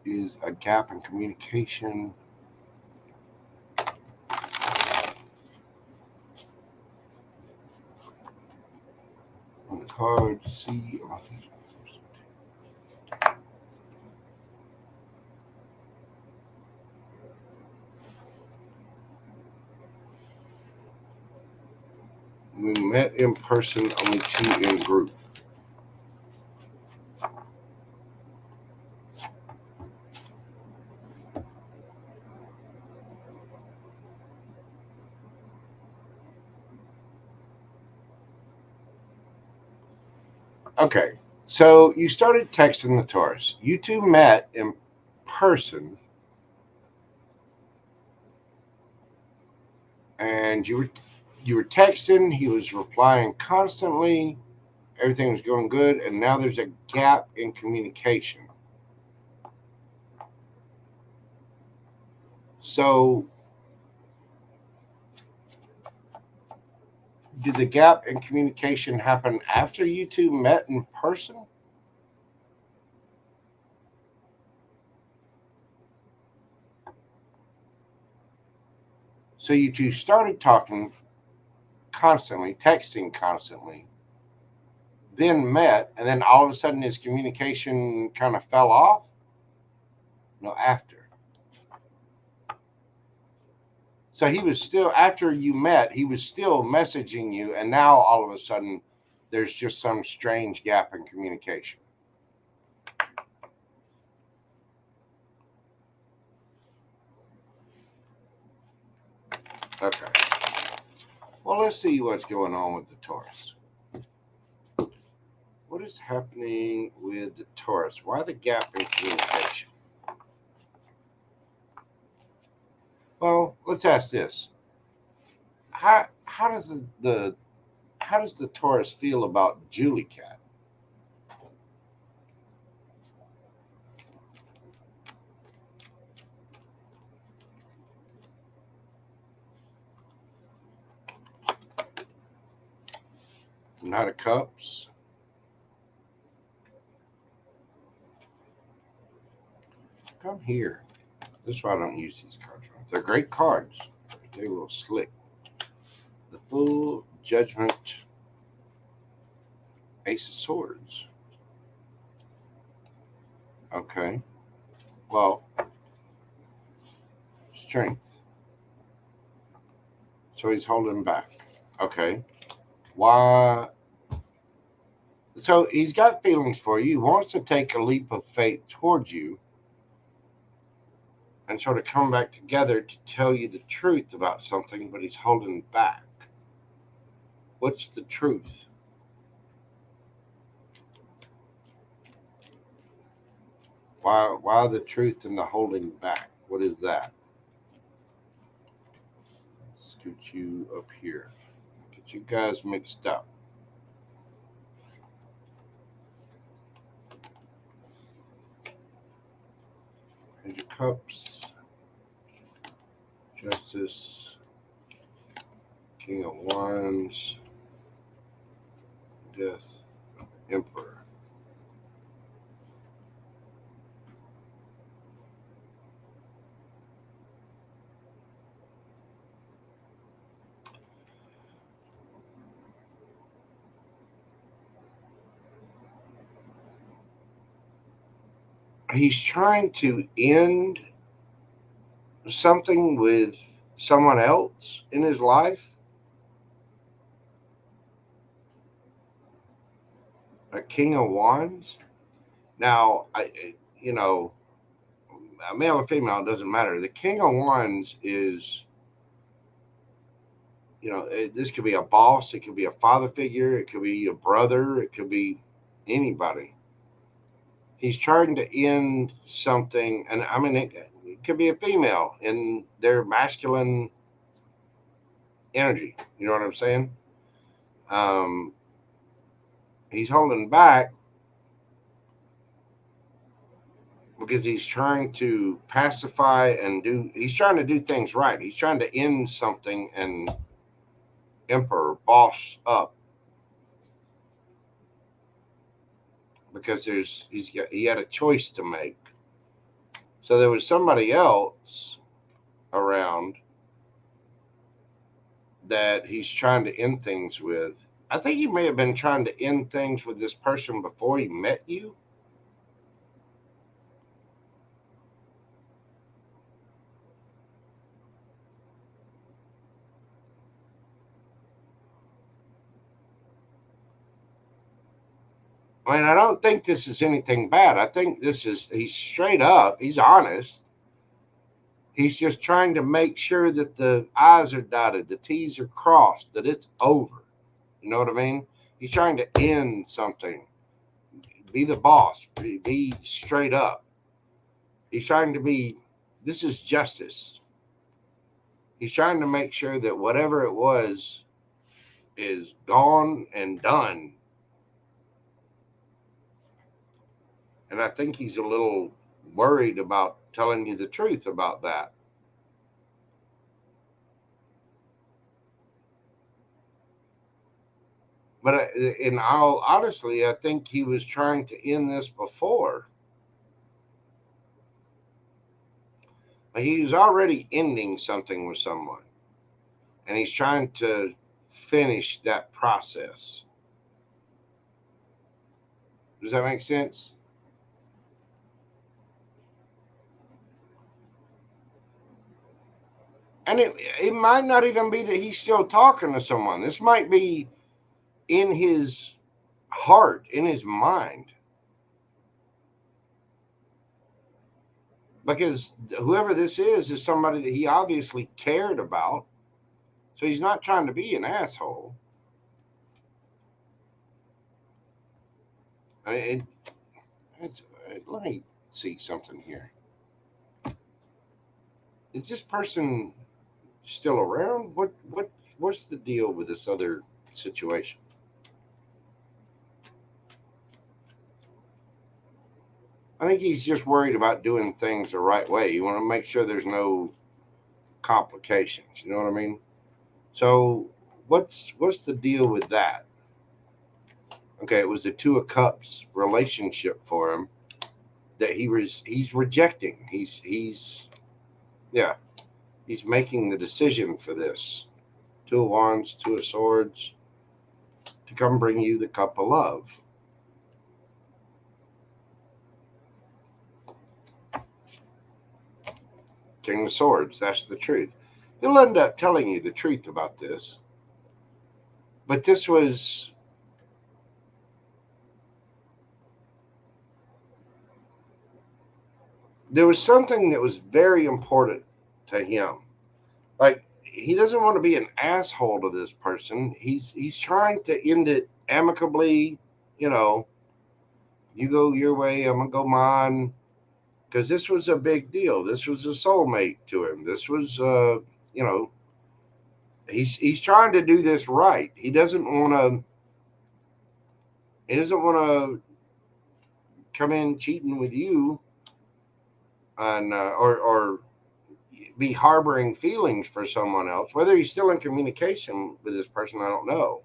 is a gap in communication. On the card, see. We met in person, only two in group. Okay. So you started texting the Taurus. You two met in person, and you were texting. He was replying constantly. Everything was going good, and now there's a gap in communication. So, did the gap in communication happen after you two met in person? So you two started talking constantly, texting constantly, then met, and then all of a sudden his communication kind of fell off? No, after. So he was still, after you met, he was still messaging you, and now all of a sudden there's just some strange gap in communication. Okay. Well, let's see what's going on with the Taurus. What is happening with the Taurus? Why the gap in communication? Well, let's ask this. How does the Taurus feel about Julie Cat? Knight of Cups. Come here. This is why I don't use these cards. They're great cards. They're a little slick. The Full, Judgment, Ace of Swords. Okay. Well, Strength. So he's holding back. Okay. Why? So he's got feelings for you. He wants to take a leap of faith towards you and sort of come back together to tell you the truth about something, but he's holding back. What's the truth? Why the truth and the holding back? What is that? Scoot you up here. Get you guys mixed up. Page of Cups, Justice, King of Wands, Death, Emperor. He's trying to end something with someone else in his life. A King of Wands. Now, a male or female, it doesn't matter. The King of Wands is, this could be a boss, it could be a father figure, it could be a brother, it could be anybody. He's trying to end something, and I mean, it could be a female in their masculine energy. You know what I'm saying? Um, he's holding back because he's trying to pacify and he's trying to do things right. He's trying to end something and emperor, boss up, because he had a choice to make. So there was somebody else around that he's trying to end things with. I think he may have been trying to end things with this person before he met you. I mean, I don't think this is anything bad. I think he's straight up, he's honest. He's just trying to make sure that the I's are dotted, the T's are crossed, that it's over. You know what I mean? He's trying to end something. be the boss, be straight up. He's trying to be, this is justice. He's trying to make sure that whatever it was is gone and done. And I think he's a little worried about telling you the truth about that. But in all honestly, I think he was trying to end this before. Like he was already ending something with someone, and he's trying to finish that process. Does that make sense? And it might not even be that he's still talking to someone. This might be in his heart, in his mind. Because whoever this is somebody that he obviously cared about. So he's not trying to be an asshole. I mean, let me see something here. Is this person still around? What's the deal with this other situation? I think he's just worried about doing things the right way. You want to make sure there's no complications. You know what I mean? So what's the deal with that? Okay, it was the Two of Cups relationship for him that he's rejecting. He's yeah, he's making the decision for this. Two of Wands, Two of Swords, to come bring you the cup of love. King of Swords, that's the truth. He'll end up telling you the truth about this. But there was something that was very important to him. Like he doesn't want to be an asshole to this person. He's trying to end it amicably, you know, you go your way, I'm gonna go mine. Because this was a big deal. This was a soulmate to him. This was you know, he's trying to do this right. He doesn't want to come in cheating with you and or be harboring feelings for someone else. Whether he's still in communication with this person, I don't know.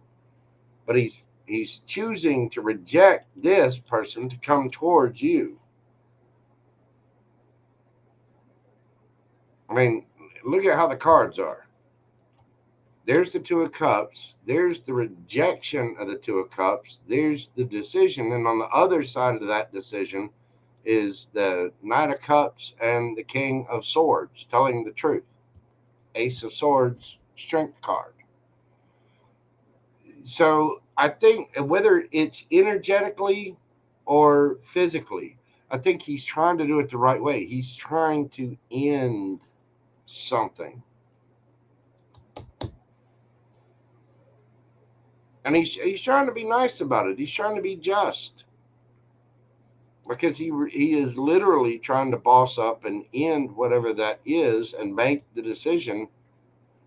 But he's choosing to reject this person to come towards you. I mean, look at how the cards are. There's the Two of Cups. There's the rejection of the Two of Cups. There's the decision. And on the other side of that decision is the Knight of Cups and the King of Swords telling the truth. Ace of Swords, Strength card. So I think whether it's energetically or physically, I think he's trying to do it the right way. He's trying to end something. And he's trying to be nice about it. He's trying to be just. Because he is literally trying to boss up and end whatever that is and make the decision.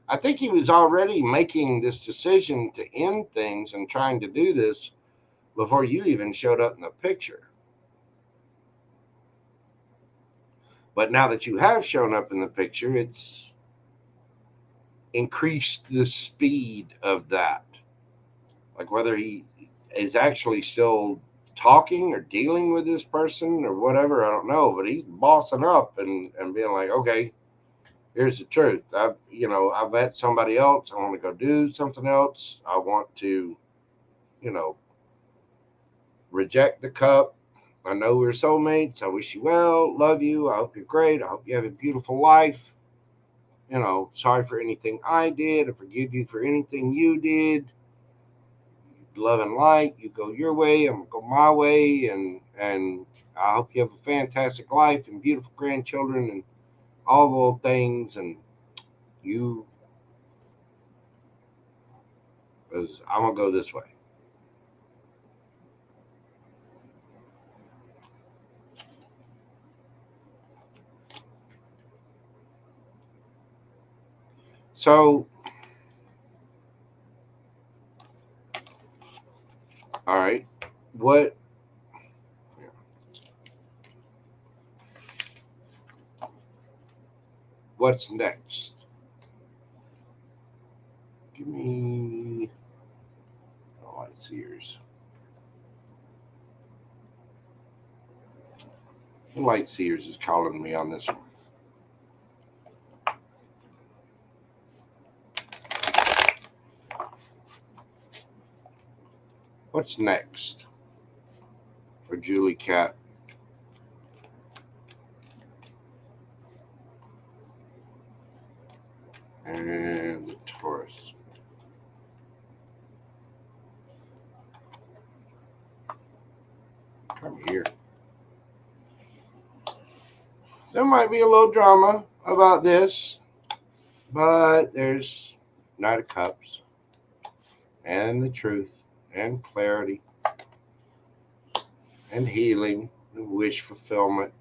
I think he was already making this decision to end things and trying to do this before you even showed up in the picture. But now that you have shown up in the picture, it's increased the speed of that. Like whether he is actually still talking or dealing with this person or whatever, I don't know. But he's bossing up and being like, okay, here's the truth. I've met somebody else. I want to go do something else. I want to, you know, reject the cup. I know we're soulmates. I wish you well. Love you. I hope you're great. I hope you have a beautiful life. Sorry for anything I did. I forgive you for anything you did. Love and light. You go your way. I'm gonna go my way. And I hope you have a fantastic life and beautiful grandchildren and all those things. And you, because I'm gonna go this way. So, all right, what's next? Give me light seers. The light seers is calling me on this one. What's next for Julie Cat? And the Taurus. Come here. There might be a little drama about this, but there's Knight of Cups and the truth and clarity and healing and wish fulfillment.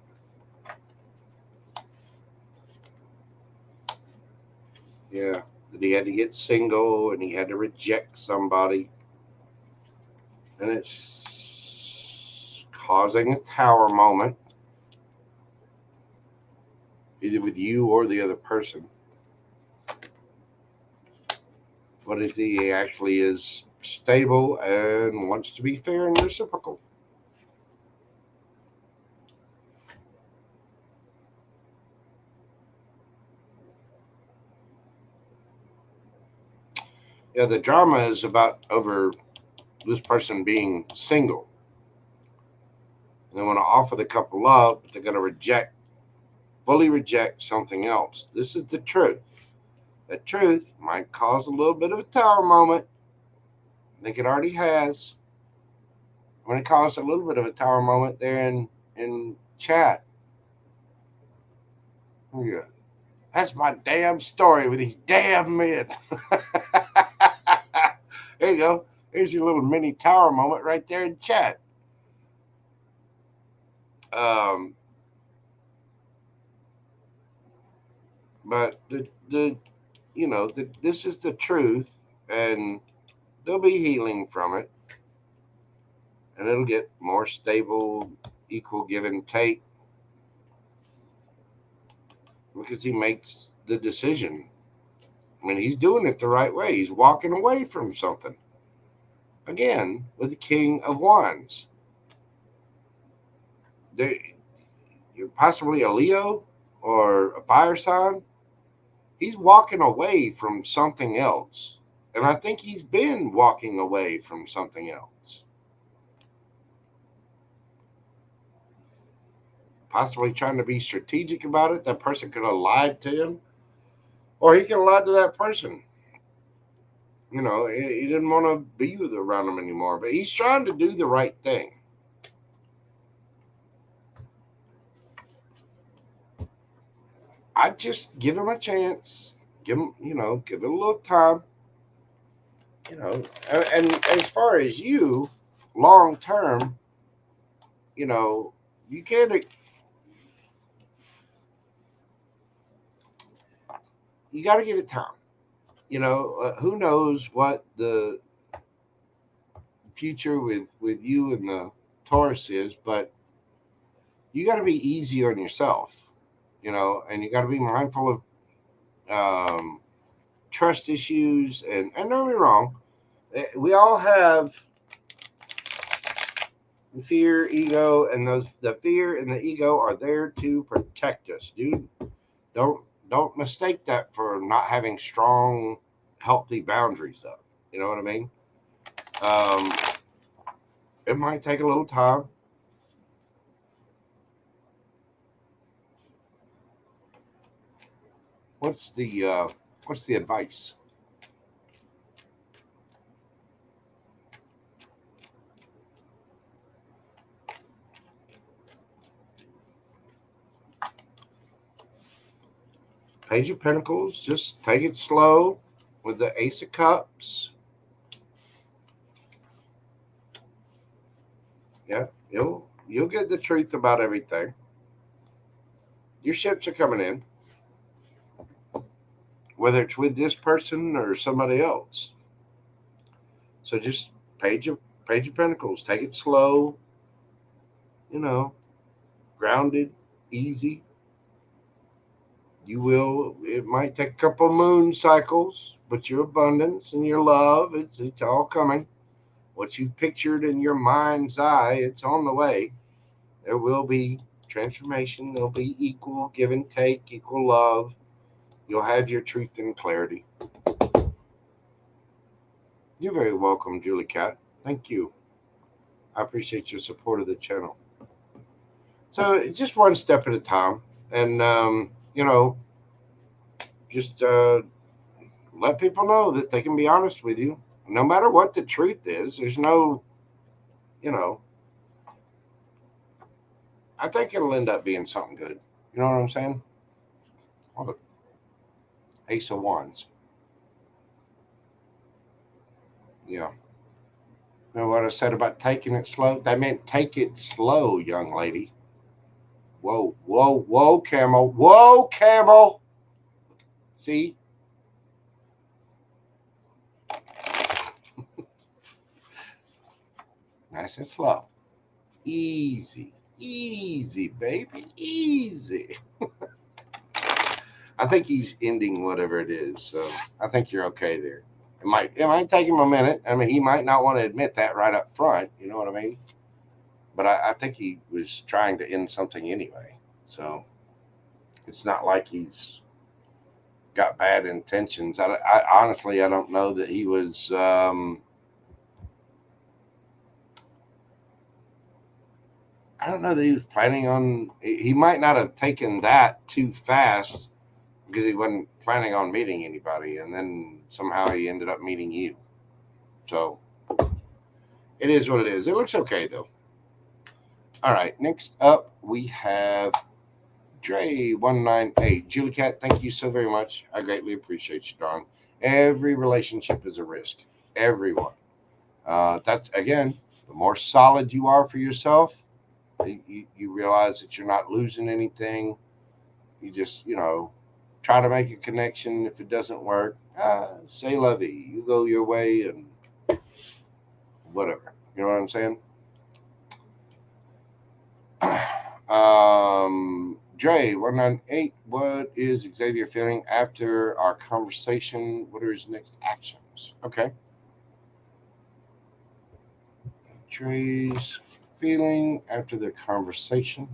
Yeah, that he had to get single and he had to reject somebody. And it's causing a tower moment, either with you or the other person. But if he actually is stable and wants to be fair and reciprocal. Yeah, the drama is about over this person being single. They want to offer the couple love, but they're going to fully reject something else. This is the truth. The truth might cause a little bit of a tower moment. I think it already has. When it caused a little bit of a tower moment there in chat. Yeah. That's my damn story with these damn men. There you go. Here's your little mini tower moment right there in chat. But this is the truth, and there'll be healing from it, and it'll get more stable, equal give and take, because he makes the decision. I mean, he's doing it the right way. He's walking away from something. Again, with the King of Wands. You're possibly a Leo or a fire sign. He's walking away from something else. And I think he's been walking away from something else. Possibly trying to be strategic about it. That person could have lied to him. Or he could have lied to that person. You know, he didn't want to be around him anymore. But he's trying to do the right thing. I'd just give him a chance. Give him, give it a little time. And as far as you, long term, you can't. You got to give it time. Who knows what the future with you and the Taurus is, but you got to be easy on yourself, and you got to be mindful of trust issues. And don't get me wrong, we all have fear, ego, and the fear and the ego are there to protect us, dude. Don't mistake that for not having strong, healthy boundaries up. You know what I mean? It might take a little time. What's the advice? Page of Pentacles, just take it slow with the Ace of Cups. Yeah, you'll get the truth about everything. Your ships are coming in. whether it's with this person or somebody else. So just Page of Pentacles. Take it slow, you know, grounded, easy. It might take a couple moon cycles, but your abundance and your love, it's all coming. What you've pictured in your mind's eye, it's on the way. There will be transformation. There'll be equal give and take, equal love. You'll have your truth and clarity. You're very welcome, Julie Cat. Thank you. I appreciate your support of the channel. So just one step at a time. And, just let people know that they can be honest with you. No matter what the truth is, there's no, I think it'll end up being something good. You know what I'm saying? Oh, Ace of Wands. Yeah. You know what I said about taking it slow? That meant take it slow, young lady. Whoa, whoa, whoa, camel. Whoa, camel. See? Nice and slow. Easy, baby. Easy. I think he's ending whatever it is. So I think you're okay there. It might take him a minute. I mean, he might not want to admit that right up front. You know what I mean? But I think he was trying to end something anyway. So it's not like he's got bad intentions. I honestly, I don't know that he was. I don't know that he was planning on. He might not have taken that too fast because he wasn't planning on meeting anybody, and then somehow he ended up meeting you. So it is what it is. It looks okay though. All right, next up we have Dre198. Julie Cat, thank you so very much. I greatly appreciate you, darling. Every relationship is a risk. Everyone. That's, again, the more solid you are for yourself, you realize that you're not losing anything. You just, try to make a connection. If it doesn't work, say lovey. You go your way and whatever. You know what I'm saying? Dre198, what is Xavier feeling after our conversation? What are his next actions? Okay. Dre's feeling after the conversation.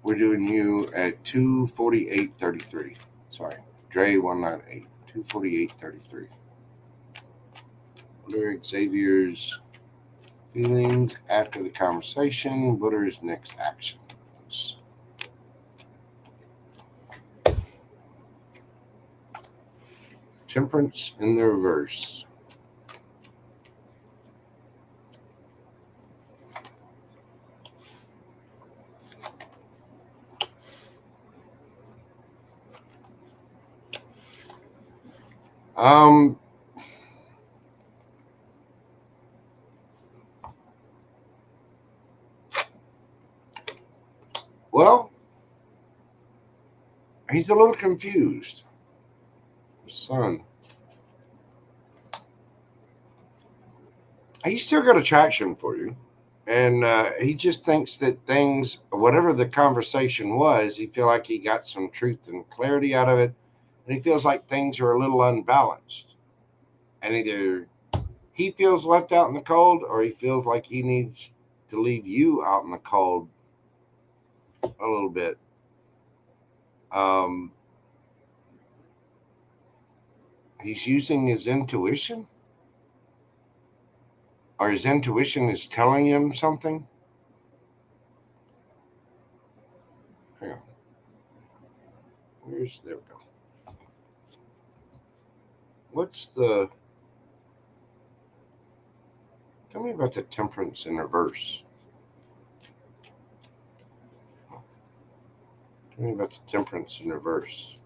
We're doing you at 248.33. Sorry, Dre198, 248.33. What are Xavier's feelings after the conversation? What are his next actions? Temperance in the reverse. Well, he's a little confused. Son. He's still got attraction for you. And he just thinks that things, whatever the conversation was, he feel like he got some truth and clarity out of it. And he feels like things are a little unbalanced. And either he feels left out in the cold or he feels like he needs to leave you out in the cold a little bit. He's using his intuition, or his intuition is telling him something. Hang on. There we go. Tell me about the temperance in reverse. Tell me about the temperance in reverse.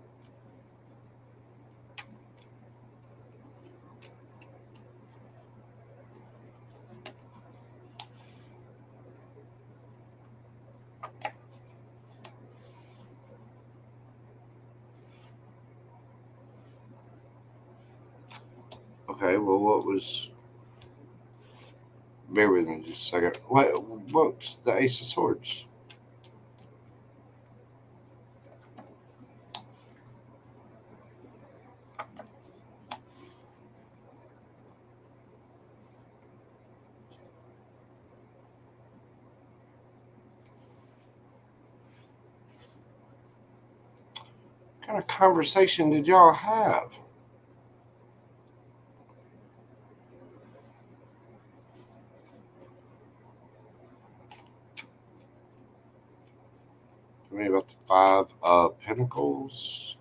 Okay, well, what was... Bear with me just a second. What's the Ace of Swords? What kind of conversation did y'all have? Tell me about the Five of Pentacles.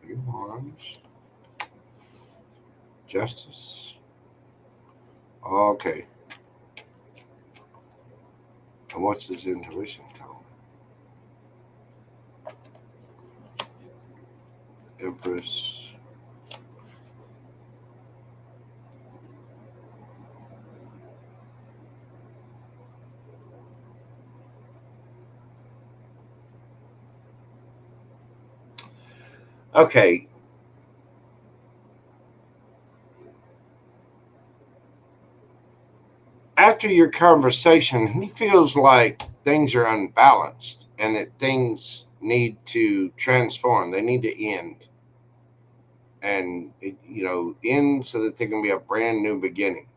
Three of Wands. Justice. Okay. And what's his intuition tell him? Empress. Okay. After your conversation, he feels like things are unbalanced and that things need to transform. They need to end. And, end so that there can be a brand new beginning.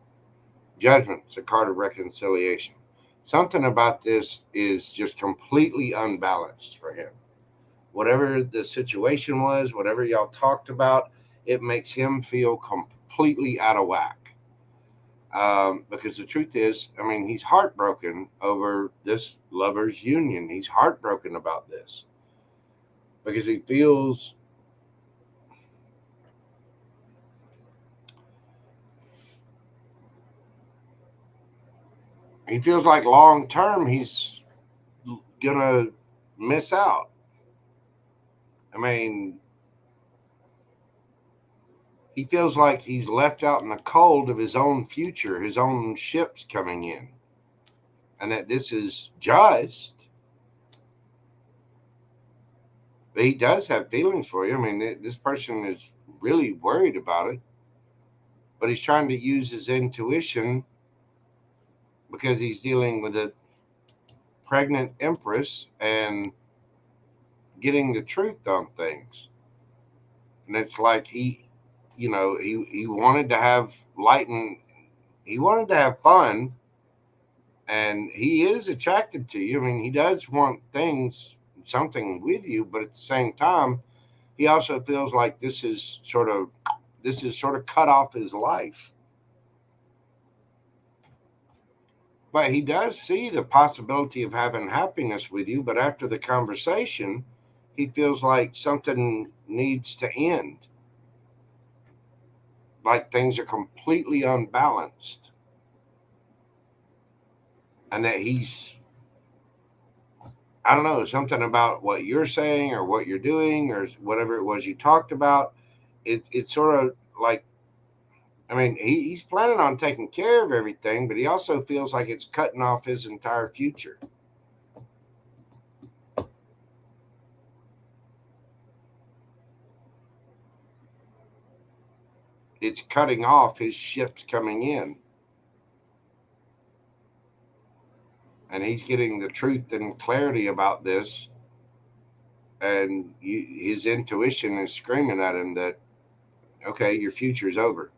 Judgment's a card of reconciliation. Something about this is just completely unbalanced for him. Whatever the situation was, whatever y'all talked about, it makes him feel completely out of whack. Because the truth is, he's heartbroken over this lover's union. He's heartbroken about this because he feels like long term he's gonna miss out. He feels like he's left out in the cold of his own future, his own ships coming in, and that this is just. But he does have feelings for you. This person is really worried about it, but he's trying to use his intuition because he's dealing with a pregnant empress and getting the truth on things. And it's like he wanted to have light and he wanted to have fun, and he is attracted to you. He does want something with you, but at the same time, he also feels like this is sort of cut off his life. But he does see the possibility of having happiness with you. But after the conversation, he feels like something needs to end. Like things are completely unbalanced. And that I don't know, something about what you're saying or what you're doing or whatever it was you talked about. It's sort of like, he's planning on taking care of everything, but he also feels like it's cutting off his entire future. It's cutting off his ships coming in. And he's getting the truth and clarity about this. And his intuition is screaming at him that, okay, your future's over.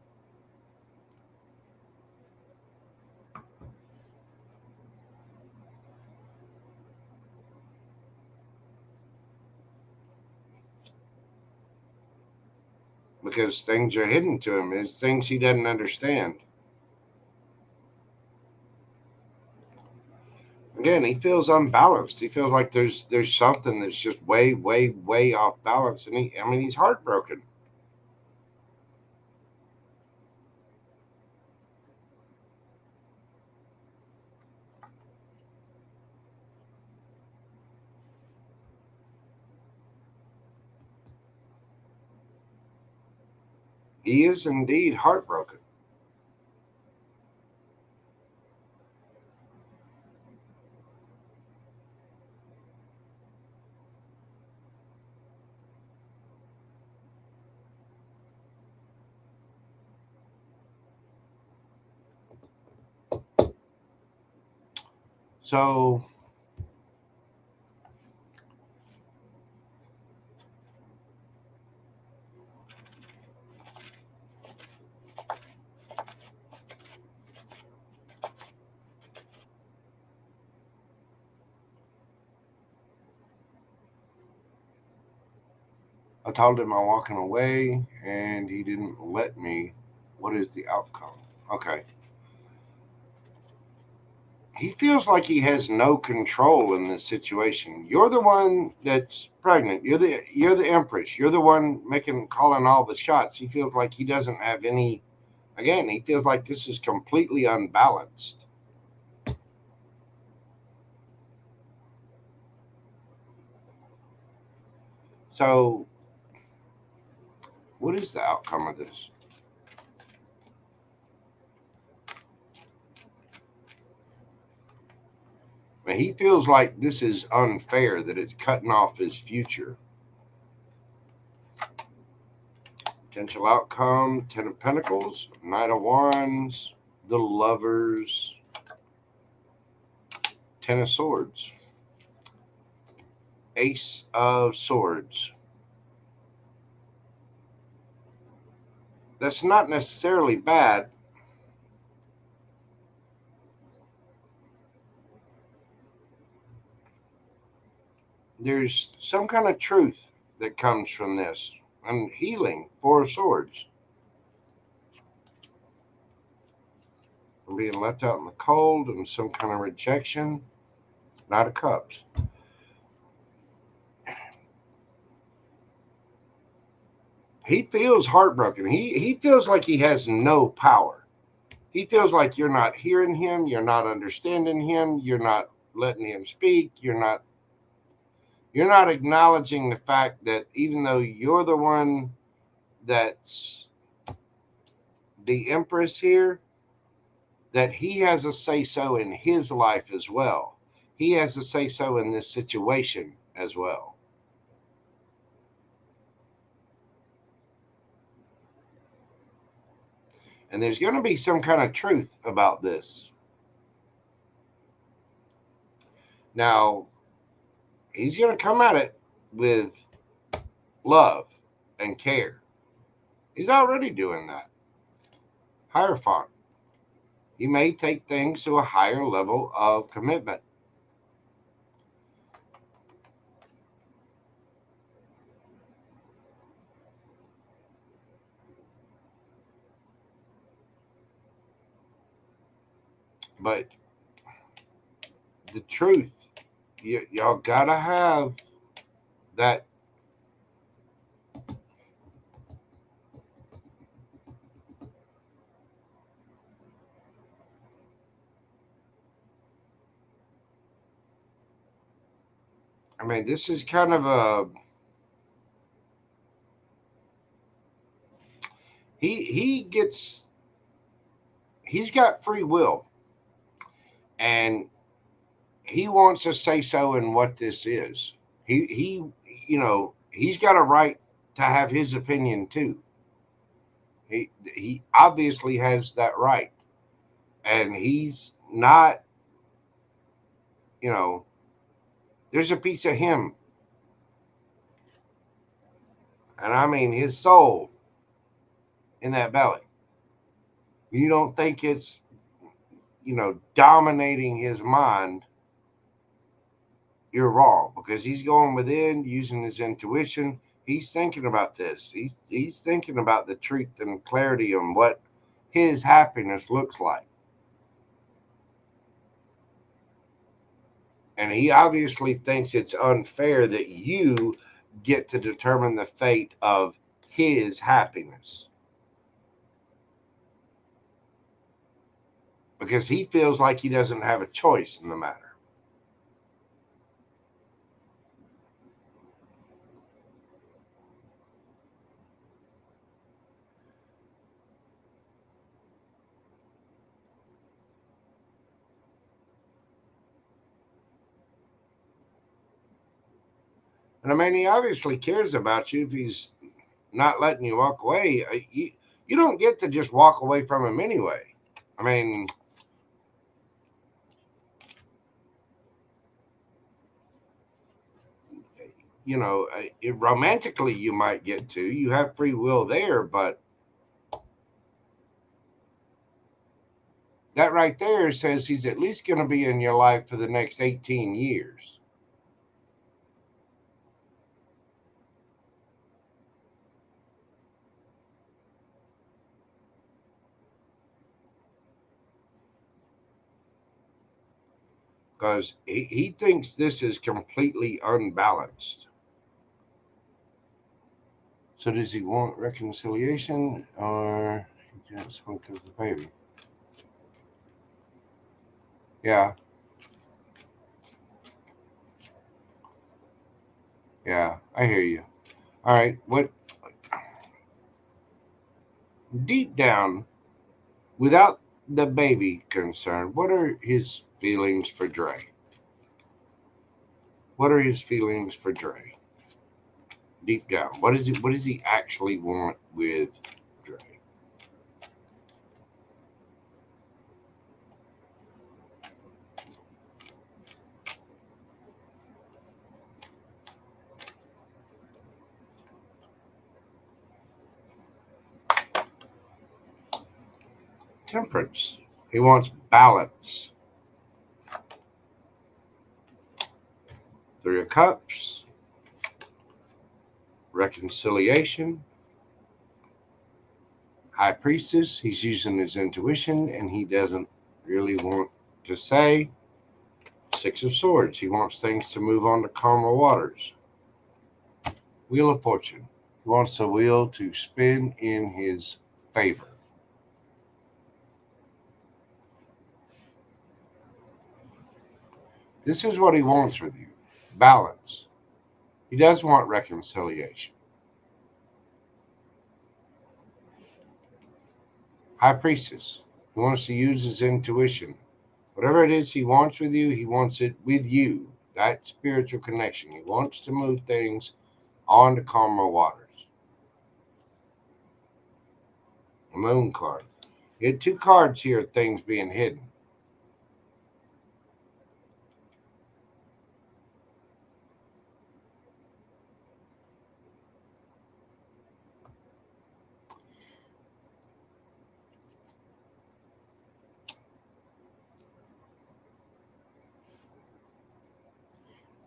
Because things are hidden to him. It's things he doesn't understand. Again, he feels unbalanced. He feels like there's something that's just way, way, way off balance. And he's heartbroken. He is indeed heartbroken. So I told him I'm walking away and he didn't let me. What is the outcome? Okay. He feels like he has no control in this situation. You're the one that's pregnant. You're the empress. You're the one calling all the shots. He feels like he doesn't have any. Again, he feels like this is completely unbalanced. So, what is the outcome of this? He feels like this is unfair, that it's cutting off his future. Potential outcome, Ten of Pentacles, Knight of Wands, the Lovers, Ten of Swords, Ace of Swords. That's not necessarily bad. There's some kind of truth that comes from this, and healing, Four of Swords. From being left out in the cold and some kind of rejection, Knight of Cups. He feels heartbroken. He feels like he has no power. He feels like you're not hearing him, you're not understanding him, you're not letting him speak, you're not acknowledging the fact that even though you're the one that's the empress here, that he has a say-so in his life as well. He has a say-so in this situation as well. And there's going to be some kind of truth about this. Now, he's going to come at it with love and care. He's already doing that. Hierophant. He may take things to a higher level of commitment. But the truth, y'all gotta have that. I mean, this is kind of a. He's got free will, and he wants to say so in what this is. He's got a right to have his opinion too. He obviously has that right, and he's not. There's a piece of him, and I mean his soul, in that belly. You don't think it's dominating his mind, you're wrong, because he's going within using his intuition. He's thinking about this. He's thinking about the truth and clarity on what his happiness looks like. And he obviously thinks it's unfair that you get to determine the fate of his happiness, because he feels like he doesn't have a choice in the matter. And I mean, he obviously cares about you if he's not letting you walk away. You don't get to just walk away from him anyway. I mean, romantically you might get to. You have free will there, but that right there says he's at least going to be in your life for the next 18 years. Because he thinks this is completely unbalanced. So does he want reconciliation, or he just wants the baby? Yeah. Yeah, I hear you. All right. What deep down, without the baby concerned, what are his feelings for Dre? What are his feelings for Dre? Deep down, what does he actually want with Dre? Temperance. He wants balance. Three of Cups. Reconciliation. High Priestess. He's using his intuition and he doesn't really want to say. Six of Swords. He wants things to move on to calmer waters. Wheel of Fortune. He wants the wheel to spin in his favor. This is what he wants with you. Balance. He does want reconciliation. High Priestess. He wants to use his intuition. Whatever it is he wants with you, he wants it with you. That spiritual connection. He wants to move things on to calmer waters. Moon card. You had two cards here, things being hidden.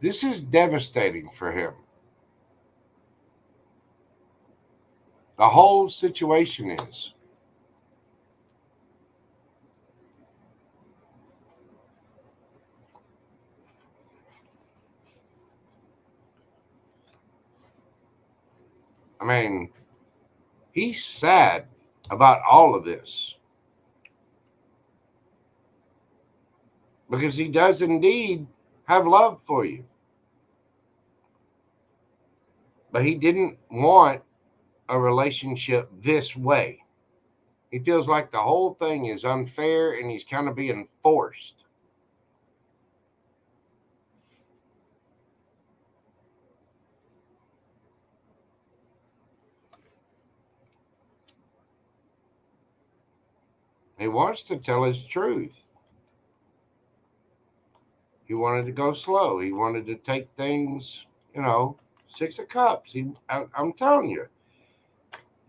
This is devastating for him. The whole situation is. I mean, he's sad about all of this because he does indeed have love for you. But he didn't want a relationship this way. He feels like the whole thing is unfair and he's kind of being forced. He wants to tell his truth. He wanted to go slow. He wanted to take things, Six of Cups. I'm telling you,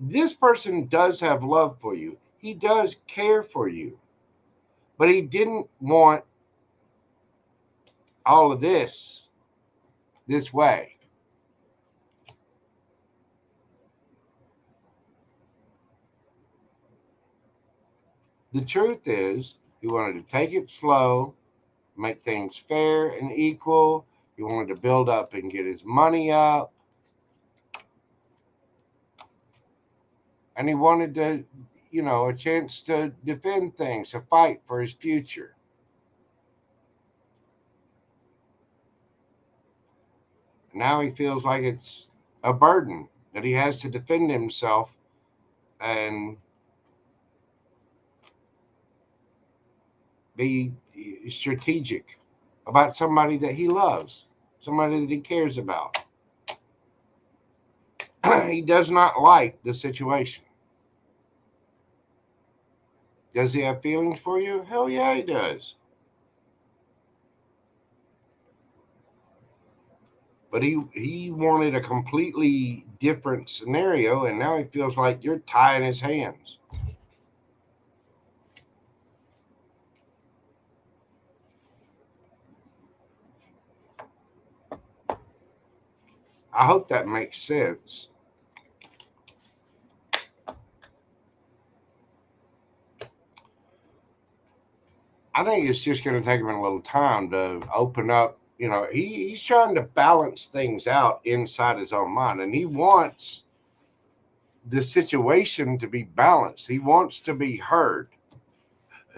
this person does have love for you. He does care for you. But he didn't want all of this way. The truth is, he wanted to take it slow, make things fair and equal. He wanted to build up and get his money up. And he wanted to, a chance to defend things, to fight for his future. Now he feels like it's a burden that he has to defend himself and be strategic about somebody that he loves, somebody that he cares about. He does not like the situation. Does he have feelings for you? Hell yeah, he does. but he wanted a completely different scenario, and now he feels like you're tying his hands. I hope that makes sense. I think it's just going to take him a little time to open up. He's trying to balance things out inside his own mind, and he wants the situation to be balanced. He wants to be heard.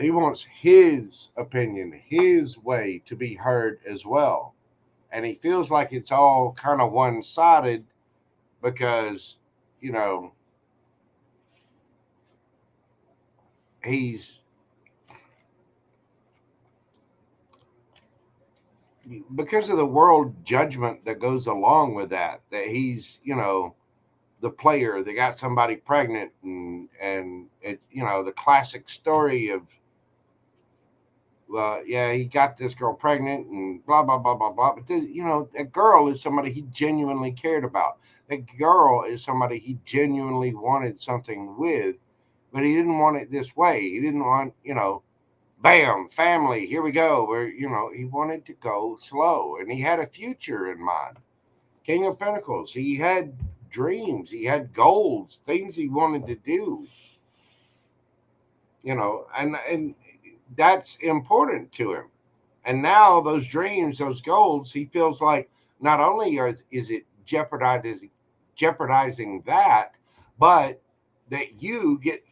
He wants his opinion, his way to be heard as well. And he feels like it's all kind of one sided because, you know, he's because of the world judgment that goes along with that he's, the player that got somebody pregnant, and it, the classic story of, well, yeah, he got this girl pregnant and blah blah blah blah blah. But that girl is somebody he genuinely cared about. That girl is somebody he genuinely wanted something with, but he didn't want it this way. He didn't want, bam, family, here we go. Where he wanted to go slow, and he had a future in mind. King of Pentacles. He had dreams. He had goals, things he wanted to do. And that's important to him. And now those dreams, those goals, he feels like not only is it jeopardizing that, but that you get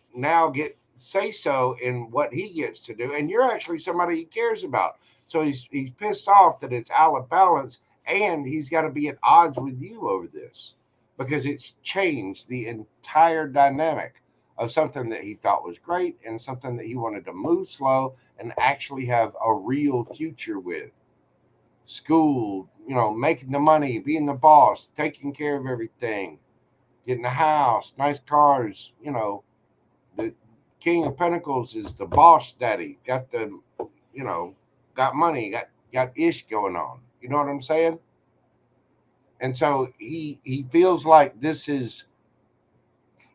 say so in what he gets to do, and you're actually somebody he cares about. So he's pissed off that it's out of balance, and he's got to be at odds with you over this because it's changed the entire dynamic of something that he thought was great and something that he wanted to move slow and actually have a real future with. School, making the money, being the boss, taking care of everything, getting a house, nice cars. The King of Pentacles is the boss daddy. Got the, got money, got ish going on. You know what I'm saying? And so he feels like this is,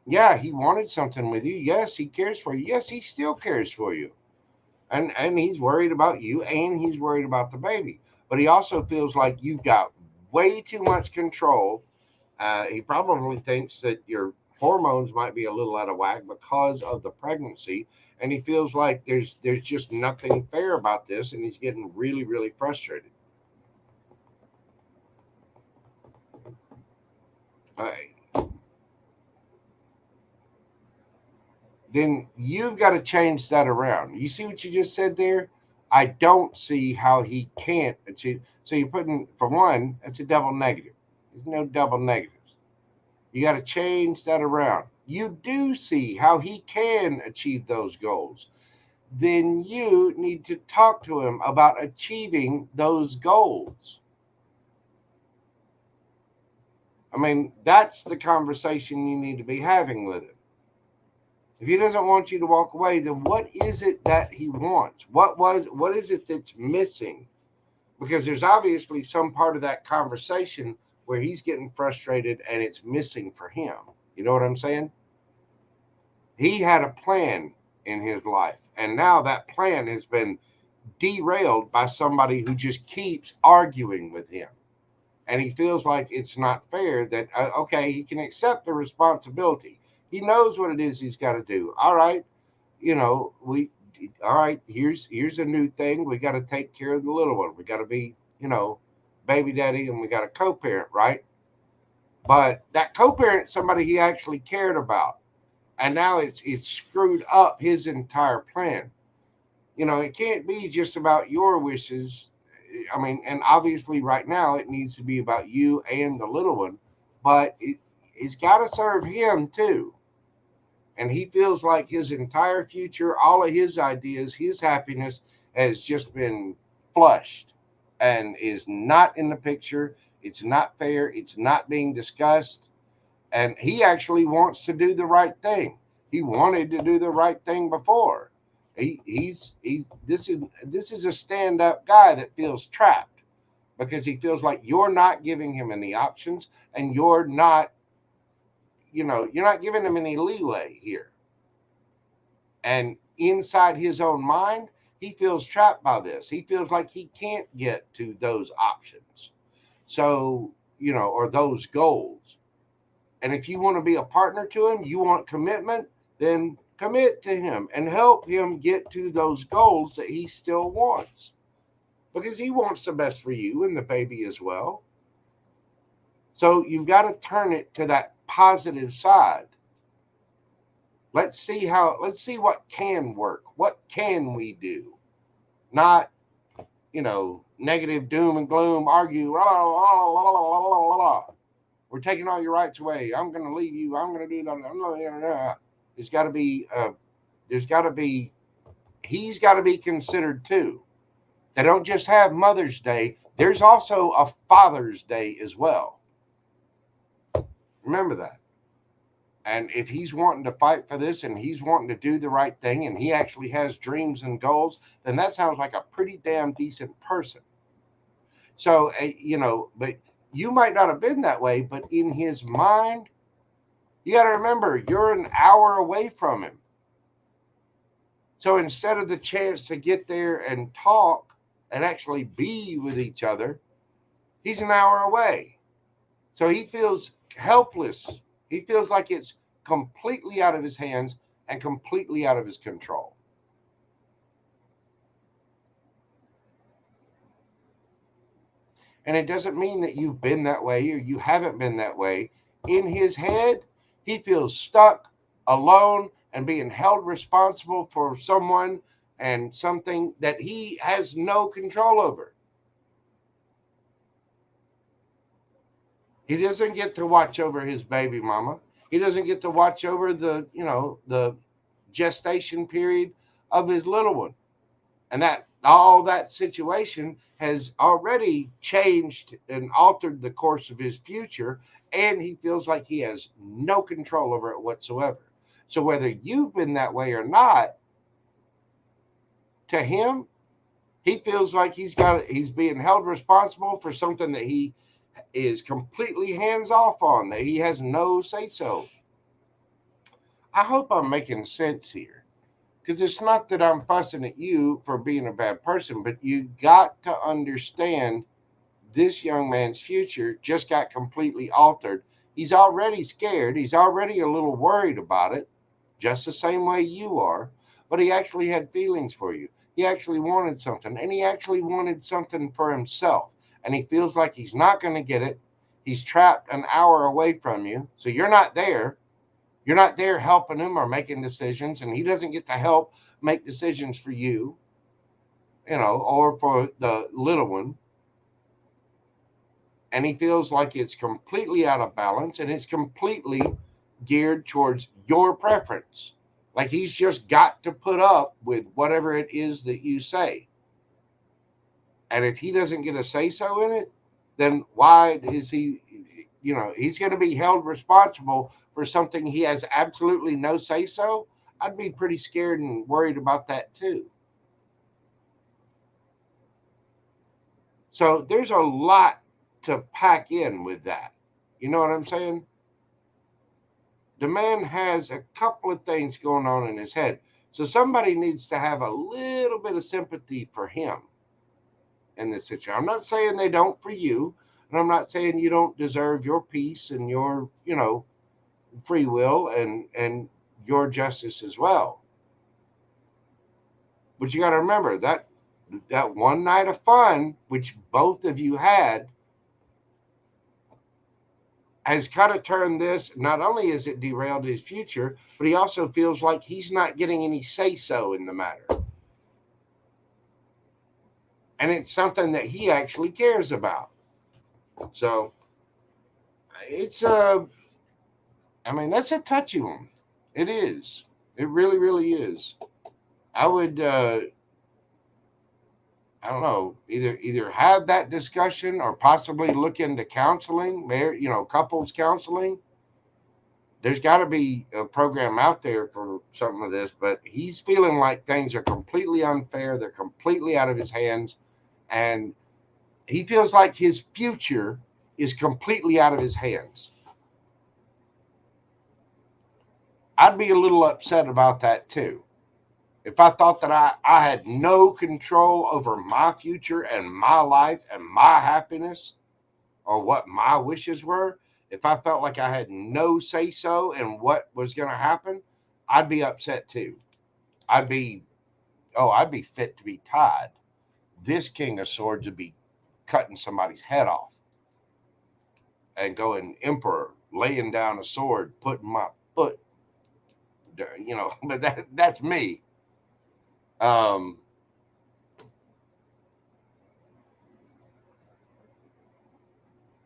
yeah, he wanted something with you. Yes, he cares for you. Yes, he still cares for you. And he's worried about you, and he's worried about the baby. But he also feels like you've got way too much control. He probably thinks that your hormones might be a little out of whack because of the pregnancy, and he feels like there's just nothing fair about this, and he's getting really, really frustrated. Uh, then you've got to change that around. You see what you just said there? I don't see how he can't achieve. So you're putting, for one, that's a double negative. There's no double negatives. You got to change that around. You do see how he can achieve those goals. Then you need to talk to him about achieving those goals. I mean, that's the conversation you need to be having with him. If he doesn't want you to walk away, then what is it that he wants? What is it that's missing? Because there's obviously some part of that conversation where he's getting frustrated and it's missing for him. You know what I'm saying? He had a plan in his life, and now that plan has been derailed by somebody who just keeps arguing with him. And he feels like it's not fair that, okay, he can accept the responsibility. He knows what it is he's got to do. All right, all right, here's a new thing. We got to take care of the little one. We got to be, baby daddy, and we got a co-parent, right? But that co-parent, somebody he actually cared about, and now it's screwed up his entire plan. It can't be just about your wishes. I mean, and obviously right now it needs to be about you and the little one, but it's got to serve him too. And he feels like his entire future, all of his ideas, his happiness has just been flushed and is not in the picture. It's not fair. It's not being discussed. And he actually wants to do the right thing. He wanted to do the right thing before. This is a stand-up guy that feels trapped. because he feels like you're not giving him any options, and you're not giving him any leeway here. And inside his own mind, he feels trapped by this. He feels like he can't get to those options. So, or those goals. And if you want to be a partner to him, you want commitment, then commit to him and help him get to those goals that he still wants. Because he wants the best for you and the baby as well. So you've got to turn it to that positive side. Let's see what can work. What can we do? Not, negative doom and gloom, argue, we're taking all your rights away. I'm going to leave you. I'm going to do that. He's got to be considered too. They don't just have Mother's Day. There's also a Father's Day as well. Remember that. And if he's wanting to fight for this and he's wanting to do the right thing and he actually has dreams and goals, then that sounds like a pretty damn decent person. So, but you might not have been that way, but in his mind, you got to remember, you're an hour away from him. So instead of the chance to get there and talk and actually be with each other, he's an hour away. So he feels helpless. He feels like it's completely out of his hands and completely out of his control. And it doesn't mean that you've been that way or you haven't been that way. In his head, he feels stuck, alone, and being held responsible for someone and something that he has no control over. He doesn't get to watch over his baby mama. He doesn't get to watch over the gestation period of his little one. And all that situation has already changed and altered the course of his future, and he feels like he has no control over it whatsoever. So whether you've been that way or not, to him, he feels like he's being held responsible for something that he is completely hands off on, that he has no say so. I hope I'm making sense here. Because it's not that I'm fussing at you for being a bad person, but you got to understand this young man's future just got completely altered. He's already scared. He's already a little worried about it, just the same way you are. But he actually had feelings for you. He actually wanted something, and he actually wanted something for himself. And he feels like he's not going to get it. He's trapped an hour away from you. So you're not there. You're not there helping him or making decisions, and he doesn't get to help make decisions for you, or for the little one. And he feels like it's completely out of balance and it's completely geared towards your preference. Like he's just got to put up with whatever it is that you say. And if he doesn't get a say-so in it, then why is he, he's going to be held responsible for something he has absolutely no say-so. I'd be pretty scared and worried about that too. So there's a lot to pack in with that. You know what I'm saying? The man has a couple of things going on in his head. So somebody needs to have a little bit of sympathy for him in this situation. I'm not saying they don't for you, and I'm not saying you don't deserve your peace and your, free will and your justice as well. But you got to remember that one night of fun, which both of you had, has kind of turned this. Not only has it derailed his future, but he also feels like he's not getting any say-so in the matter. And it's something that he actually cares about. So it's that's a touchy one. It is. It really, really is. I would, I don't know, either have that discussion or possibly look into counseling, couples counseling. There's got to be a program out there for something of this, but he's feeling like things are completely unfair. They're completely out of his hands, and He feels like his future is completely out of his hands. I'd be a little upset about that too. If I thought that I had no control over my future and my life and my happiness or what my wishes were, if I felt like I had no say so in what was going to happen, I'd be upset too. I'd be fit to be tied. This King of Swords would be cutting somebody's head off and going emperor, laying down a sword, putting my foot, but that's me. Um,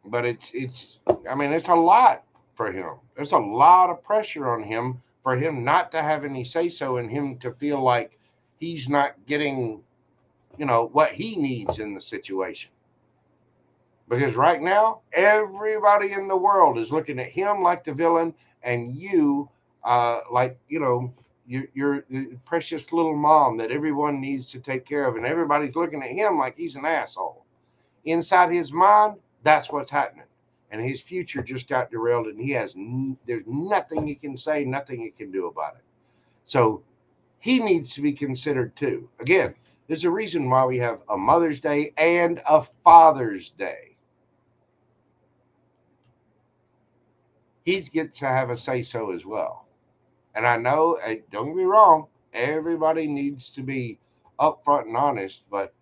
but it's I mean, it's a lot for him. There's a lot of pressure on him for him not to have any say so and him to feel like he's not getting, what he needs in the situation. Because right now, everybody in the world is looking at him like the villain, and you, like your precious little mom that everyone needs to take care of, and everybody's looking at him like he's an asshole. Inside his mind, that's what's happening, and his future just got derailed, and there's nothing he can say, nothing he can do about it. So he needs to be considered too. Again, there's a reason why we have a Mother's Day and a Father's Day. He gets to have a say-so as well. And I know, don't get me wrong, everybody needs to be upfront and honest, but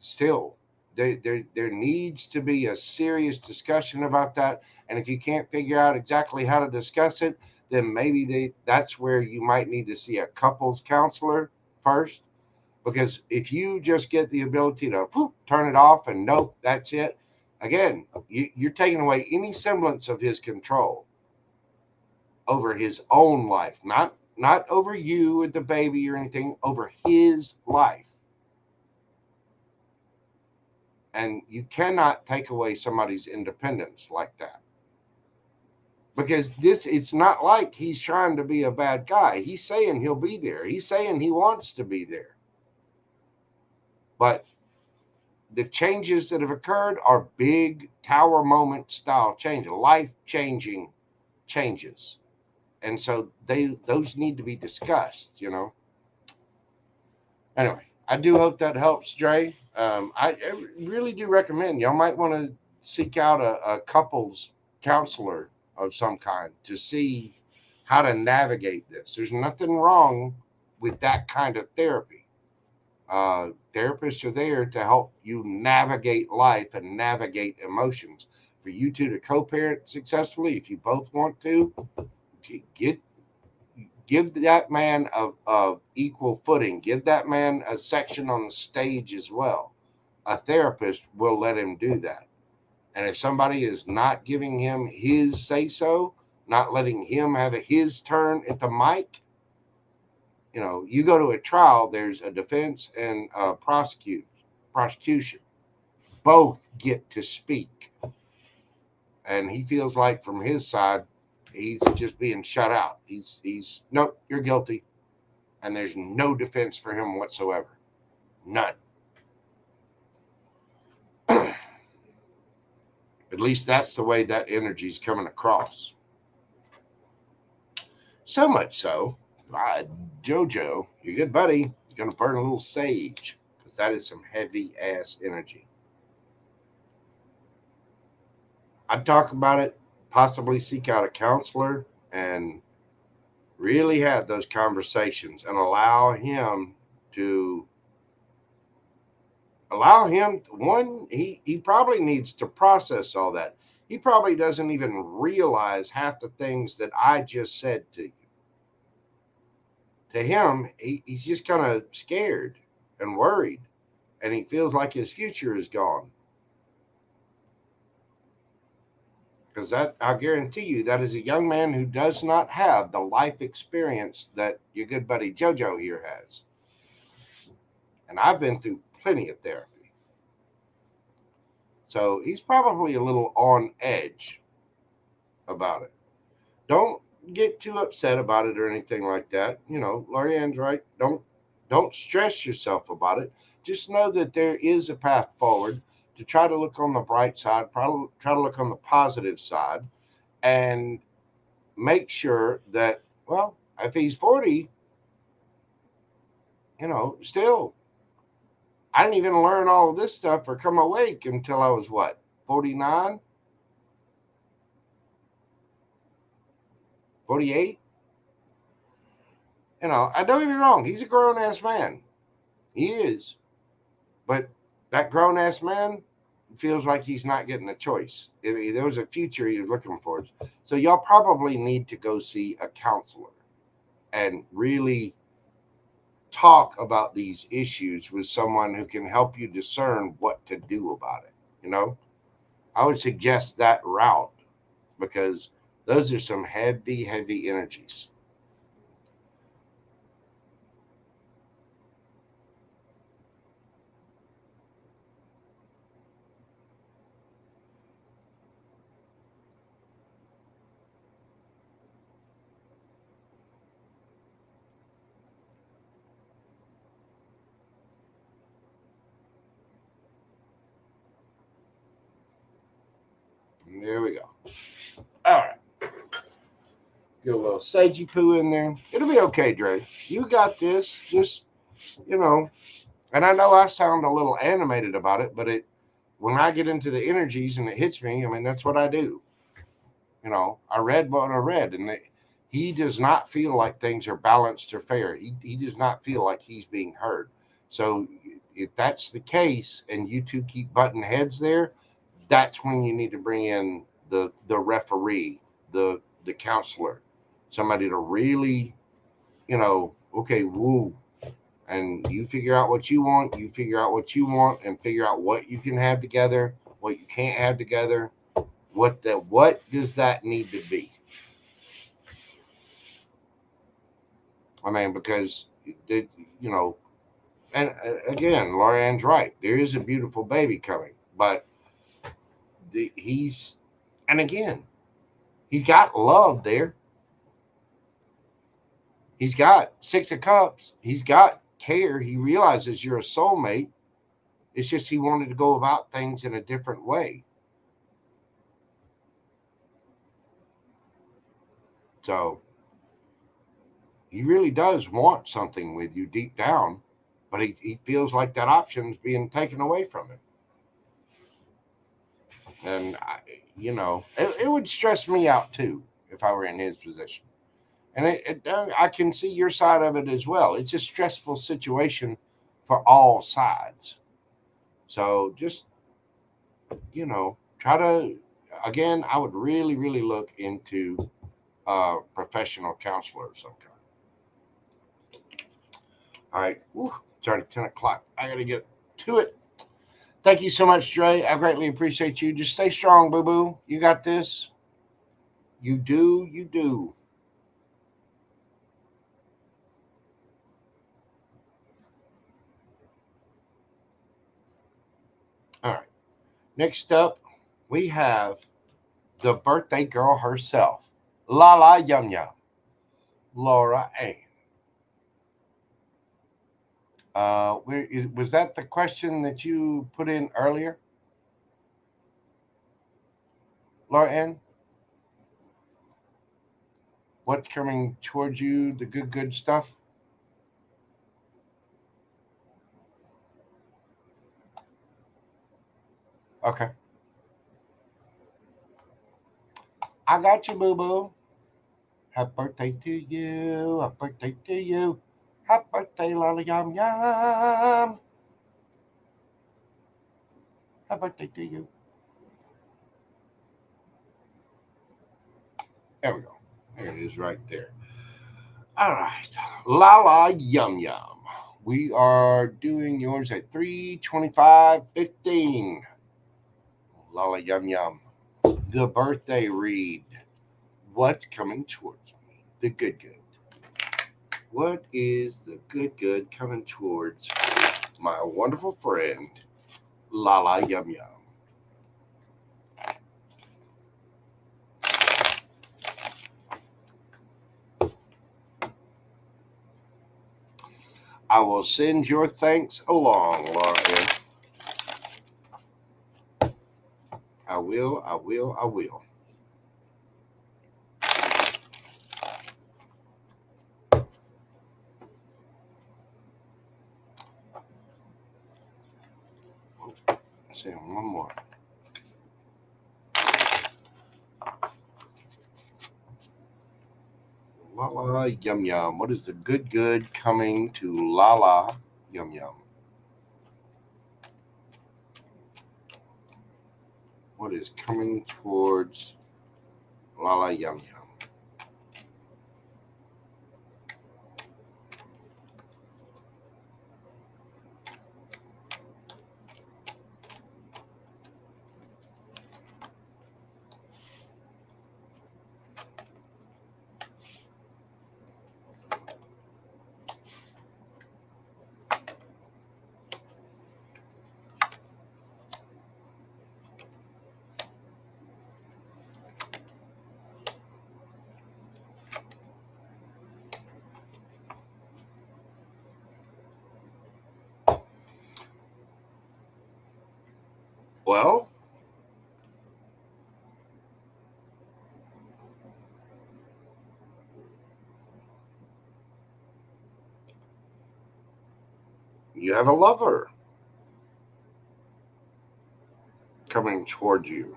still, there needs to be a serious discussion about that. And if you can't figure out exactly how to discuss it, then maybe that's where you might need to see a couples counselor first. Because if you just get the ability to turn it off and nope, that's it, again, you're taking away any semblance of his control over his own life, not over you and the baby or anything, over his life. And you cannot take away somebody's independence like that. Because it's not like he's trying to be a bad guy. He's saying he'll be there. He's saying he wants to be there. But the changes that have occurred are big tower moment style changes, life-changing changes. And so those need to be discussed, Anyway, I do hope that helps, Dre. I really do recommend y'all might want to seek out a couples counselor of some kind to see how to navigate this. There's nothing wrong with that kind of therapy. Therapists are there to help you navigate life and navigate emotions. For you two to co-parent successfully, if you both want to, give that man a equal footing. Give that man a section on the stage as well. A therapist will let him do that. And if somebody is not giving him his say-so, not letting him have his turn at the mic, you go to a trial, there's a defense and a prosecution. Both get to speak. And he feels like from his side, he's just being shut out. He's nope, you're guilty. And there's no defense for him whatsoever. None. At least that's the way that energy's coming across. So much so, Jojo, your good buddy, is going to burn a little sage because that is some heavy ass energy. I'd talk about it, possibly seek out a counselor and really have those conversations and allow him one, he probably needs to process all that. He probably doesn't even realize half the things that I just said to you. To him, he's just kind of scared and worried, and he feels like his future is gone. Because that, I guarantee you, that is a young man who does not have the life experience that your good buddy Jojo here has. And I've been through plenty of therapy. So he's probably a little on edge about it. Don't get too upset about it or anything like that. Lorianne's right. Don't Don't stress yourself about it. Just know that there is a path forward, to try to look on the bright side, try to look on the positive side, and make sure that, well, if he's 40, still, I didn't even learn all of this stuff or come awake until I was what, 49, 48? I don't get me wrong, he's a grown ass man. He is. But that grown ass man feels like he's not getting a choice. If there was a future he was looking for. So y'all probably need to go see a counselor and really talk about these issues with someone who can help you discern what to do about it. I would suggest that route, because those are some heavy, heavy energies. There we go. All right. Get a little sagey poo in there. It'll be okay, Dre. You got this. Just, and I know I sound a little animated about it, but when I get into the energies and it hits me, I mean, that's what I do. I read what I read, and he does not feel like things are balanced or fair. He does not feel like he's being heard. So if that's the case, and you two keep butting heads there, that's when you need to bring in the referee, the counselor, somebody to really, okay, woo, and you figure out what you want, you figure out what you want, and figure out what you can have together, what you can't have together, what does that need to be. I mean, because it, and again, Lorianne's right. There is a beautiful baby coming, but and again, he's got love there. He's got 6 of Cups. He's got care. He realizes you're a soulmate. It's just he wanted to go about things in a different way. So he really does want something with you deep down, but he feels like that option is being taken away from him. And, it would stress me out too if I were in his position. And I can see your side of it as well. It's a stressful situation for all sides. So just, try to, again, I would really, really look into a professional counselor of some kind. All right. Whew, it's already 10 o'clock. I got to get to it. Thank you so much, Dre. I greatly appreciate you. Just stay strong, boo boo. You got this. You do. You do. All right. Next up, we have the birthday girl herself, Lala Yum Yum, Laura Ann. Was that the question that you put in earlier, Laura Ann? What's coming towards you? The good stuff? Okay. I got you, boo boo. Happy birthday to you. Happy birthday to you. Happy birthday, Lala Yum Yum. Happy birthday to you. There we go. There it is right there. All right. Lala Yum Yum. We are doing yours at 3:25:15. Lala Yum Yum. The birthday read. What's coming towards me? The good. What is the good coming towards my wonderful friend, Lala Yum Yum? I will send your thanks along, Laura. I will. Let's see, one more. Lala Yum Yum. What is the good coming to Lala Yum Yum? What is coming towards Lala Yum Yum? Well, you have a lover coming toward you.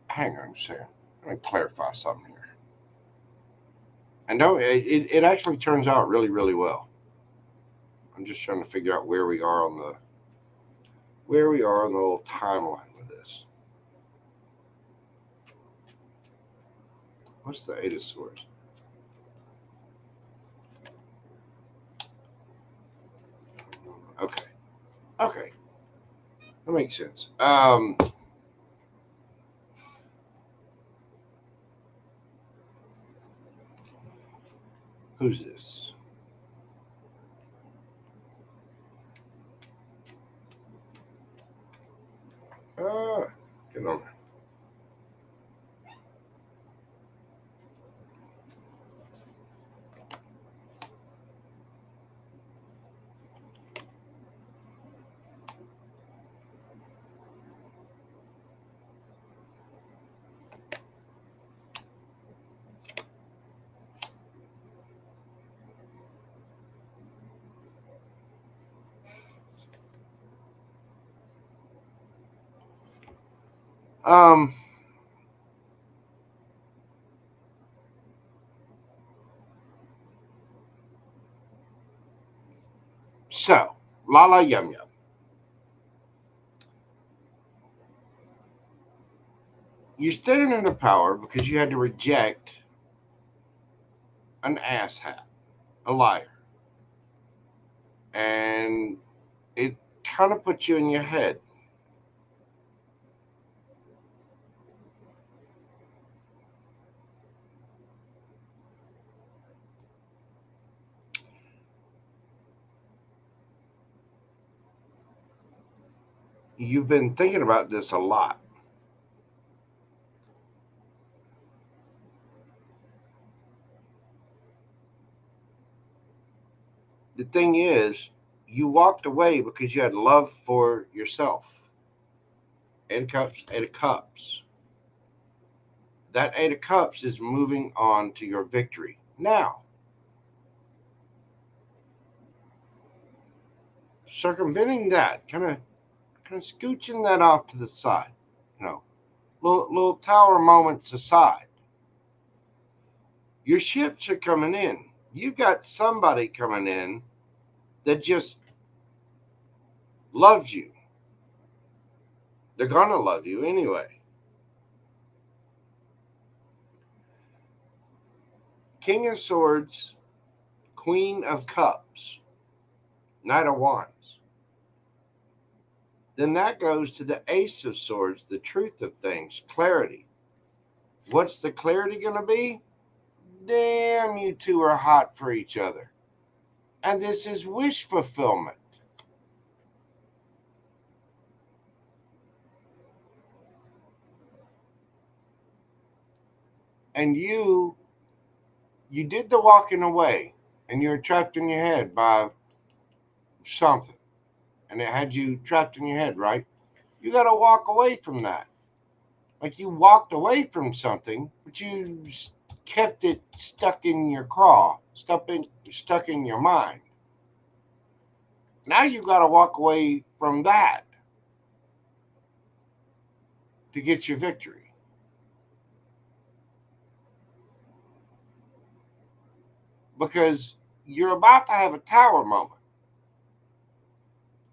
Hang on a second. Let me clarify something here. And no, it actually turns out really well. I'm just trying to figure out where we are on the little timeline with this. What's the Eight of Swords? Okay. That makes sense. Who's this? Get on there. So, Lala Yum Yum. You're standing under power because you had to reject an asshat, a liar. And it kind of puts you in your head. You've been thinking about this a lot. The thing is, you walked away because you had love for yourself. Eight of Cups, Eight of Cups. That Eight of Cups is moving on to your victory. Now, circumventing that, kind of scooching that off to the side, little tower moments aside. Your ships are coming in. You've got somebody coming in that just loves you. They're gonna love you anyway. King of Swords, Queen of Cups, Knight of Wands. Then that goes to the Ace of Swords, the truth of things, clarity. What's the clarity going to be? Damn, you two are hot for each other. And this is wish fulfillment. and you did the walking away, and you're trapped in your head by something, and it had you trapped in your head, right? You got to walk away from that. Like you walked away from something, but you kept it stuck in your craw, stuck in your mind. Now you got to walk away from that to get your victory. Because you're about to have a tower moment.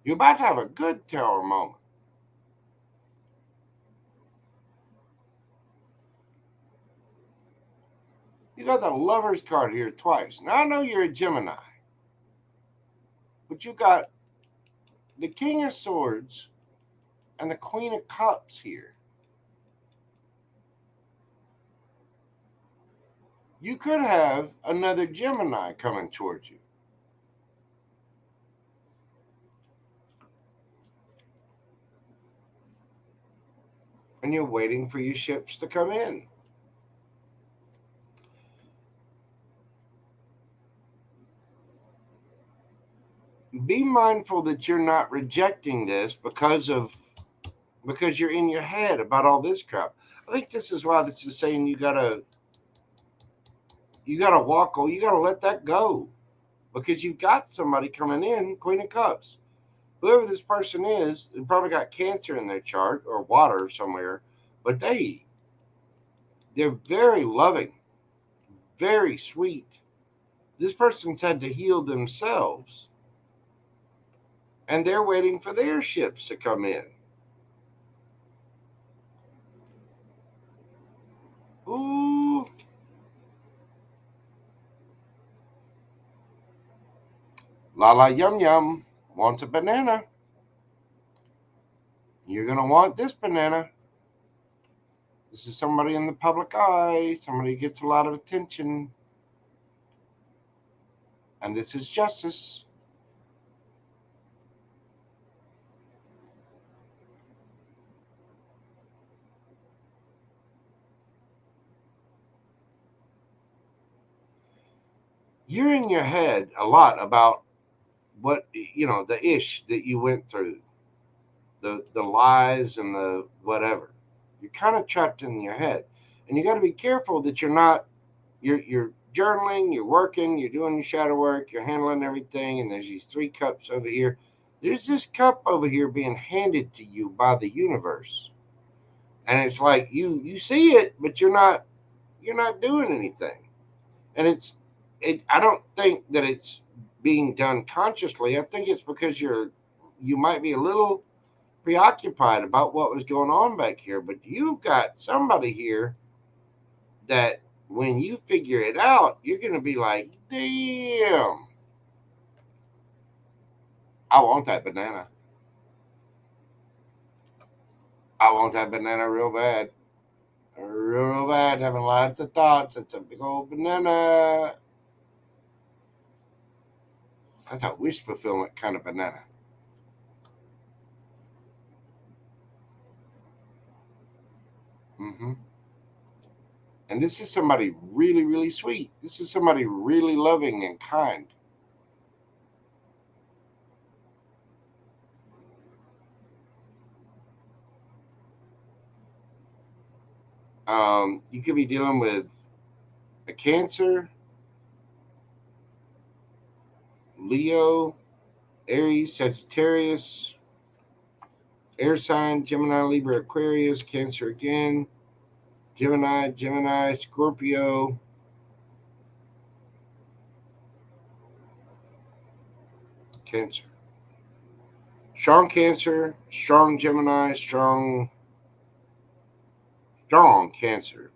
You're about to have a good tower moment. You got the Lover's card here twice. Now I know you're a Gemini, but you got the King of Swords and the Queen of Cups here. You could have another Gemini coming towards you. And you're waiting for your ships to come in. Be mindful that you're not rejecting this because you're in your head about all this crap. I think this is why this is saying you gotta walk, or you gotta let that go, because you've got somebody coming in, Queen of Cups. Whoever this person is, they probably got Cancer in their chart or water somewhere, but they're very loving, very sweet. This person's had to heal themselves, and they're waiting for their ships to come in. Ooh. Lala Yum Yum wants a banana. You're going to want this banana. This is somebody in the public eye. Somebody gets a lot of attention. And this is justice. You're in your head a lot about what, the ish that you went through, the lies and the whatever. You're kind of trapped in your head. And you got to be careful that you're journaling, you're working, you're doing your shadow work, you're handling everything, and there's these 3 cups over here. There's this cup over here being handed to you by the universe. And it's like you see it, but you're not doing anything. And I don't think that it's being done consciously. I think it's because you might be a little preoccupied about what was going on back here, but you've got somebody here that when you figure it out, you're going to be like, damn, I want that banana. I want that banana real bad. Real bad. Having lots of thoughts. It's a big old banana. That's a wish fulfillment kind of banana. Mm-hmm. And this is somebody really, really sweet. This is somebody really loving and kind. You could be dealing with a Cancer, Leo, Aries, Sagittarius, air sign, Gemini, Libra, Aquarius, Cancer again, Gemini, Scorpio, Cancer. Strong Cancer, strong Gemini, strong Cancer.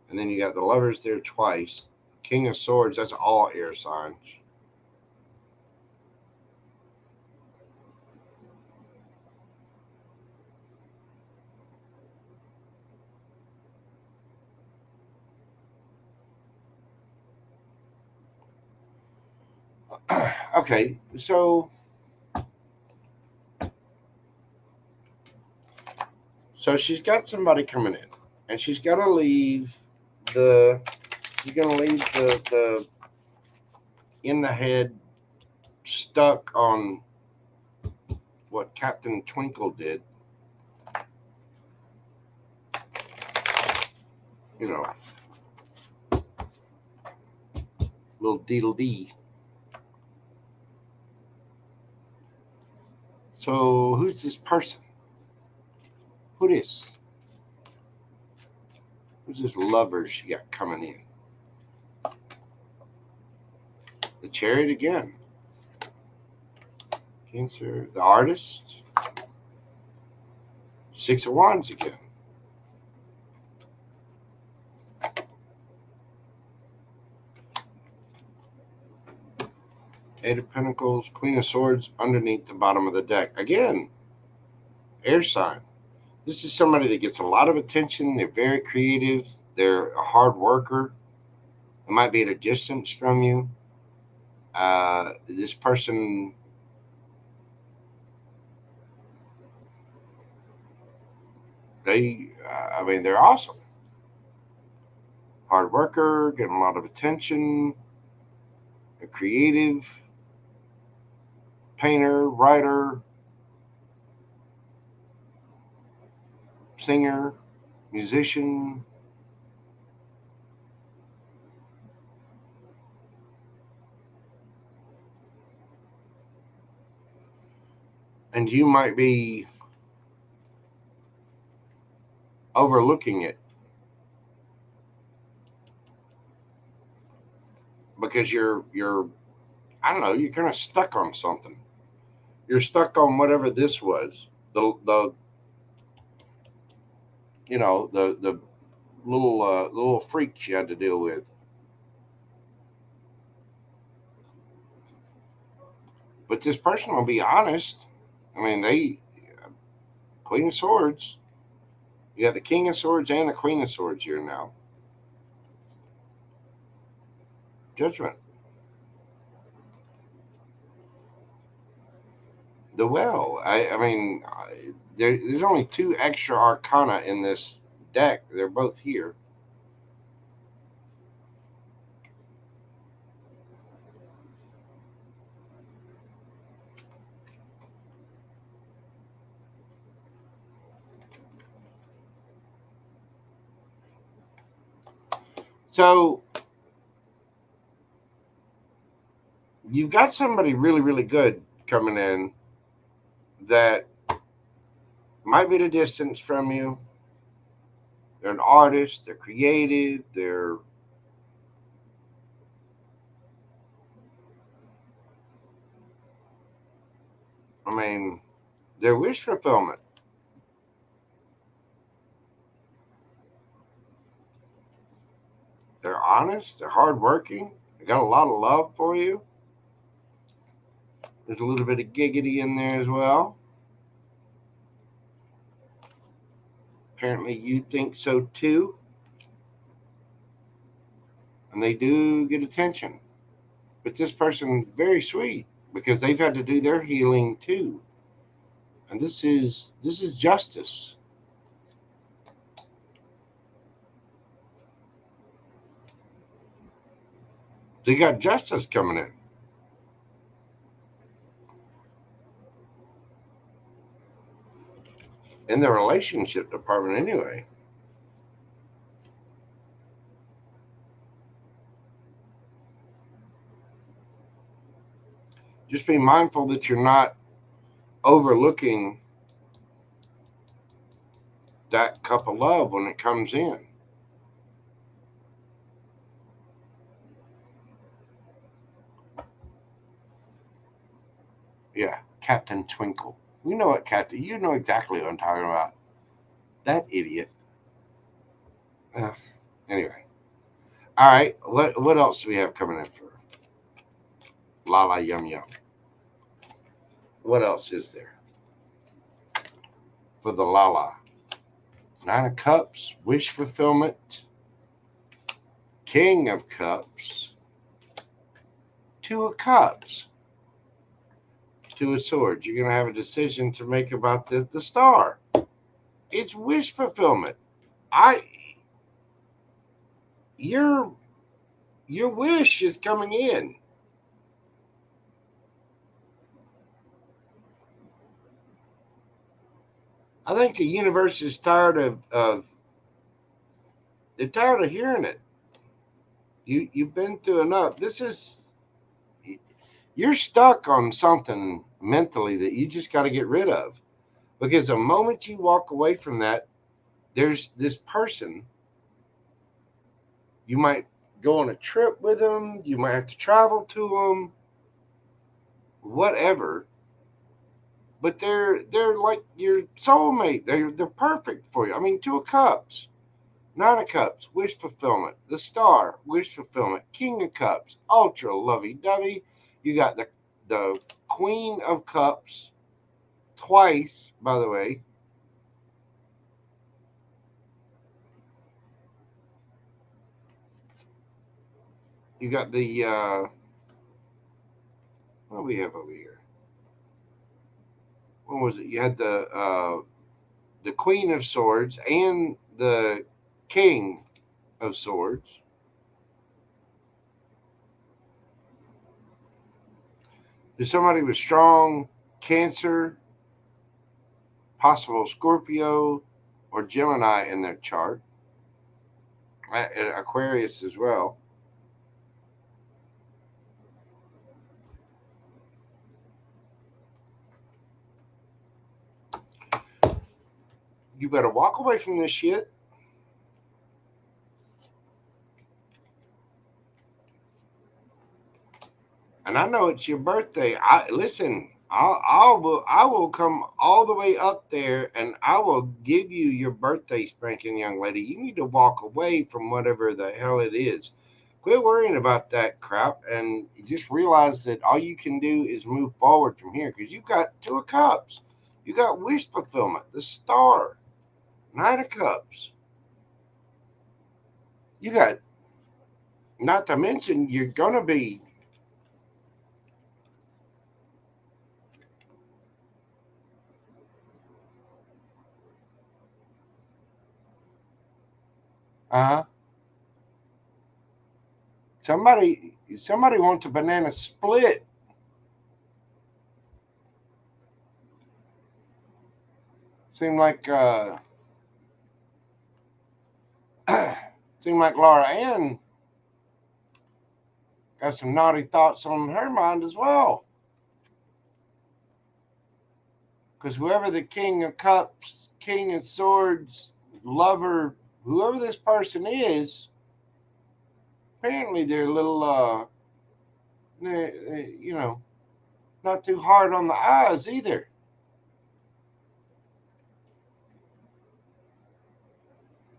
And then you got the Lovers there twice. King of Swords, that's all air signs. Okay, so she's got somebody coming in. And she's going to leave the in the head stuck on what Captain Twinkle did. You know, little deedle dee. So who's this person? Who this? Who's this lover she got coming in? The Chariot again. Cancer. The Artist. Six of Wands again. Eight of Pentacles. Queen of Swords underneath the bottom of the deck. Again, air sign. This is somebody that gets a lot of attention. They're very creative. They're a hard worker. They might be at a distance from you. This person, they're awesome. Hard worker, getting a lot of attention. They're creative. Painter, writer, singer, musician. And you might be overlooking it because you're I don't know, you're kind of stuck on something. You're stuck on whatever this was. The little freaks you had to deal with. But this person will be honest. I mean, Queen of Swords. You got the King of Swords and the Queen of Swords here now. Judgment. The Well. There's only two extra arcana in this deck. They're both here. So you've got somebody really, really good coming in that might be at a distance from you. They're an artist. They're creative. They're wish fulfillment. They're honest. They're hardworking. They got a lot of love for you. There's a little bit of giggity in there as well. Apparently you think so too. And they do get attention. But this person's very sweet because they've had to do their healing too. And this is justice. They got justice coming in. In the relationship department anyway. Just be mindful that you're not overlooking that cup of love when it comes in. Yeah, Captain Twinkle. You know what, Captain? You know exactly what I'm talking about. That idiot. Anyway. All right. What else do we have coming in for Lala Yum Yum? What else is there for the Lala? Nine of Cups, wish fulfillment, King of Cups, Two of Cups, Two of Swords. You're going to have a decision to make about the Star. It's wish fulfillment. your wish is coming in. I think the universe is tired of they're tired of hearing it. You've been through enough. You're stuck on something mentally that you just got to get rid of. Because the moment you walk away from that, there's this person. You might go on a trip with them. You might have to travel to them. Whatever. But they're like your soulmate. They're perfect for you. I mean, 2 of Cups, 9 of Cups, wish fulfillment. The Star, wish fulfillment. King of Cups, ultra lovey dovey. You got the Queen of Cups twice, by the way. You got the what do we have over here? What was it? You had the Queen of Swords and the King of Swords. There's somebody with strong Cancer, possible Scorpio, or Gemini in their chart. Aquarius as well. You better walk away from this shit. And I know it's your birthday. Listen. I will come all the way up there, and I will give you your birthday spanking, young lady. You need to walk away from whatever the hell it is. Quit worrying about that crap, and just realize that all you can do is move forward from here. Because you've got 2 of Cups, you got wish fulfillment, the Star, 9 of Cups. You got, not to mention, you're gonna be. Uh huh. Somebody wants a banana split. Seemed like seemed like Laura Ann got some naughty thoughts on her mind as well. Because whoever the King of Cups, King of Swords, lover, whoever this person is, apparently they're a little you know, not too hard on the eyes either.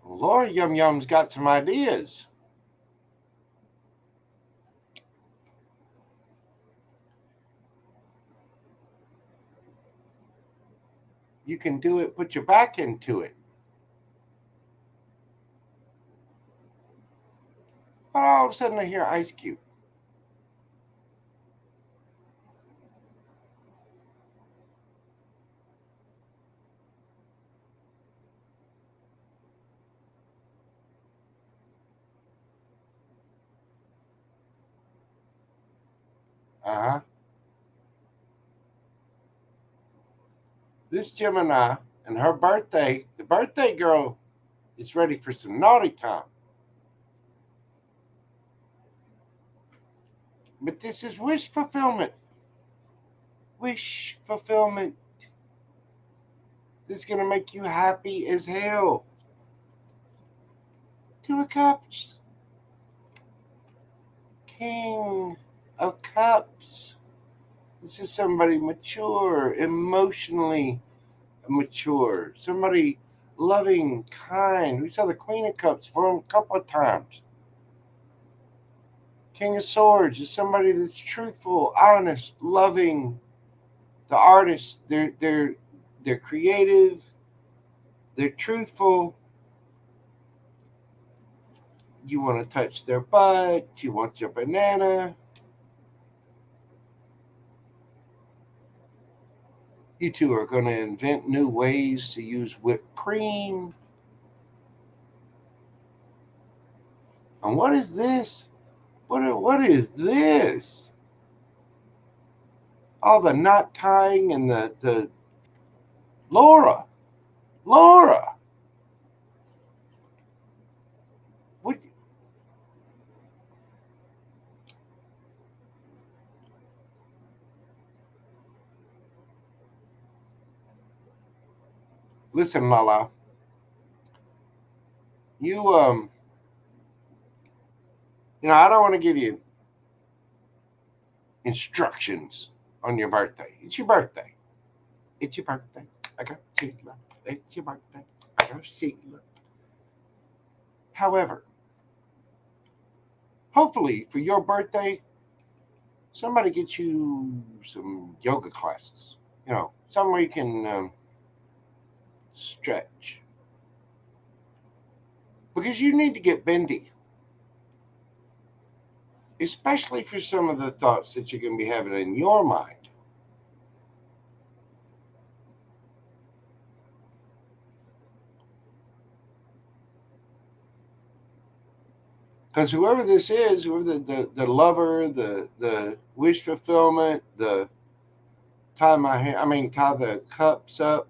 Laura Yum Yum's got some ideas. You can do it, put your back into it. But all of a sudden I hear Ice Cube. Uh-huh. This Gemini and her birthday, the birthday girl is ready for some naughty time. But this is wish fulfillment. Wish fulfillment. This is going to make you happy as hell. 2 of Cups. King of Cups. This is somebody mature, emotionally mature. Somebody loving, kind. We saw the Queen of Cups for him a couple of times. King of Swords is somebody that's truthful, honest, loving. The artist, they're creative, they're truthful. You want to touch their butt, you want your banana. You two are going to invent new ways to use whipped cream. And what is this? What is this? All the knot tying and the Laura. What? Listen, Lala. You I don't want to give you instructions on your birthday. It's your birthday. It's your birthday. I got Sheila. It's your birthday. I got Sheila. However, hopefully for your birthday, somebody gets you some yoga classes. Somewhere you can stretch. Because you need to get bendy. Especially for some of the thoughts that you're going to be having in your mind. Because whoever this is, whoever the lover, the wish fulfillment, the tie the cups up,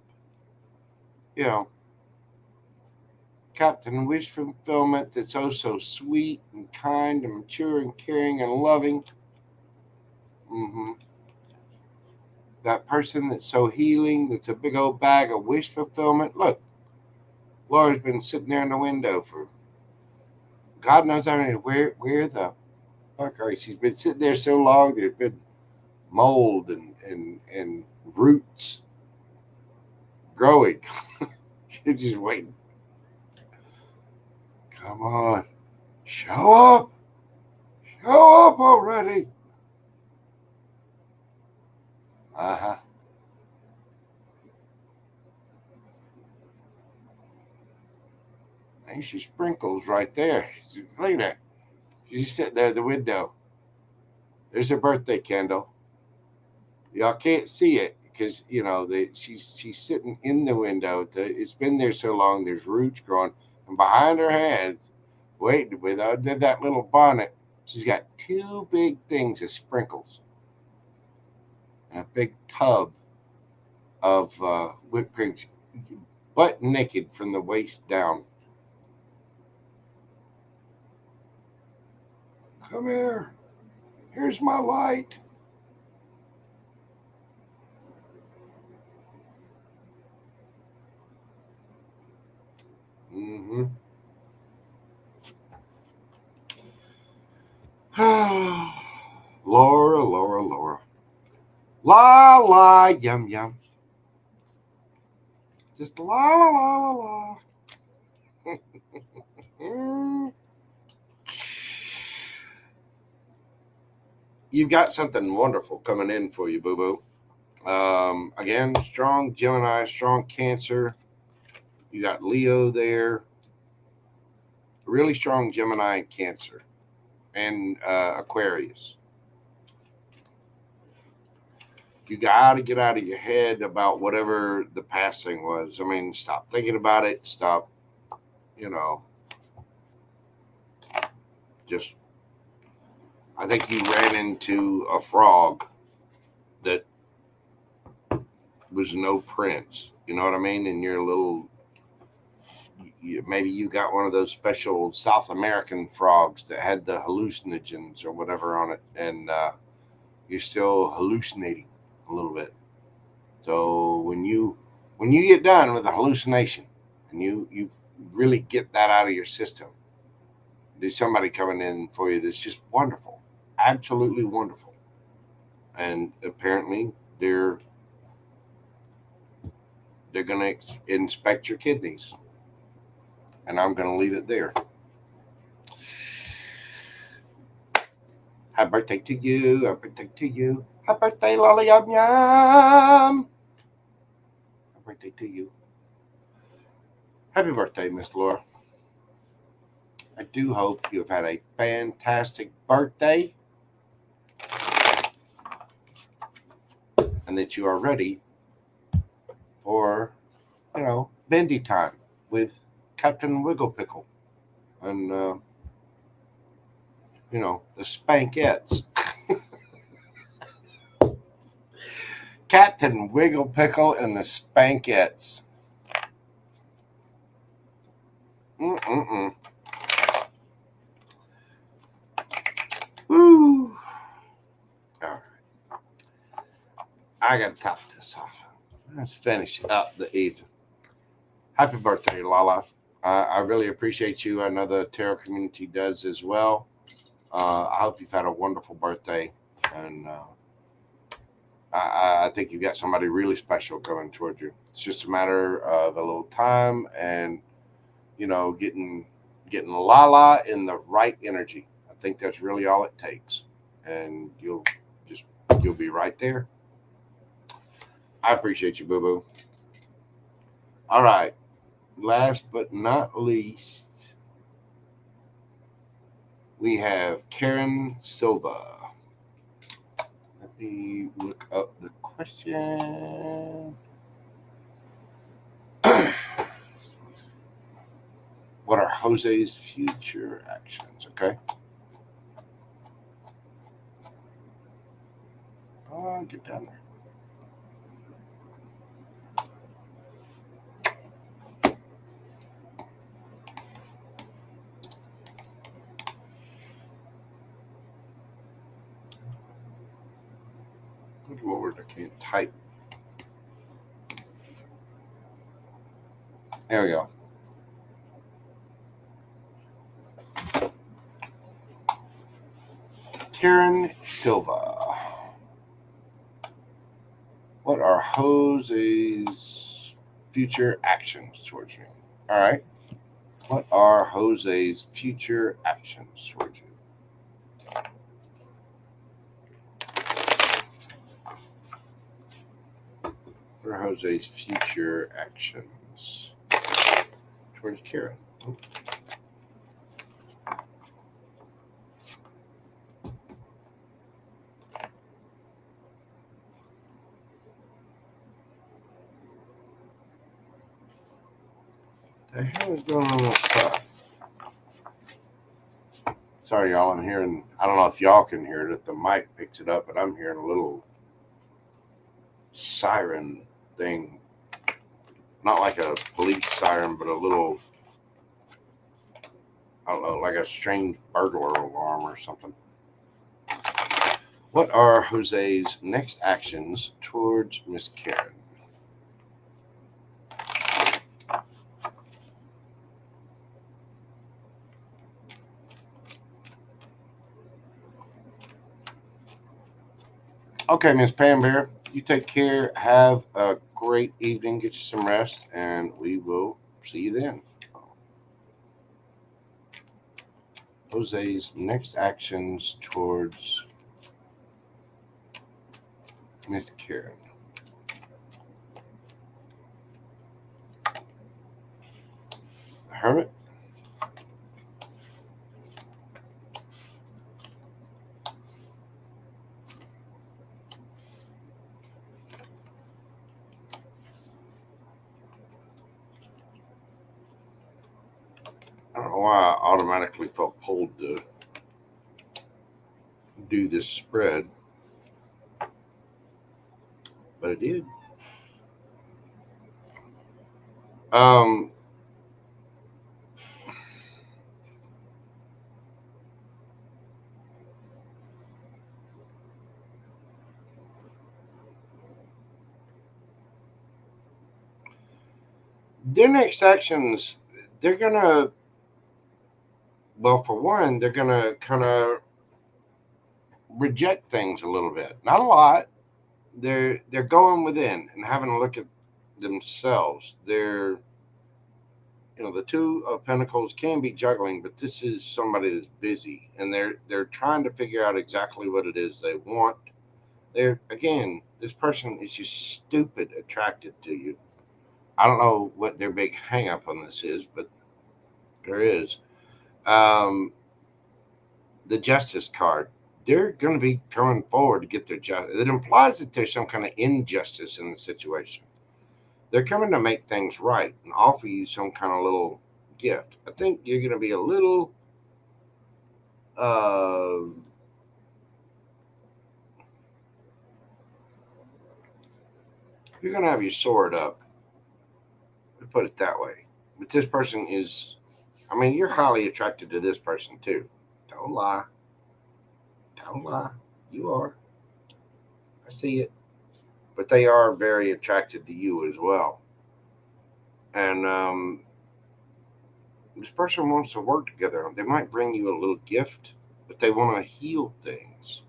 Captain Wish fulfillment that's oh so sweet and kind and mature and caring and loving. Mm-hmm. That person that's so healing, that's a big old bag of wish fulfillment. Look, Laura's been sitting there in the window for God knows how many. Where the fuck are you? She's been sitting there so long. There's been mold and roots growing. You're just waiting. Come on, show up already. Uh-huh. And she sprinkles right there. Look at that. She's sitting there at the window. There's her birthday candle. Y'all can't see it because she's sitting in the window. It's been there so long. There's roots growing, and behind her hands, waiting with that little bonnet. She's got two big things of sprinkles and a big tub of whipped cream, butt naked from the waist down. Come here. Here's my light. Mm-hmm. Laura. La la yum yum. Just la la la la la. You've got something wonderful coming in for you, boo boo. Again, strong Gemini, strong Cancer. You got Leo there. Really strong Gemini and Cancer, and Aquarius. You got to get out of your head about whatever the passing was. I mean, stop thinking about it. Stop, just. I think you ran into a frog that was no prince. You know what I mean? And you're a little. Maybe you got one of those special South American frogs that had the hallucinogens or whatever on it, and you're still hallucinating a little bit. So when you get done with the hallucination and you really get that out of your system, there's somebody coming in for you that's just wonderful, absolutely wonderful, and apparently they're going to inspect your kidneys, and I'm going to leave it there. Happy birthday to you. Happy birthday to you. Happy birthday, Lolly Yum Yum. Happy birthday to you. Happy birthday, Miss Laura. I do hope you've had a fantastic birthday and that you are ready for, bendy time with Captain Wiggle Pickle. And You know, the spankettes. Captain Wiggle Pickle and the spankettes. Mm-mm-mm. Woo. All right. I got to top this off. Let's finish up the evening. Happy birthday, Lala. I really appreciate you. I know the tarot community does as well. I hope you've had a wonderful birthday. And I think you got somebody really special coming toward you. It's just a matter of a little time and, you know, getting Lala in the right energy. I think that's really all it takes. And you'll be right there. I appreciate you, boo boo. All right. Last but not least, we have Karen Silva. Let me look up the question. What are Jose's future actions? Okay. Get down there. Good Lord, I can't type. There we go. Karen Silva. What are Jose's future actions towards you? All right. What are Jose's future actions towards you? What are Jose's future actions towards Karen? Oh. The hell is going on outside? Sorry, y'all. I'm hearing. I don't know if y'all can hear it. If the mic picks it up, but I'm hearing a little siren thing. Not like a police siren, but a little. I don't know, like a strange burglar alarm or something. What are Jose's next actions towards Miss Karen? Okay, Miss Pam Bear, you take care. Have a great evening. Get you some rest, and we will see you then. Jose's next actions towards Miss Karen. Hermit. I don't know why I automatically felt pulled to do this spread, but it did. Um, their next actions, they're gonna. Well, for one, they're gonna kind of reject things a little bit. Not a lot. They're going within and having a look at themselves. They're, you know, the two of pentacles can be juggling, but this is somebody that's busy and they're trying to figure out exactly what it is they want. They're, again, this person is just stupid attracted to you. I don't know what their big hang up on this is, but there is. Um, the justice card. They're going to be coming forward to get their justice. It implies that there's some kind of injustice in the situation. They're coming to make things right and offer you some kind of little gift. I think you're going to be a little you're going to have your sword up, to put it that way. But this person is, I mean, you're highly attracted to this person too. Don't lie. Don't lie. You are. I see it. But they are very attracted to you as well. And this person wants to work together. They might bring you a little gift, but they want to heal things.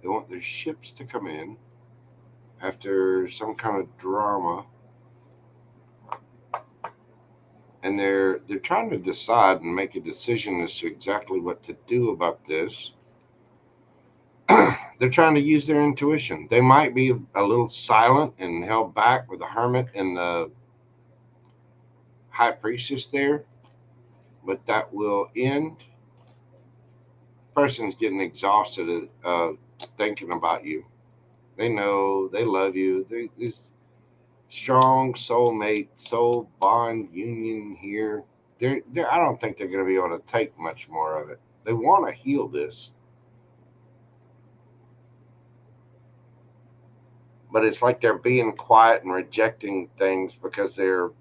They want their ships to come in after some kind of drama, and they're trying to decide and make a decision as to exactly what to do about this. They're trying to use their intuition. They might be a little silent and held back with the hermit and the high priestess there, but that will end. Person's getting exhausted of thinking about you. They know they love you. There's strong soulmate, soul bond union here. I don't think they're going to be able to take much more of it. They want to heal this, but it's like they're being quiet and rejecting things because the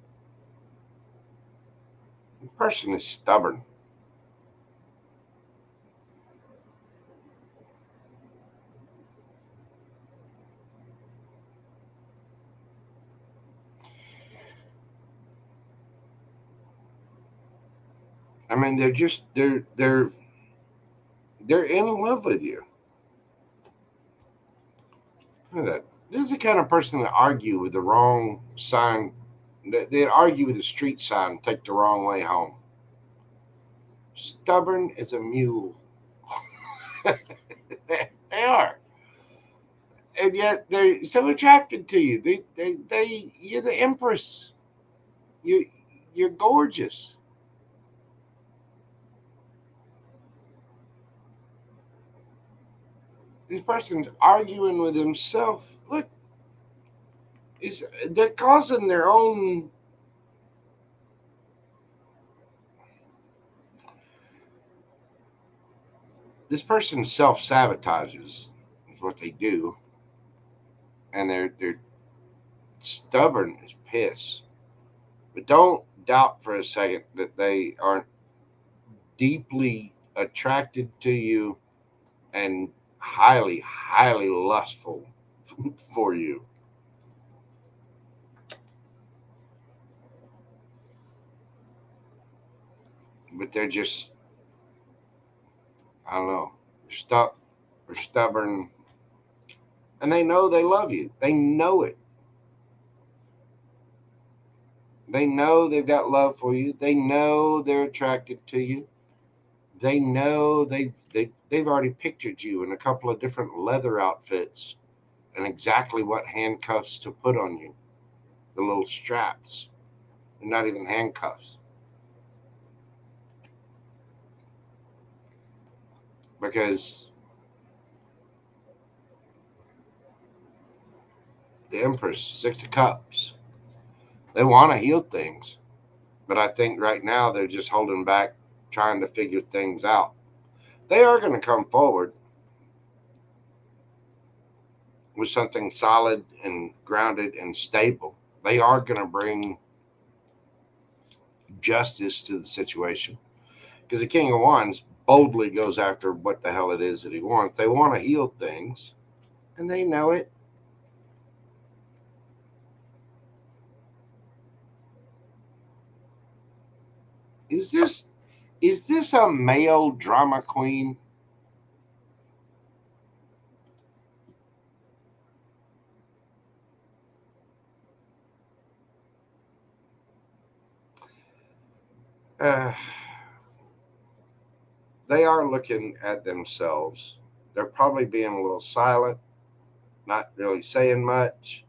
person is stubborn. I mean, they're in love with you. Look at that. This is the kind of person that argue with the wrong sign. They argue with the street sign, take the wrong way home. Stubborn as a mule. They are, and yet they're so attracted to you. You're the empress. You're gorgeous. This person's arguing with himself. Look, they're causing their own. This person self sabotages. Is what they do, and they're stubborn as piss. But don't doubt for a second that they aren't deeply attracted to you and highly, highly lustful for you. But they're just, I don't know, stuck or stubborn. And they know they love you. They know it. They know they've got love for you. They know they're attracted to you. They know they've already pictured you in a couple of different leather outfits and exactly what handcuffs to put on you. The little straps. They're not even handcuffs. Because the Empress, Six of Cups, they want to heal things. But I think right now they're just holding back, trying to figure things out. They are going to come forward with something solid and grounded and stable. They are going to bring justice to the situation. Because the King of Wands boldly goes after what the hell it is that he wants. They want to heal things, and they know it. Is this a male drama queen? Uh, they are looking at themselves. They're probably being a little silent, not really saying much.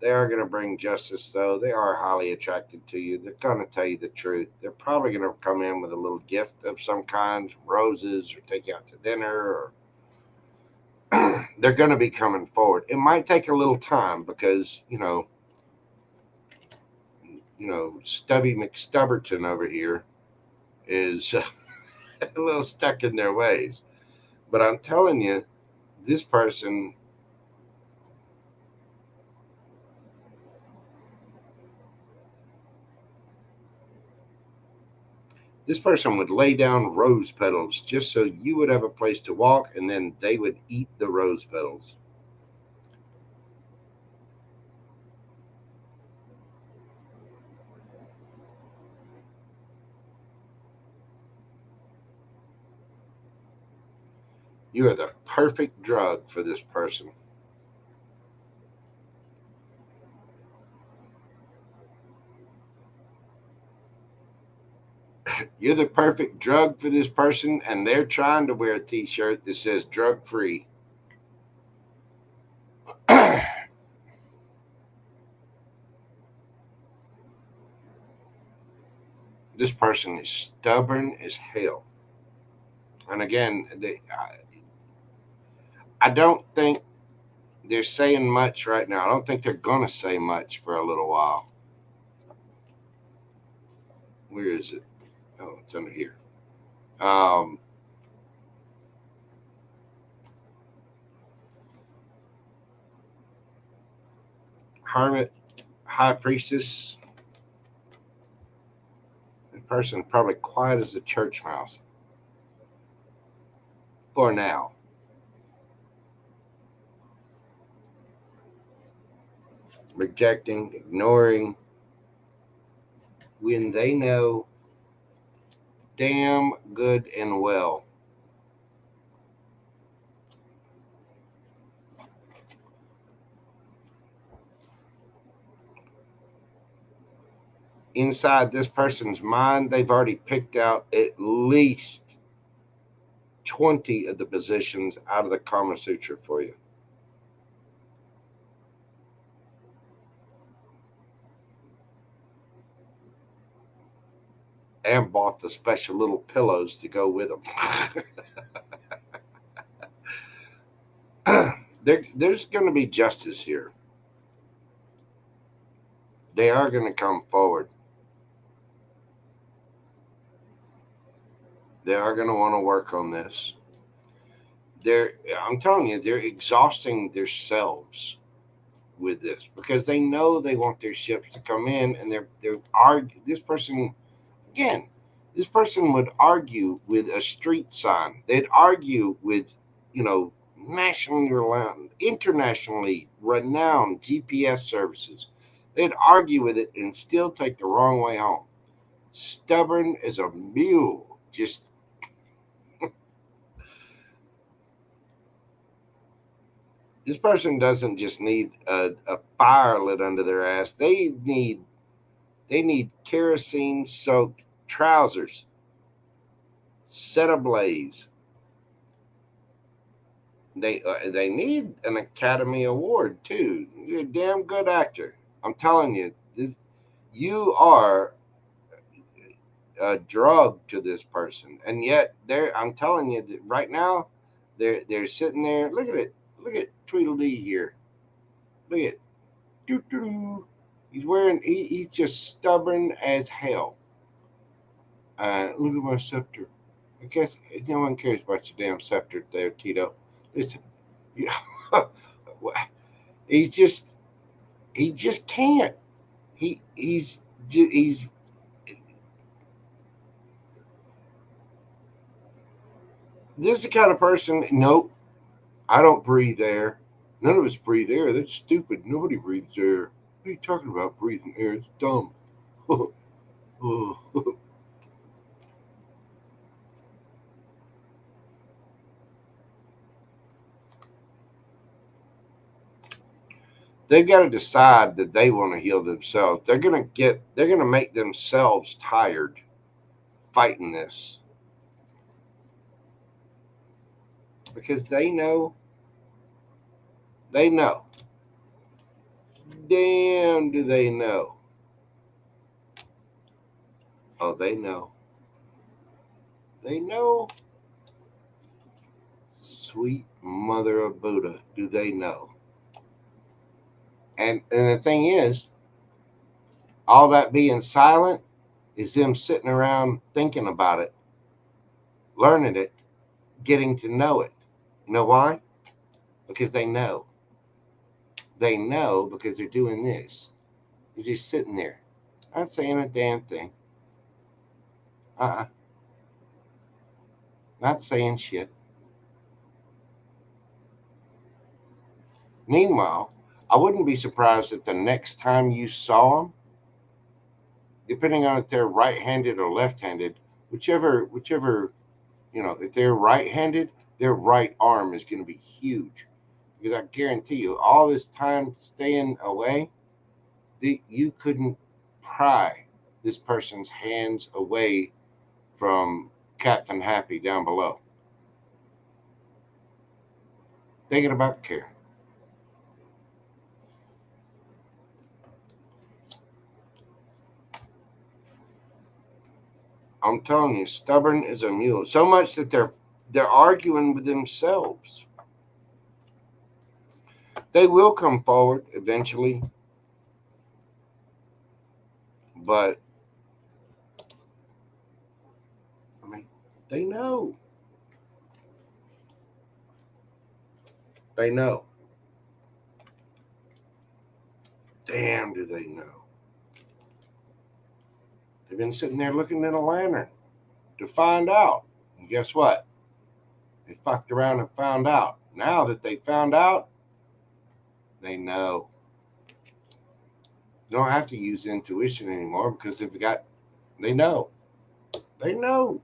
They are going to bring justice, though. They are highly attracted to you. They're going to tell you the truth. They're probably going to come in with a little gift of some kind, roses, or take you out to dinner, or they're going to be coming forward. It might take a little time because Stubby McStubberton over here is a little stuck in their ways. But I'm telling you, this person would lay down rose petals just so you would have a place to walk, and then they would eat the rose petals. You are the perfect drug for this person. You're the perfect drug for this person, and they're trying to wear a t-shirt that says drug free. This person is stubborn as hell. And again, I don't think they're saying much right now. I don't think they're going to say much for a little while. Where is it? Oh, it's under here. Um, Hermit, High Priestess. The person probably quiet as a church mouse. For now. Rejecting, ignoring, when they know damn good and well inside this person's mind, they've already picked out at least 20 of the positions out of the Kama Sutra for you. And bought the special little pillows to go with them. There's going to be justice here. They are going to come forward. They are going to want to work on this. I'm telling you, they're exhausting themselves with this because they know they want their ships to come in, and they're this person again. This person would argue with a street sign. They'd argue with, nationally renowned, internationally renowned GPS services. They'd argue with it and still take the wrong way home. Stubborn as a mule. Just this person doesn't just need a fire lit under their ass. They need kerosene soaked trousers set ablaze. They need an Academy Award too. You're a damn good actor. I'm telling you, you are a drug to this person, and yet I'm telling you that right now, they're sitting there. Look at it. Look at Tweedledee here. Look at doo-doo-doo. He's wearing. He's just stubborn as hell. Look at my scepter. I guess no one cares about your damn scepter there, Tito. Listen, you he's just he just can't. He's this is the kind of person. Nope, I don't breathe air. None of us breathe air. That's stupid. Nobody breathes air. What are you talking about? Breathing air? It's dumb. They've got to decide that they want to heal themselves. They're gonna make themselves tired fighting this because they know. Damn, do they know? Oh, they know. They know. Sweet mother of Buddha, do they know? And the thing is, all that being silent is them sitting around thinking about it. learning it, getting to know it. You know why? Because they know. They know because they're doing this. You're just sitting there, not saying a damn thing. Uh-uh. Not saying shit. Meanwhile, I wouldn't be surprised if the next time you saw them, depending on if they're right-handed or left-handed, whichever, if they're right-handed, their right arm is going to be huge. Because I guarantee you, all this time staying away, you couldn't pry this person's hands away from Captain Happy down below. Thinking about care. I'm telling you, stubborn as a mule. So much that they're arguing with themselves. They will come forward eventually, but I mean, they know. They know. Damn, do they know? They've been sitting there looking in a lantern to find out. And guess what? They fucked around and found out. Now that they found out, they know. You don't have to use intuition anymore because they know. They know.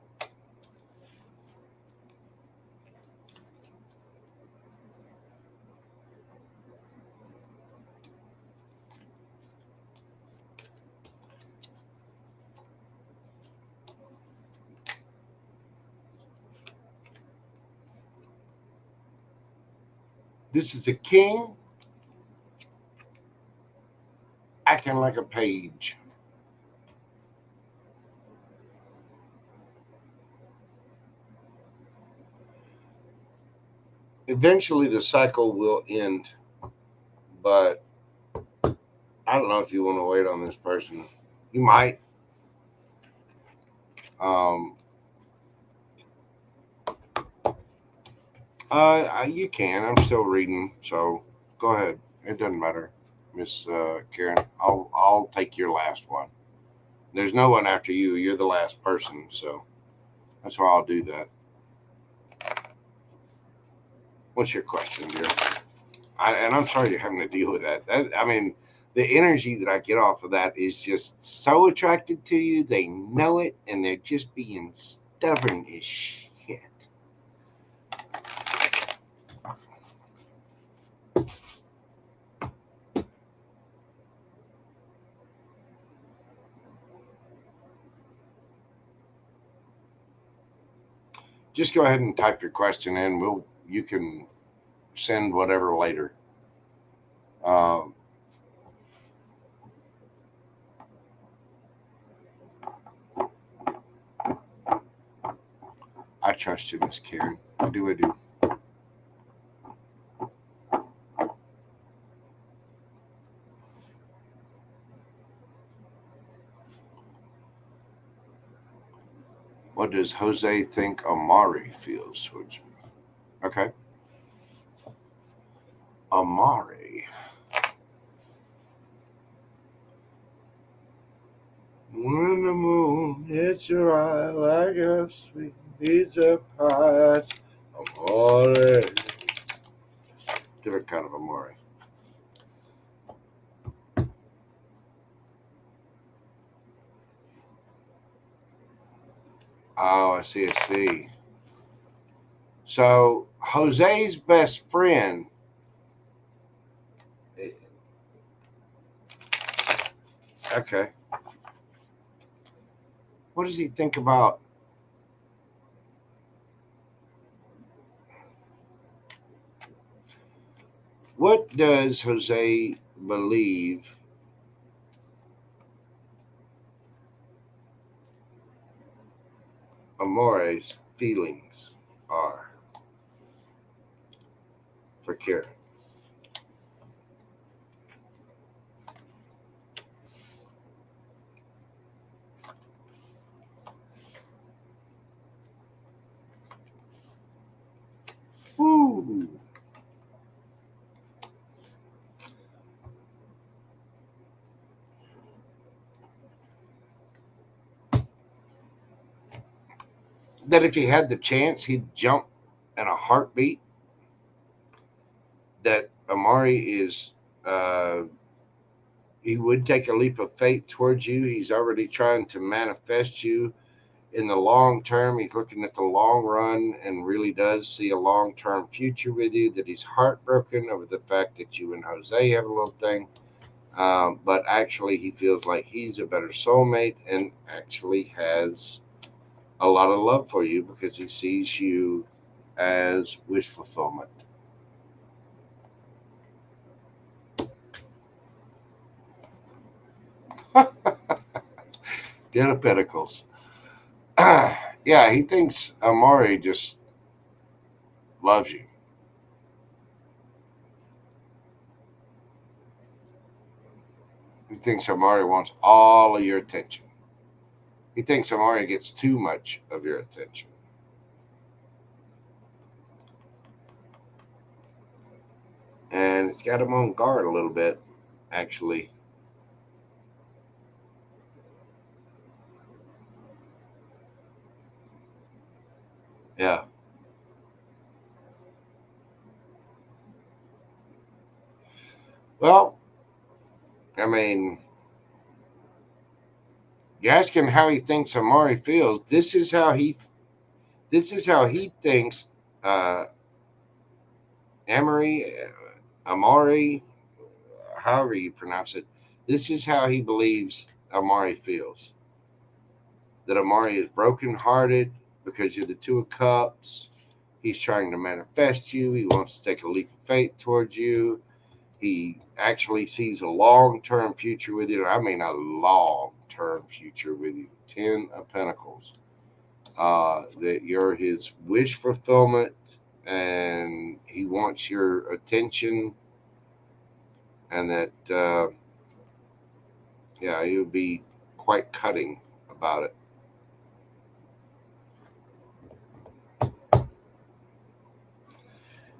This is a king acting like a page. Eventually, the cycle will end, but I don't know if you want to wait on this person. You might. Um, you can. I'm still reading, so go ahead. It doesn't matter, Miss Karen. I'll take your last one. There's no one after you. You're the last person, so that's why I'll do that. What's your question, dear? And I'm sorry you're having to deal with that. I mean, the energy that I get off of that is just so attracted to you. They know it, and they're just being stubborn as shit. Just go ahead and type your question in. You can send whatever later. Um, I trust you, Miss Karen. I do. What does Jose think Amari feels towards you? Okay. Amari. When the moon hits your eye like a sweet pizza pie, that's Amari. Different kind of Amari. Oh, I see. So Jose's best friend. Okay. What does he think about? What does Jose believe Amori's feelings are for Karen? that if he had the chance, he'd jump in a heartbeat. That Amari is, he would take a leap of faith towards you. He's already trying to manifest you in the long term. He's looking at the long run and really does see a long term future with you. That he's heartbroken over the fact that you and Jose have a little thing. But actually, he feels like he's a better soulmate and actually has a lot of love for you because he sees you as wish fulfillment. Ten of Pentacles. Yeah, he thinks Amari just loves you. He thinks Amari wants all of your attention. He thinks Amari gets too much of your attention. And it's got him on guard a little bit, actually. Yeah. Well, I mean, you ask him how he thinks Amari feels. This is how he thinks Amari, however you pronounce it. This is how he believes Amari feels. That Amari is brokenhearted because you're the Two of Cups. He's trying to manifest you. He wants to take a leap of faith towards you. He actually sees a long-term future with you. I mean, a long-term future with you. 10 of Pentacles. That you're his wish fulfillment, and he wants your attention, and that, yeah, he would be quite cutting about it.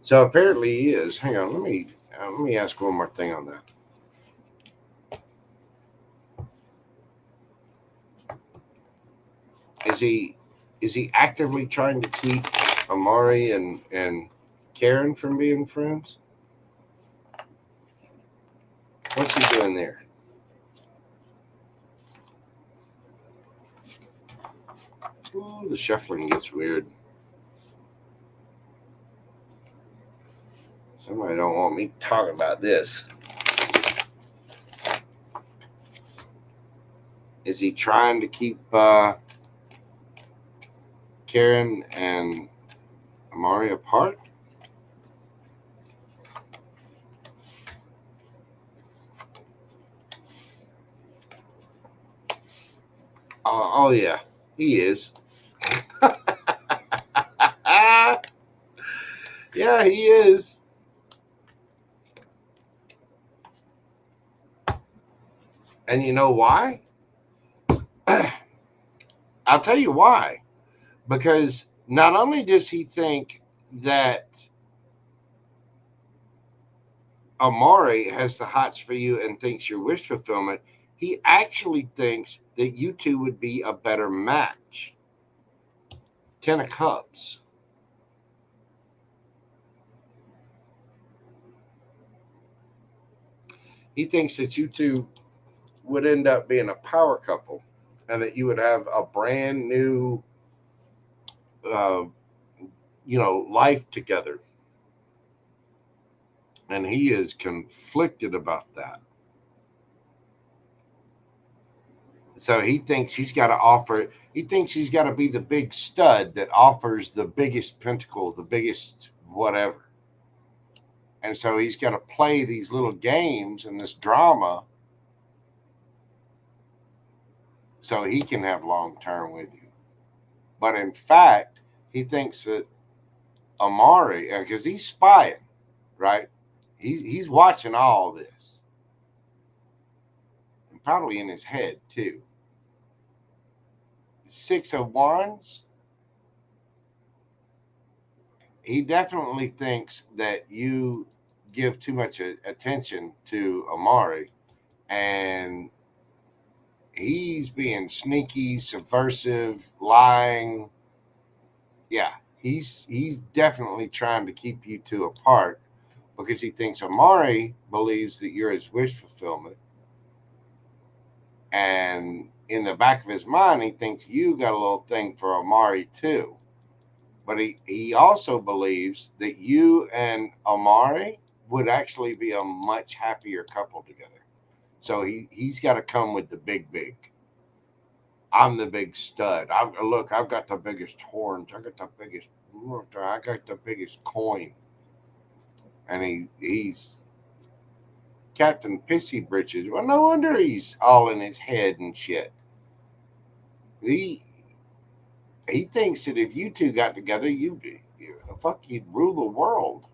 So apparently he is. Hang on, let me ask one more thing on that. Is he actively trying to keep Amari and Karen from being friends? What's he doing there? Ooh, the shuffling gets weird. Somebody don't want me talking about this. Is he trying to keep Karen and Amari apart? Oh yeah, he is. Yeah, he is. And you know why? I'll tell you why. Because not only does he think that Amari has the hots for you and thinks your wish fulfillment, he actually thinks that you two would be a better match. 10 of Cups. He thinks that you two would end up being a power couple and that you would have a brand new, uh, life together. And he is conflicted about that. So he thinks he's got to offer, he thinks he's got to be the big stud that offers the biggest pentacle, the biggest whatever. And so he's got to play these little games and this drama so he can have long term with you. But in fact, he thinks that Amari, because he's spying, right? He's watching all this, and probably in his head too. 6 of Wands. He definitely thinks that you give too much attention to Amari, and he's being sneaky, subversive, lying, Yeah, he's definitely trying to keep you two apart because he thinks Amari believes that you're his wish fulfillment, and in the back of his mind, he thinks you got a little thing for Amari too. But he also believes that you and Amari would actually be a much happier couple together. So he's got to come with the big. I'm the big stud. I've got the biggest horns. I got the biggest coin. And he's Captain Pissy Britches. Well, no wonder he's all in his head and shit. He he thinks that if you two got together, you'd rule the world.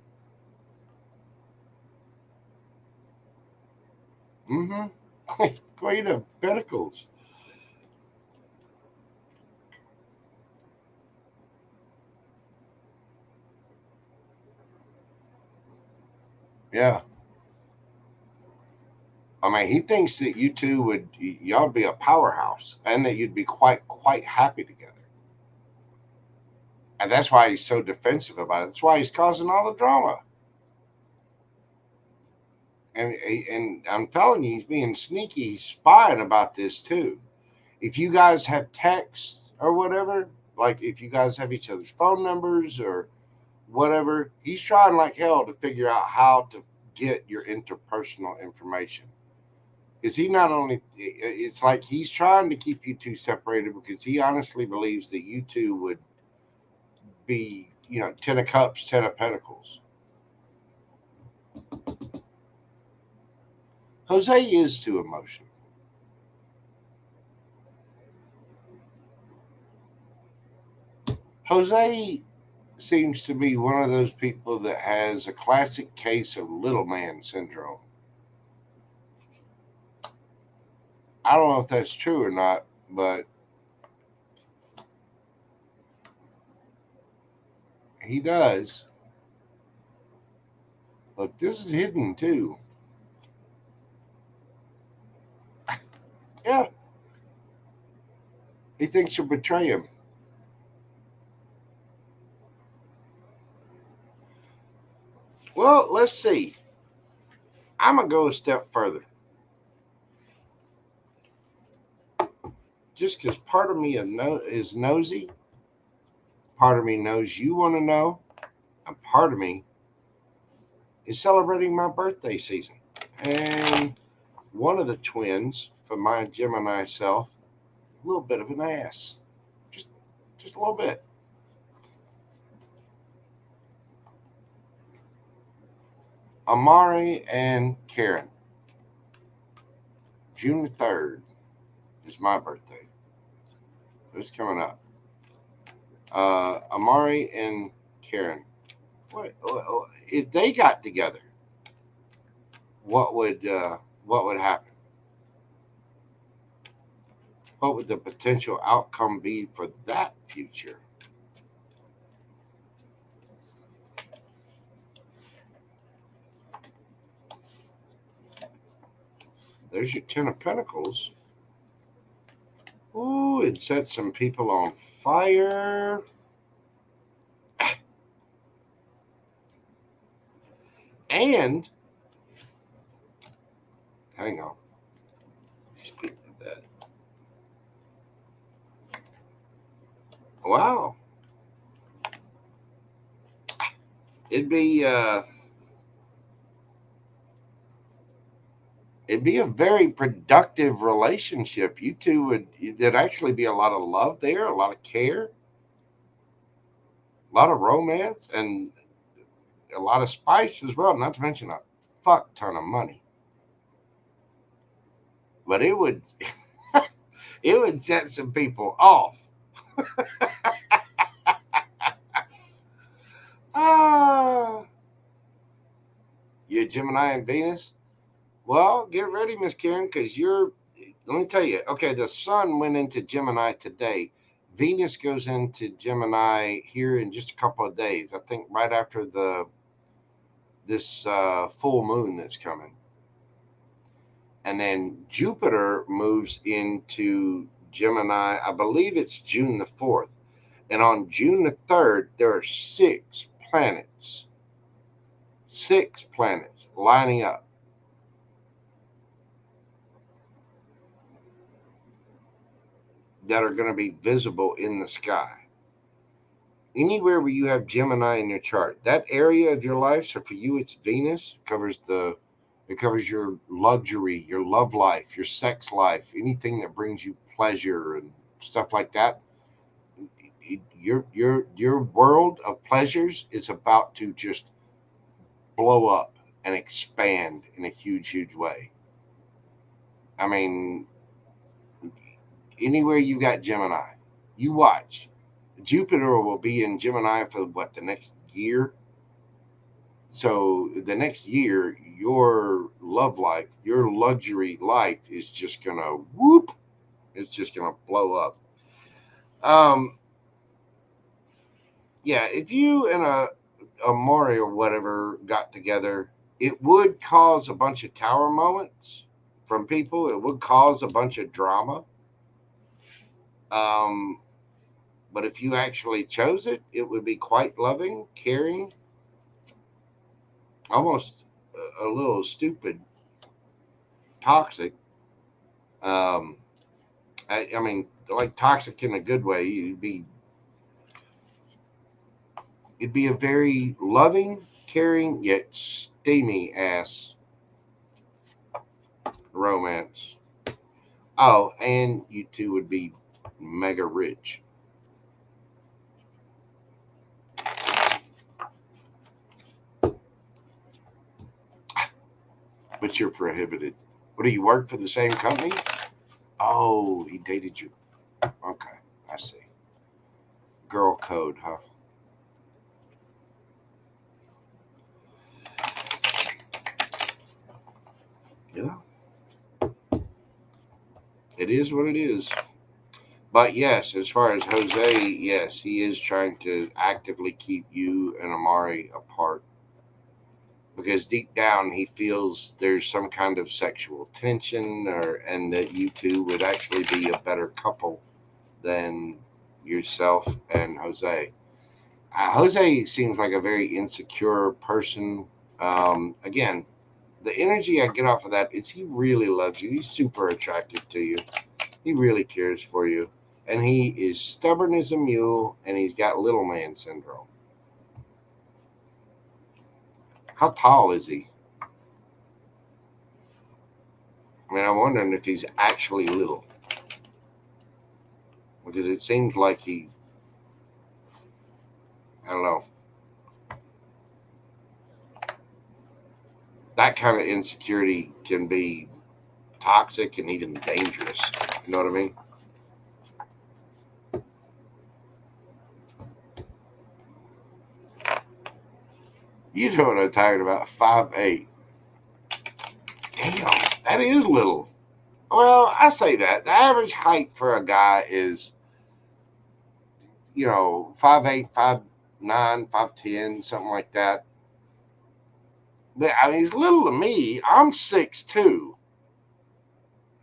Mm-hmm. Queen of Pentacles. Yeah. I mean, he thinks that you two y'all be a powerhouse and that you'd be quite happy together. And that's why he's so defensive about it. That's why he's causing all the drama. And I'm telling you, he's being sneaky. He's spying about this too. If you guys have texts or whatever, like if you guys have each other's phone numbers or whatever, he's trying like hell to figure out how to get your interpersonal information. Because he not only, it's like he's trying to keep you two separated because he honestly believes that you two would be, 10 of cups, 10 of pentacles. Jose is too emotional. Jose seems to be one of those people that has a classic case of little man syndrome. I don't know if that's true or not, but he does. Look, this is hidden too. Yeah, he thinks you'll betray him. Well, let's see. I'm gonna go a step further. Just because part of me is nosy, part of me knows you want to know, and part of me is celebrating my birthday season. And one of the twins, for my Gemini self, a little bit of an ass, just a little bit. Amari and Karen, June the 3rd is my birthday. It's coming up. Amari and Karen. What if they got together? What would happen? What would the potential outcome be for that future? There's your 10 of Pentacles. Ooh, it set some people on fire. And, hang on. Speaking of that. Wow. It'd be a very productive relationship. You two there'd actually be a lot of love there, a lot of care, a lot of romance, and a lot of spice as well. Not to mention a fuck ton of money. But it would set some people off. Ah, you're Gemini and Venus. Well, get ready, Miss Karen, because you're. Let me tell you. Okay, the Sun went into Gemini today. Venus goes into Gemini here in just a couple of days. I think right after this full moon that's coming, and then Jupiter moves into Gemini. I believe it's June the 4th. And on June the 3rd, there are 6 planets lining up. That are going to be visible in the sky. Anywhere where you have Gemini in your chart, that area of your life, so for you it's Venus, it covers your luxury, your love life, your sex life, anything that brings you pleasure and stuff like that. Your world of pleasures is about to just blow up and expand in a huge way. I mean, anywhere you got Gemini, you watch. Jupiter will be in Gemini for the next year. So the next year, your love life, your luxury life is just gonna whoop. It's just gonna blow up. Yeah, if you and a Maury or whatever got together, it would cause a bunch of tower moments from people. It would cause a bunch of drama. But if you actually chose it, it would be quite loving, caring, almost a little stupid, toxic. I mean, like toxic in a good way. It'd be a very loving, caring, yet steamy ass romance. Oh, and you two would be mega rich. But you're prohibited. What do you work for the same company? Oh, he dated you. Okay, I see. Girl code, huh? Yeah, it is what it is. But yes, as far as Jose, yes, he is trying to actively keep you and Amari apart because deep down he feels there's some kind of sexual tension, and that you two would actually be a better couple than yourself and Jose. Jose seems like a very insecure person. Again, the energy I get off of that is he really loves you. He's super attractive to you. He really cares for you. And he is stubborn as a mule, and he's got little man syndrome. How tall is he? I mean, I'm wondering if he's actually little. Because it seems like I don't know, that kind of insecurity can be toxic and even dangerous. You know what I mean? You know what I'm talking about. 5'8". Damn, that is little. Well, I say that. The average height for a guy is, 5'8", 5'9", 5'10", something like that. But I mean, he's little to me. I'm 6'2".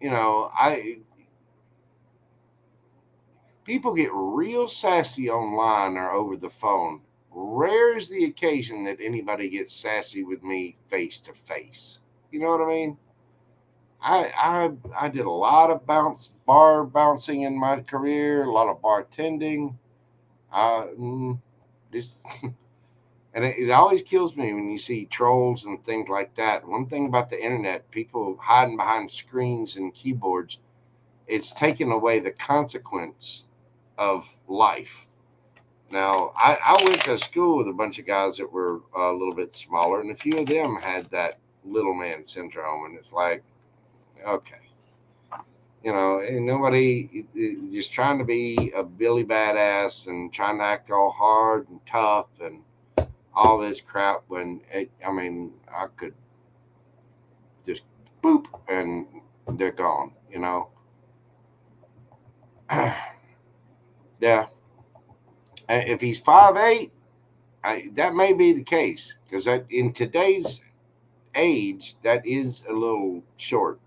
I people get real sassy online or over the phone. Rare is the occasion that anybody gets sassy with me face to face. You know what I mean? I did a lot of bar bouncing in my career, a lot of bartending. Uh, mm, just and it always kills me when you see trolls and things like that. One thing about the internet, people hiding behind screens and keyboards, it's taken away the consequence of life. Now, I went to school with a bunch of guys that were a little bit smaller, and a few of them had that little man syndrome, and it's like, okay, and nobody is just trying to be a Billy badass and trying to act all hard and tough and all this crap I mean, I could just boop and they're gone. Yeah. And if he's 5'8", that may be the case because in today's age, that is a little short.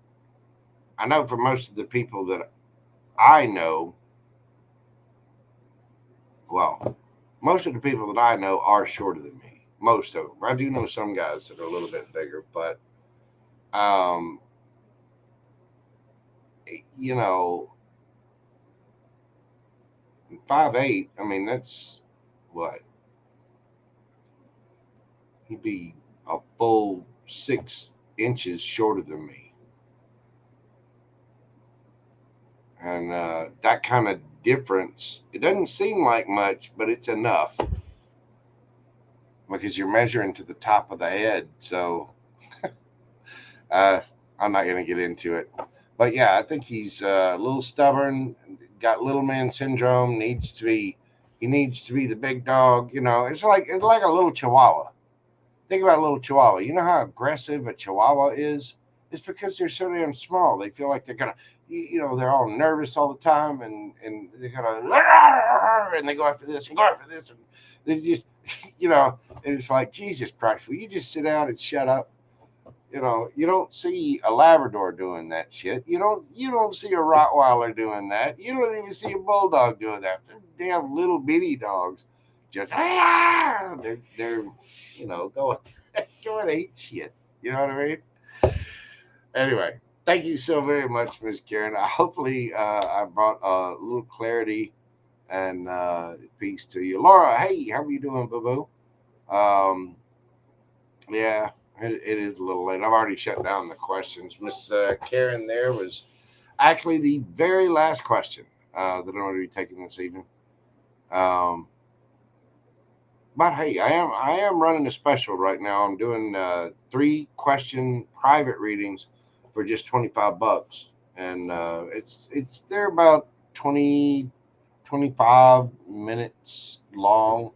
I know for most of the people that I know, well, most of the people that I know are shorter than me. Most of them. I do know some guys that are a little bit bigger, but um, you know, 5'8". I mean, that's what he'd be a full 6 inches shorter than me, and that kind of difference. It doesn't seem like much, but it's enough because you're measuring to the top of the head. So uh, I'm not going to get into it. But yeah, I think he's a little stubborn, got little man syndrome. He needs to be the big dog. You know, it's like a little Chihuahua. Think about a little Chihuahua. You know how aggressive a Chihuahua is? It's because they're so damn small. They feel like they're gonna, you know, they're all nervous all the time, and they're gonna, and they go after this and go after this, and they just, you know, and it's like Jesus Christ. Will you just sit down and shut up? You know, you don't see a Labrador doing that shit. You don't see a Rottweiler doing that. You don't even see a bulldog doing that. They're damn little bitty dogs. Just they're you know going ape shit. You know what I mean? Anyway, thank you so very much, Miss Karen. Hopefully, I brought a little clarity and peace to you, Laura. Hey, how are you doing, boo boo? Yeah, it is a little late. I've already shut down the questions. Miss Karen there was actually the very last question that I'm going to be taking this evening. Um, but hey, I am running a special right now. I'm doing 3 question private readings for just $25, and it's they're about 20 25 minutes long,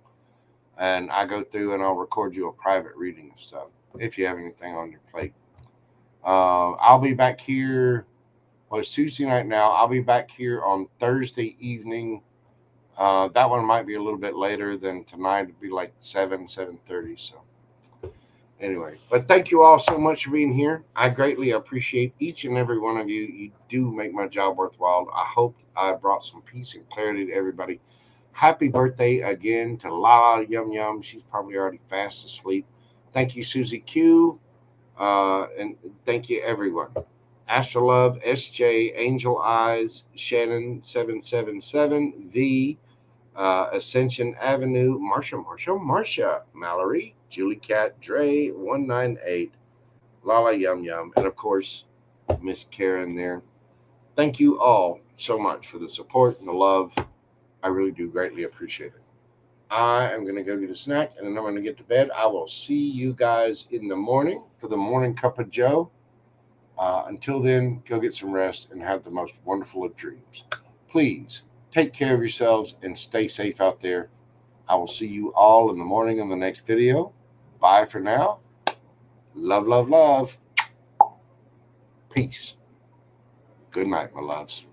and I go through and I'll record you a private reading and stuff if you have anything on your plate. I'll be back here. Well, it's Tuesday night now. I'll be back here on Thursday evening. That one might be a little bit later than tonight. It'd be like 7:30. So anyway, but thank you all so much for being here. I greatly appreciate each and every one of you. You do make my job worthwhile. I hope I brought some peace and clarity to everybody. Happy birthday again to Lala Yum Yum. She's probably already fast asleep. Thank you, Susie Q. And thank you, everyone. Astrolove, SJ, Angel Eyes, Shannon 777, V, Ascension Avenue, Marsha, Mallory, Julie Cat, Dre 198, Lala Yum Yum, and of course, Miss Karen there. Thank you all so much for the support and the love. I really do greatly appreciate it. I am going to go get a snack and then I'm going to get to bed. I will see you guys in the morning for the morning cup of Joe. Until then, go get some rest and have the most wonderful of dreams. Please take care of yourselves and stay safe out there. I will see you all in the morning in the next video. Bye for now. Love, love, love. Peace. Good night, my loves.